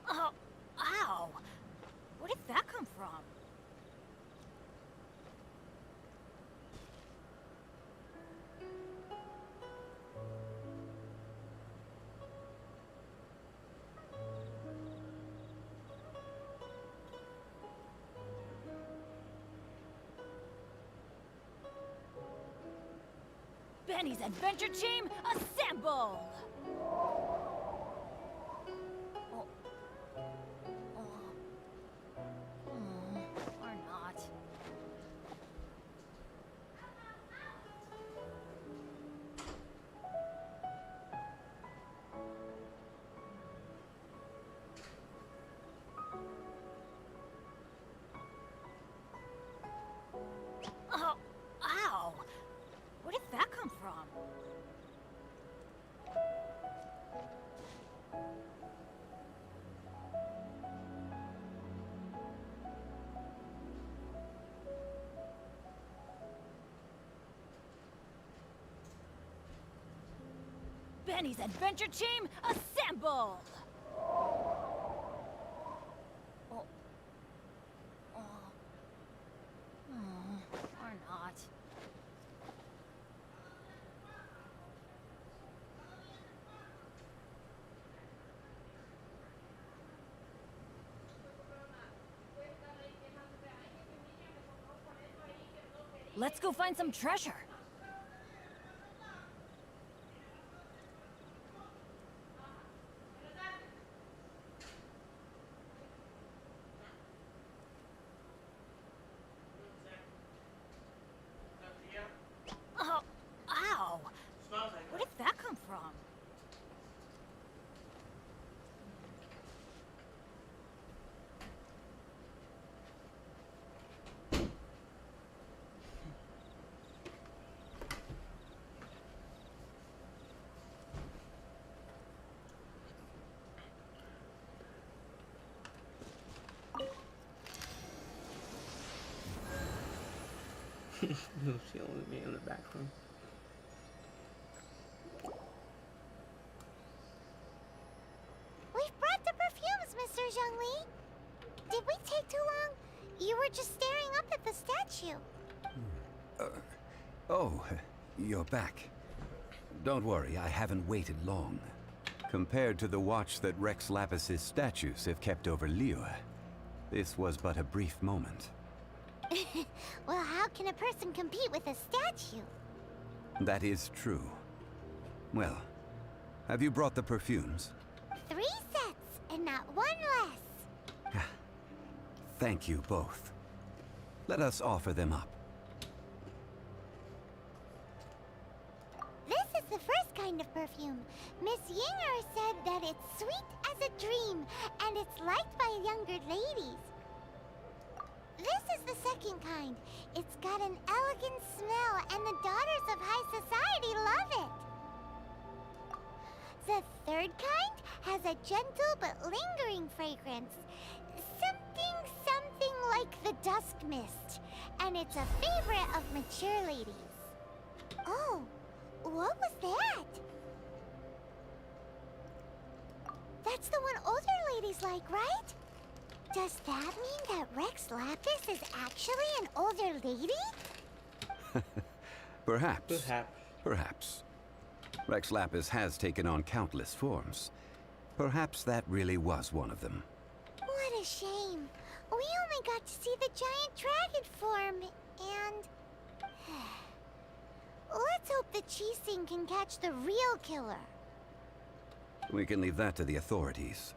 Speaker 6: Oh, ow! Where did that come from? Benny's Adventure Team, assemble! Or not. Oh, ow! Where did that come from? Benny's adventure team, assemble! Oh. Or not. Let's go find some treasure. Oh, ow! Where did that come from?
Speaker 1: She only me in the back room.
Speaker 2: We've brought the perfumes, Mr. Zhongli. Did we take too long? You were just staring up at the statue.
Speaker 11: Oh, you're back. Don't worry, I haven't waited long. Compared to the watch that Rex Lapis's statues have kept over Liyue, this was but a brief moment.
Speaker 2: Well, how can a person compete with a statue?
Speaker 11: That is true. Well, have you brought the perfumes?
Speaker 2: 3 sets, and not one less.
Speaker 11: Thank you both. Let us offer them up.
Speaker 2: This is the first kind of perfume. Miss Yinger said that it's sweet as a dream, and it's liked by younger ladies. This is the second kind. It's got an elegant smell, and the daughters of high society love it. The third kind has a gentle but lingering fragrance. Something like the dusk mist. And it's a favorite of mature ladies. Oh, what was that? That's the one older ladies like, right? Does that mean that Rex Lapis is actually an older lady?
Speaker 11: Perhaps.
Speaker 1: Perhaps.
Speaker 11: Perhaps. Rex Lapis has taken on countless forms. Perhaps that really was one of them.
Speaker 2: What a shame. We only got to see the giant dragon form, and... Let's hope the Chi-Sing can catch the real killer.
Speaker 11: We can leave that to the authorities.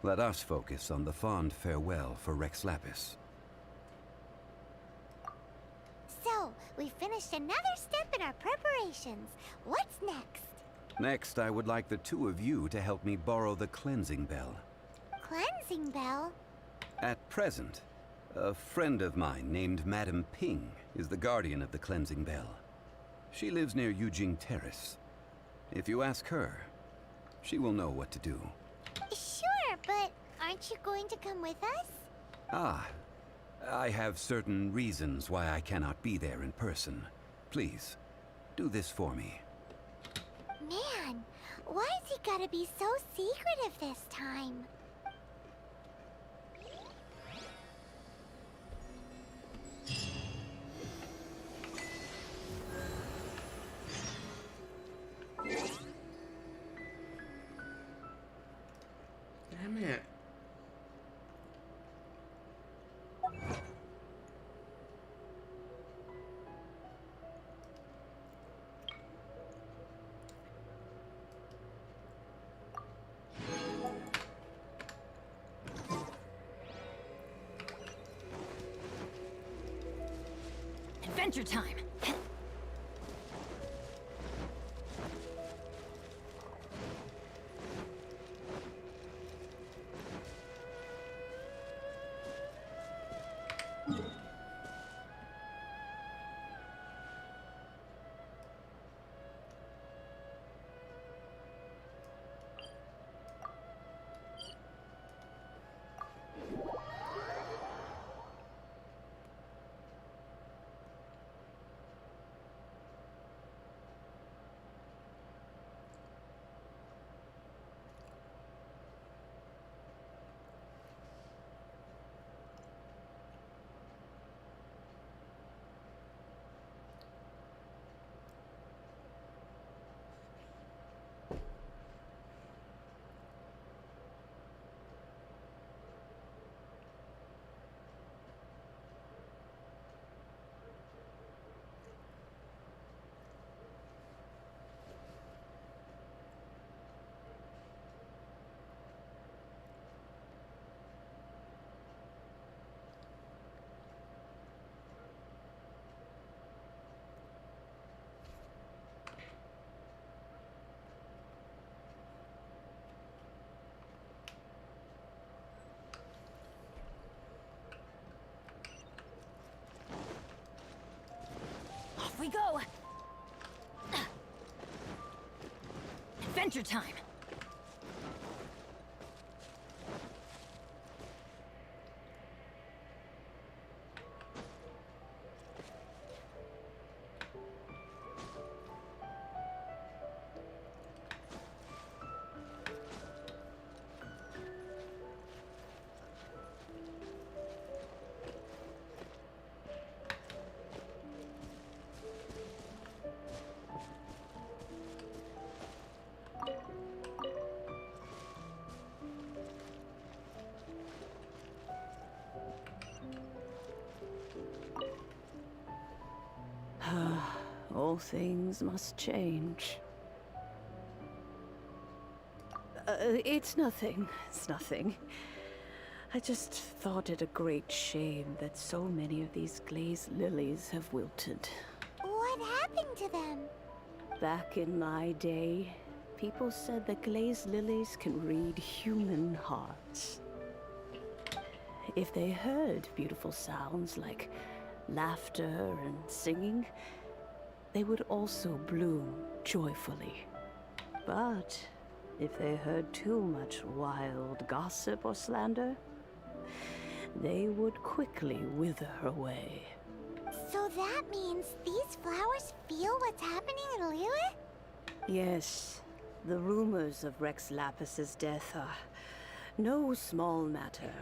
Speaker 11: Let us focus on the fond farewell for Rex Lapis.
Speaker 2: So, we finished another step in our preparations. What's next?
Speaker 11: Next, I would like the two of you to help me borrow the cleansing bell.
Speaker 2: Cleansing bell?
Speaker 11: At present, a friend of mine named Madame Ping is the guardian of the cleansing bell. She lives near Yujing Terrace. If you ask her, she will know what to do.
Speaker 2: Sure, but aren't you going to come with us?
Speaker 11: Ah, I have certain reasons why I cannot be there in person. Please, do this for me.
Speaker 2: Man, why's he gotta be so secretive this time?
Speaker 1: Damn it.
Speaker 6: Adventure time! we go! Adventure time!
Speaker 16: All things must change. It's nothing. It's nothing. I just thought it a great shame that so many of these glazed lilies have wilted.
Speaker 2: What happened to them?
Speaker 16: Back in my day, people said that glazed lilies can read human hearts. If they heard beautiful sounds like laughter and singing, they would also bloom joyfully. But if they heard too much wild gossip or slander, they would quickly wither away.
Speaker 2: So that means these flowers feel what's happening in Liyue?
Speaker 16: Yes, the rumors of Rex Lapis's death are no small matter.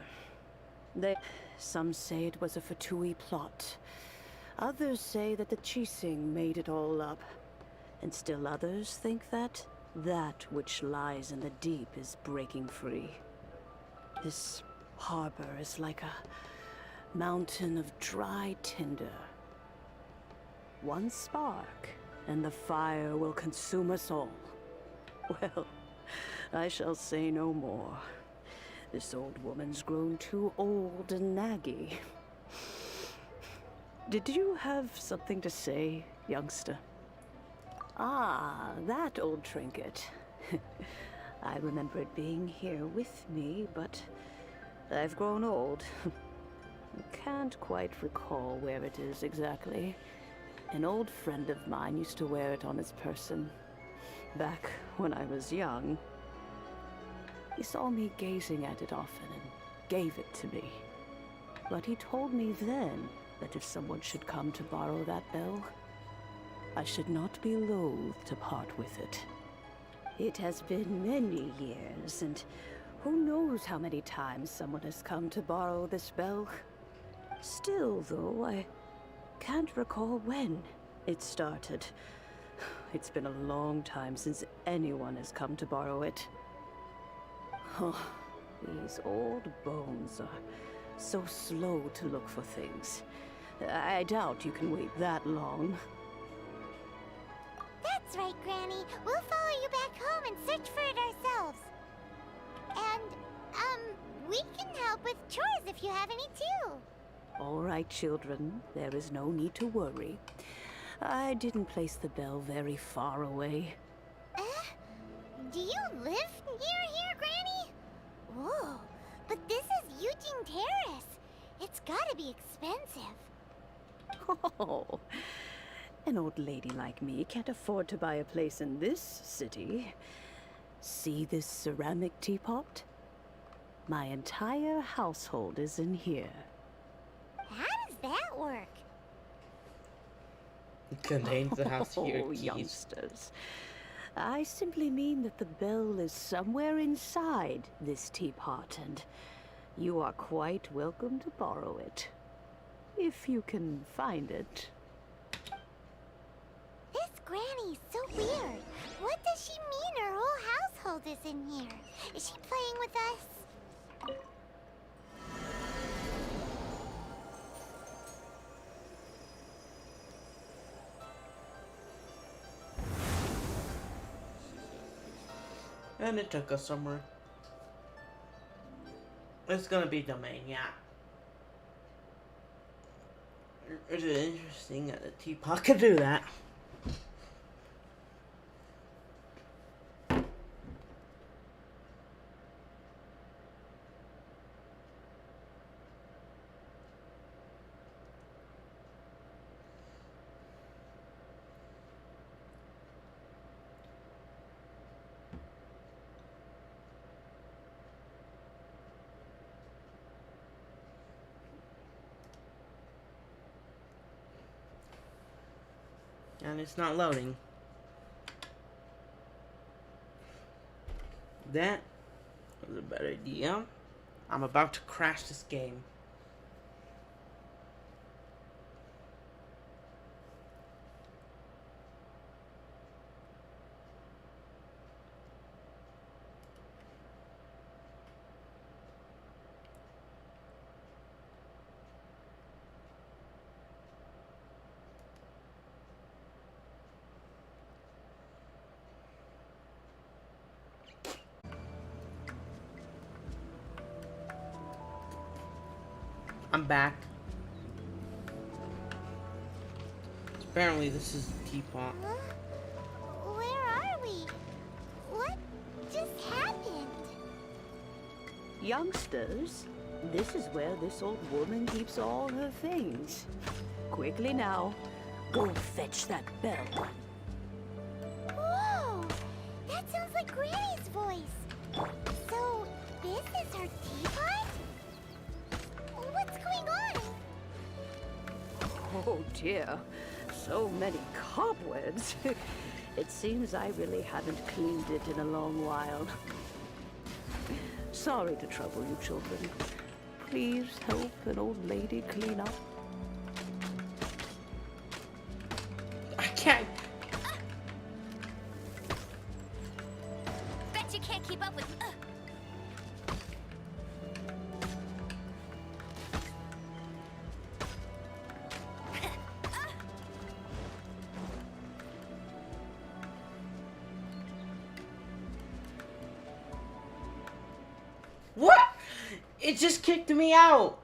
Speaker 16: Some say it was a Fatui plot. Others say that the Chising made it all up. And still others think that which lies in the deep is breaking free. This harbor is like a mountain of dry tinder. One spark, and the fire will consume us all. Well, I shall say no more. This old woman's grown too old and naggy. Did you have something to say, youngster? Ah, that old trinket. I remember it being here with me, but I've grown old. Can't quite recall where it is exactly. An old friend of mine used to wear it on his person, back when I was young. He saw me gazing at it often and gave it to me. But he told me then that if someone should come to borrow that bell, I should not be loath to part with it. It has been many years, and who knows how many times someone has come to borrow this bell. Still, though, I can't recall when it started. It's been a long time since anyone has come to borrow it. Oh, these old bones are so slow to look for things. I doubt you can wait that long.
Speaker 2: That's right, Granny. We'll follow you back home and search for it ourselves. And, we can help with chores if you have any too.
Speaker 16: All right, children. There is no need to worry. I didn't place the bell very far away.
Speaker 2: Do you live near here, Granny? Whoa, but this is Eugene Terrace. It's gotta be expensive.
Speaker 16: Oh, an old lady like me can't afford to buy a place in this city. See this ceramic teapot? My entire household is in here.
Speaker 2: How does that work?
Speaker 1: It contains the house here,
Speaker 16: Oh,
Speaker 1: keys.
Speaker 16: youngsters. I simply mean that the bell is somewhere inside this teapot, and you are quite welcome to borrow it. If you can find it.
Speaker 2: This Granny's so weird. What does she mean her whole household is in here? Is she playing with us?
Speaker 1: And it took us somewhere. It's gonna be domain, yeah. It is interesting that a teapot could do that. And it's not loading. That was a bad idea. I'm about to crash this game. I'm back. Apparently this is the teapot.
Speaker 2: Where are we? What just happened?
Speaker 16: Youngsters, this is where this old woman keeps all her things. Quickly now, go fetch that bell.
Speaker 2: Whoa! That sounds like Granny's voice. So, this is her teapot? What's going on?
Speaker 16: Oh dear, so many cobwebs. It seems I really haven't cleaned it in a long while. Sorry to trouble you, children. Please help an old lady clean up.
Speaker 1: I can't.
Speaker 2: Bet you can't keep up with.
Speaker 1: What? It just kicked me out.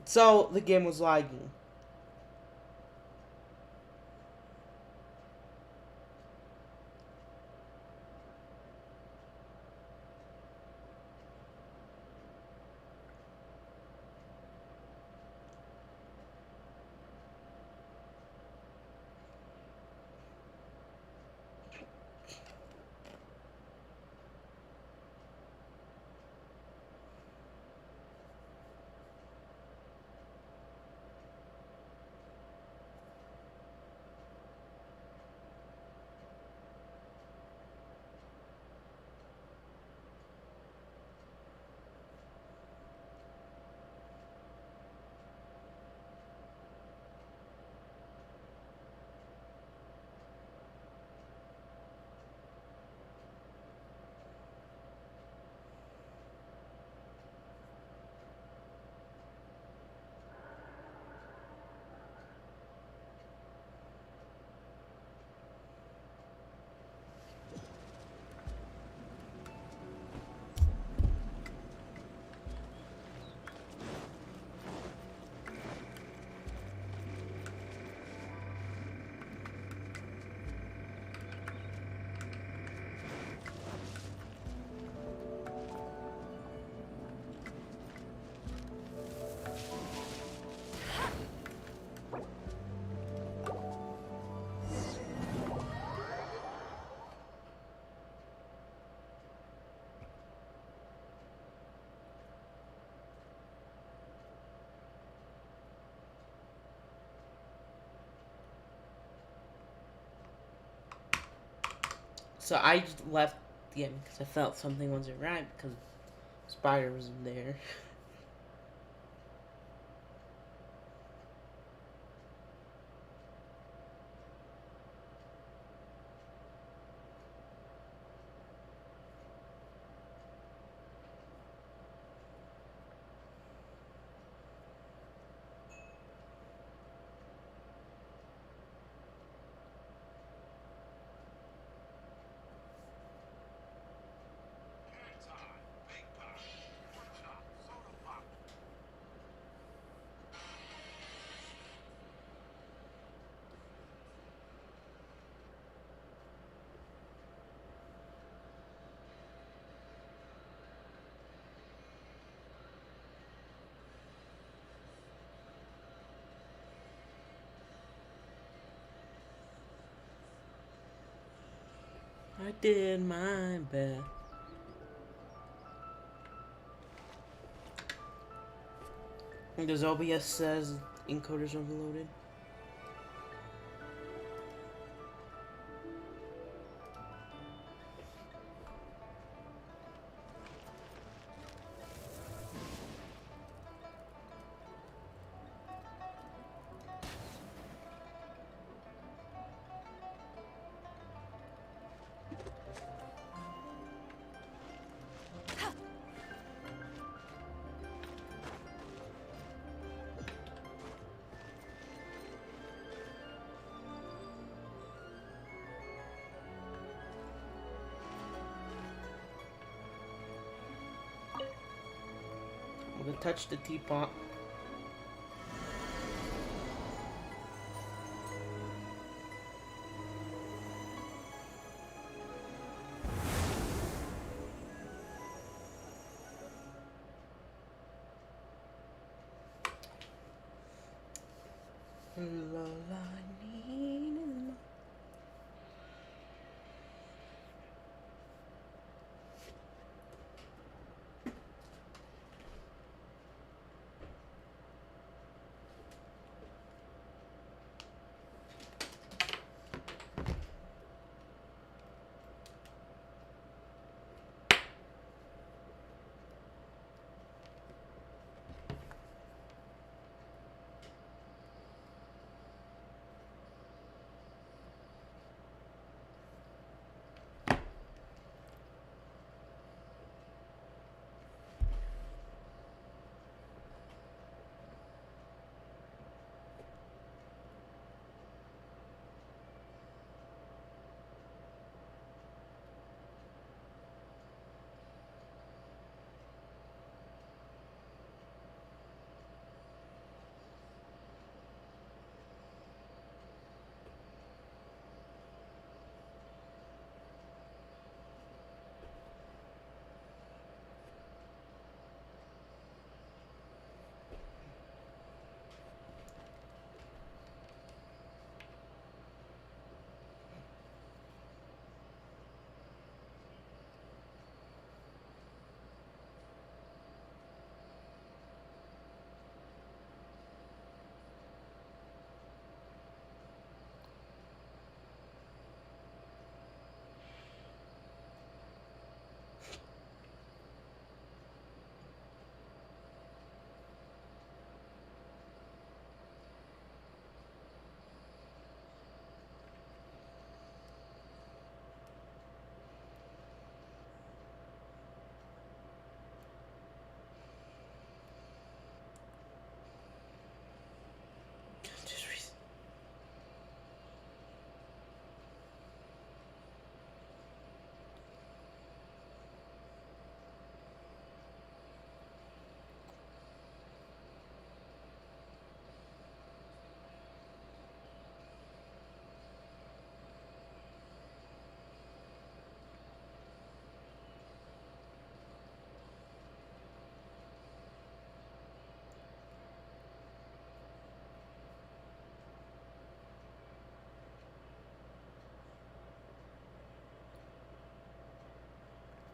Speaker 1: So the game was lagging. So I just left the game because I felt something wasn't right because Spider was in there. I did my best. Does OBS says encoder's overloaded? I'm gonna touch the teapot.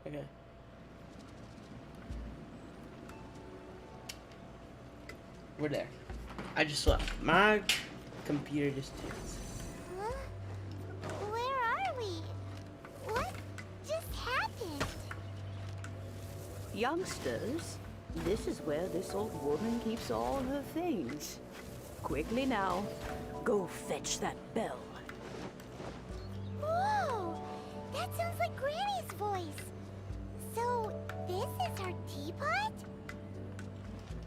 Speaker 1: Okay. We're there. I just left. My computer just ticked.
Speaker 2: Huh? Where are we? What just happened?
Speaker 16: Youngsters, this is where this old woman keeps all her things. Quickly now, go fetch that bell.
Speaker 2: Whoa! That sounds like Granny's voice. So, this is her teapot?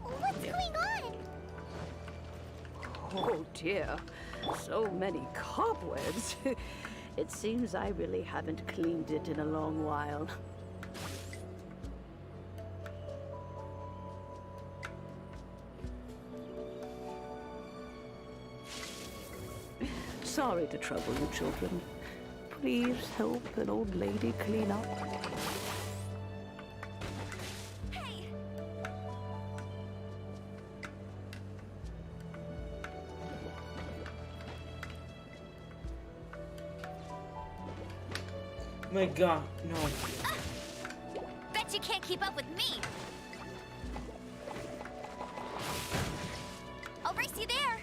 Speaker 2: What's going on?
Speaker 16: Oh dear, so many cobwebs. It seems I really haven't cleaned it in a long while. Sorry to trouble you, children. Please help an old lady clean up.
Speaker 1: My God, no.
Speaker 2: Bet you can't keep up with me. race you there.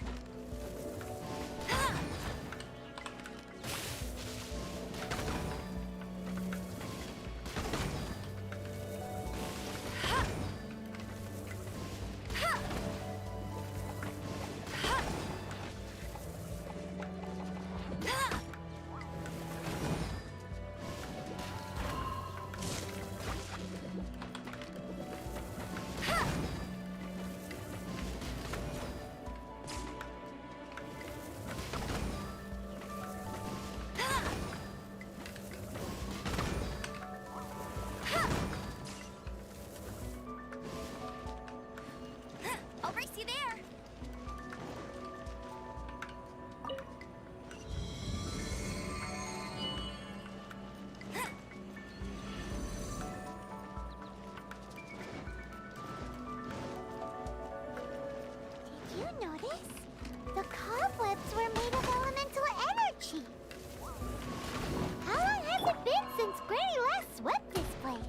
Speaker 2: I'll race you there. Did you notice? The cobwebs were made of elemental energy. How long has it been since Granny last swept this place?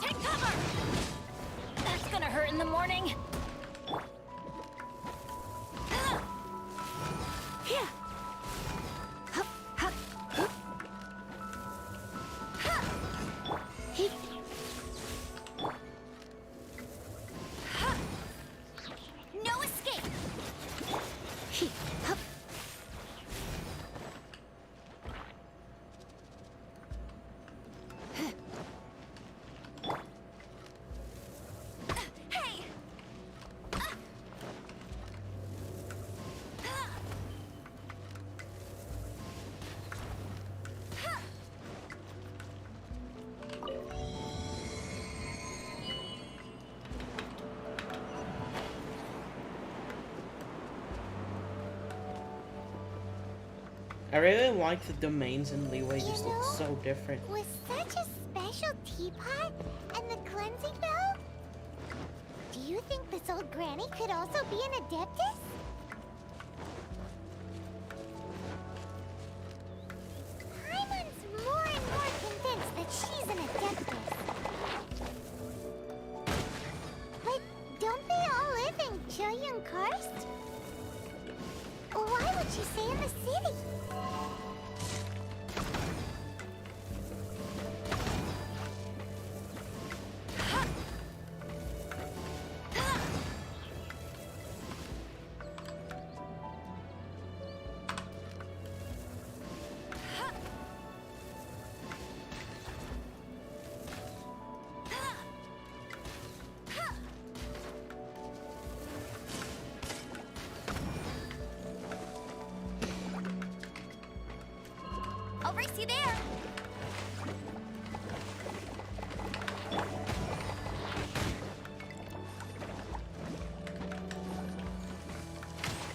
Speaker 6: Take cover! That's gonna hurt in the morning.
Speaker 2: Here. Hup, hup, hup. Ha. He. Ha. No escape. He. Hup. Hey.
Speaker 1: I really like the domains in Leeway, just look so different.
Speaker 2: With such a special teapot and the cleansing bell? Do you think this old granny could also be an adeptus? Paimon's more and more convinced that she's an adeptus. But don't they all live in Choyun Karst? Why would she stay in the city? I'll race you there.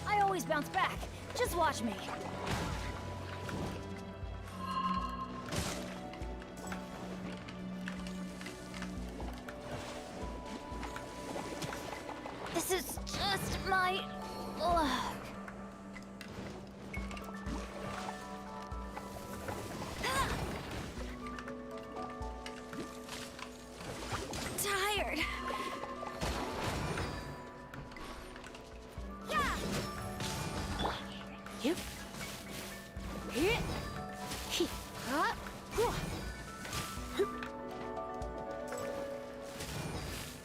Speaker 6: I always bounce back. Just watch me. This is just my luck. Tired.
Speaker 2: Yeah.
Speaker 6: Yep.
Speaker 2: Hit. He. Huh?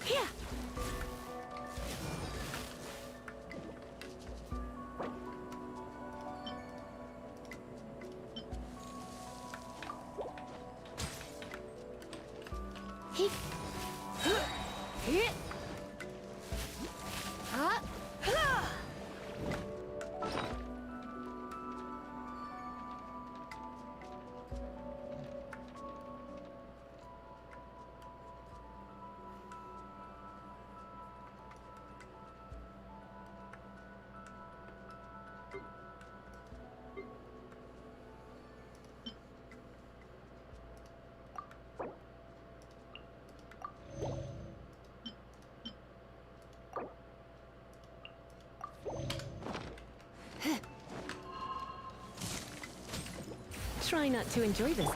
Speaker 2: Yeah. He. Hit. Huh?
Speaker 13: try not to enjoy this.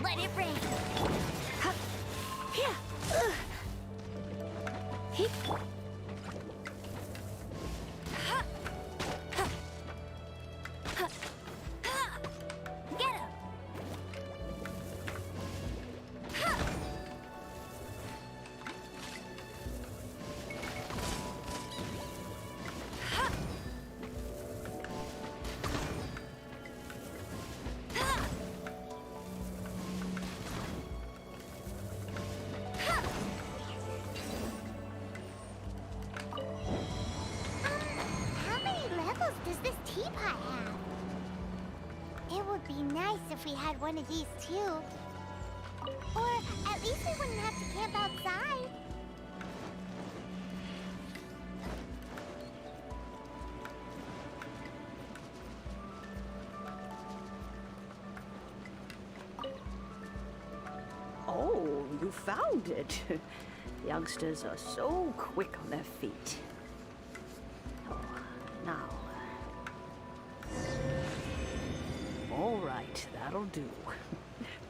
Speaker 2: Let it rain. Hup. Here. Ugh. Heep. Ha. Ha. Ha. Ha. Get him. Ha. Ha. How many levels does this teapot have? It would be nice if we had one of these too. Or at least we wouldn't have to camp outside.
Speaker 16: Oh, you found it. Youngsters are so quick on their feet. Oh, now. All right, that'll do.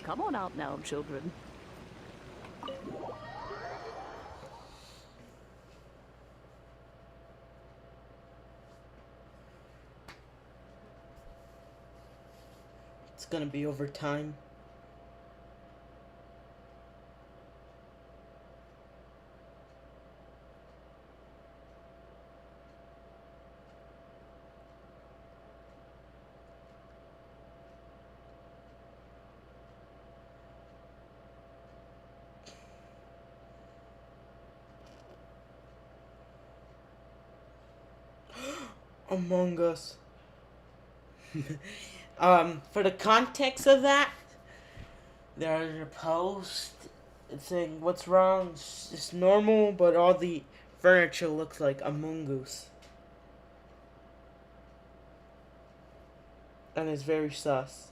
Speaker 16: Come on out now, children.
Speaker 1: It's gonna be over time. Among Us. For the context of that, there's a post saying what's wrong. It's normal, but all the furniture looks like Among Us, and it's very sus.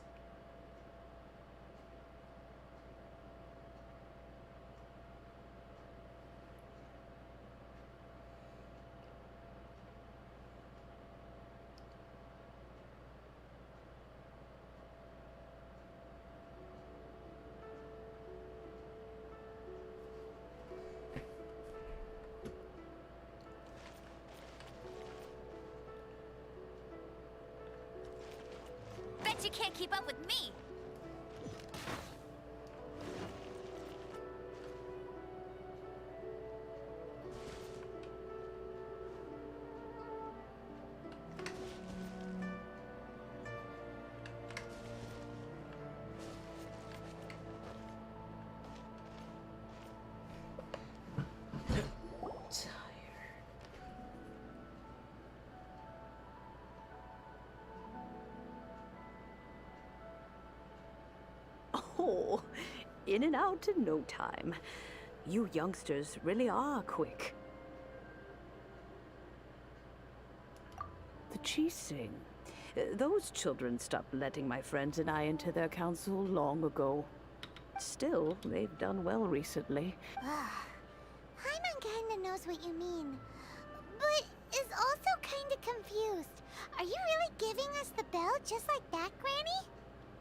Speaker 2: Bet you can't keep up with me.
Speaker 16: Oh, in and out in no time. You youngsters really are quick. The Chising. Those children stopped letting my friends and I into their council long ago. Still, they've done well recently.
Speaker 2: Paimon kinda knows what you mean, but is also kinda confused. Are you really giving us the bell just like that, Granny?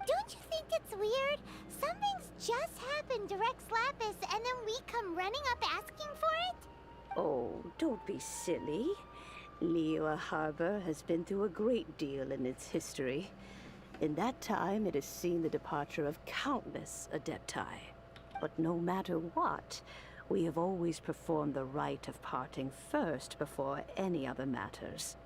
Speaker 2: Don't you think it's weird? Something's just happened to Rex Lapis and then we come running up asking for it?
Speaker 16: Oh, don't be silly. Liyue Harbor has been through a great deal in its history. In that time, it has seen the departure of countless Adepti. But no matter what, We have always performed the rite of parting first before any other matters.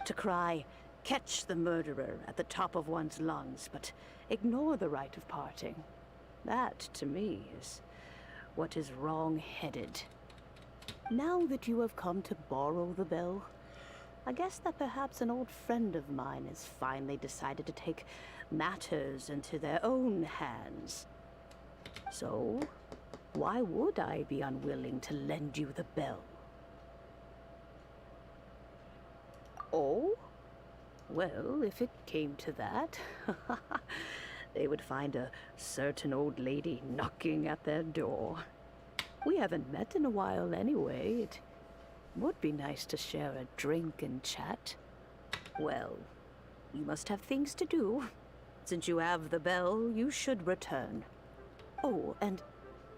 Speaker 16: To cry, "Catch the murderer," at the top of one's lungs, but ignore the rite of parting. That, to me, is what is wrong-headed. Now that you have come to borrow the bell, I guess that perhaps an old friend of mine has finally decided to take matters into their own hands. So, why would I be unwilling to lend you the bell? Oh? Well, if it came to that, they would find a certain old lady knocking at their door. We haven't met in a while anyway. It would be nice to share a drink and chat. Well, you must have things to do. Since you have the bell, you should return. Oh, and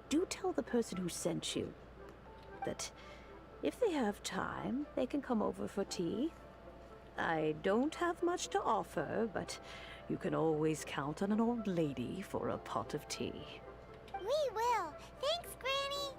Speaker 16: do tell the person who sent you that if they have time, they can come over for tea. I don't have much to offer, but you can always count on an old lady for a pot of tea.
Speaker 2: We will. Thanks, Granny.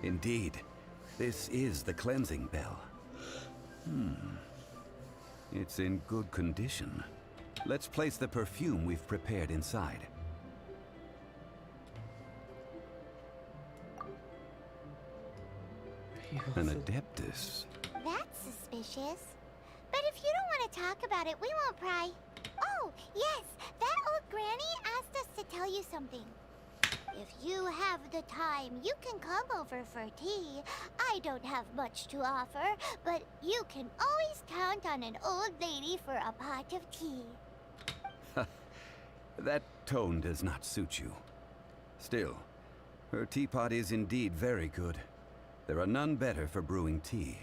Speaker 11: Indeed, this is the cleansing bell. It's in good condition. Let's place the perfume we've prepared inside. An Adeptus.
Speaker 2: That's suspicious. But if you don't want to talk about it, we won't pry. Oh, yes, that old granny asked us to tell you something. If you have the time, you can come over for tea. I don't have much to offer, but you can always count on an old lady for a pot of tea.
Speaker 11: That tone does not suit you. Still, her teapot is indeed very good. There are none better for brewing tea.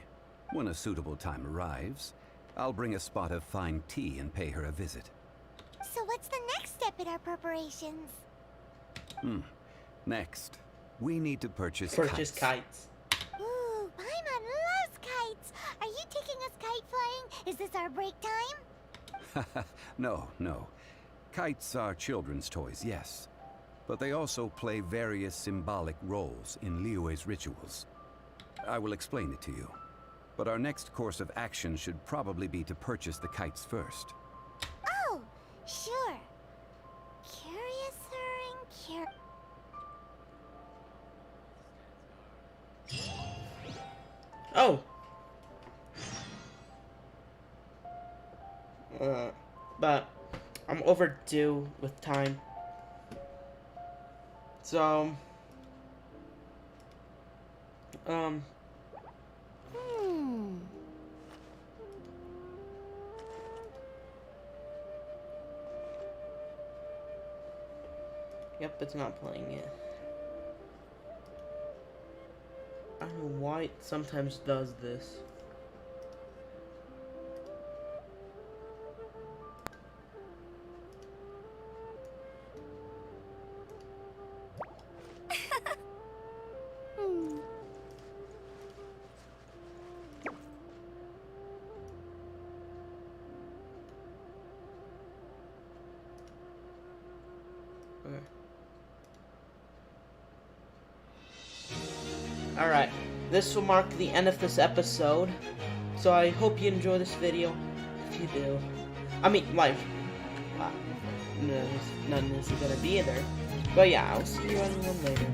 Speaker 11: When a suitable time arrives, I'll bring a spot of fine tea and pay her a visit.
Speaker 2: So what's the next step in our preparations?
Speaker 11: Next, we need to purchase
Speaker 1: kites.
Speaker 2: Ooh, Paimon loves kites. Are you taking us kite flying? Is this our break time?
Speaker 11: No. Kites are children's toys, yes. But they also play various symbolic roles in Liyue's rituals. I will explain it to you. But our next course of action should probably be to purchase the kites first.
Speaker 2: Oh, sure. Curiouser and curious.
Speaker 1: Oh. But I'm overdue with time. So, Yep, it's not playing it. I don't know why it sometimes does this. Alright, this will mark the end of this episode, so I hope you enjoy this video. If you do, I mean, like, none of this is gonna be there, but yeah, I'll see you everyone later.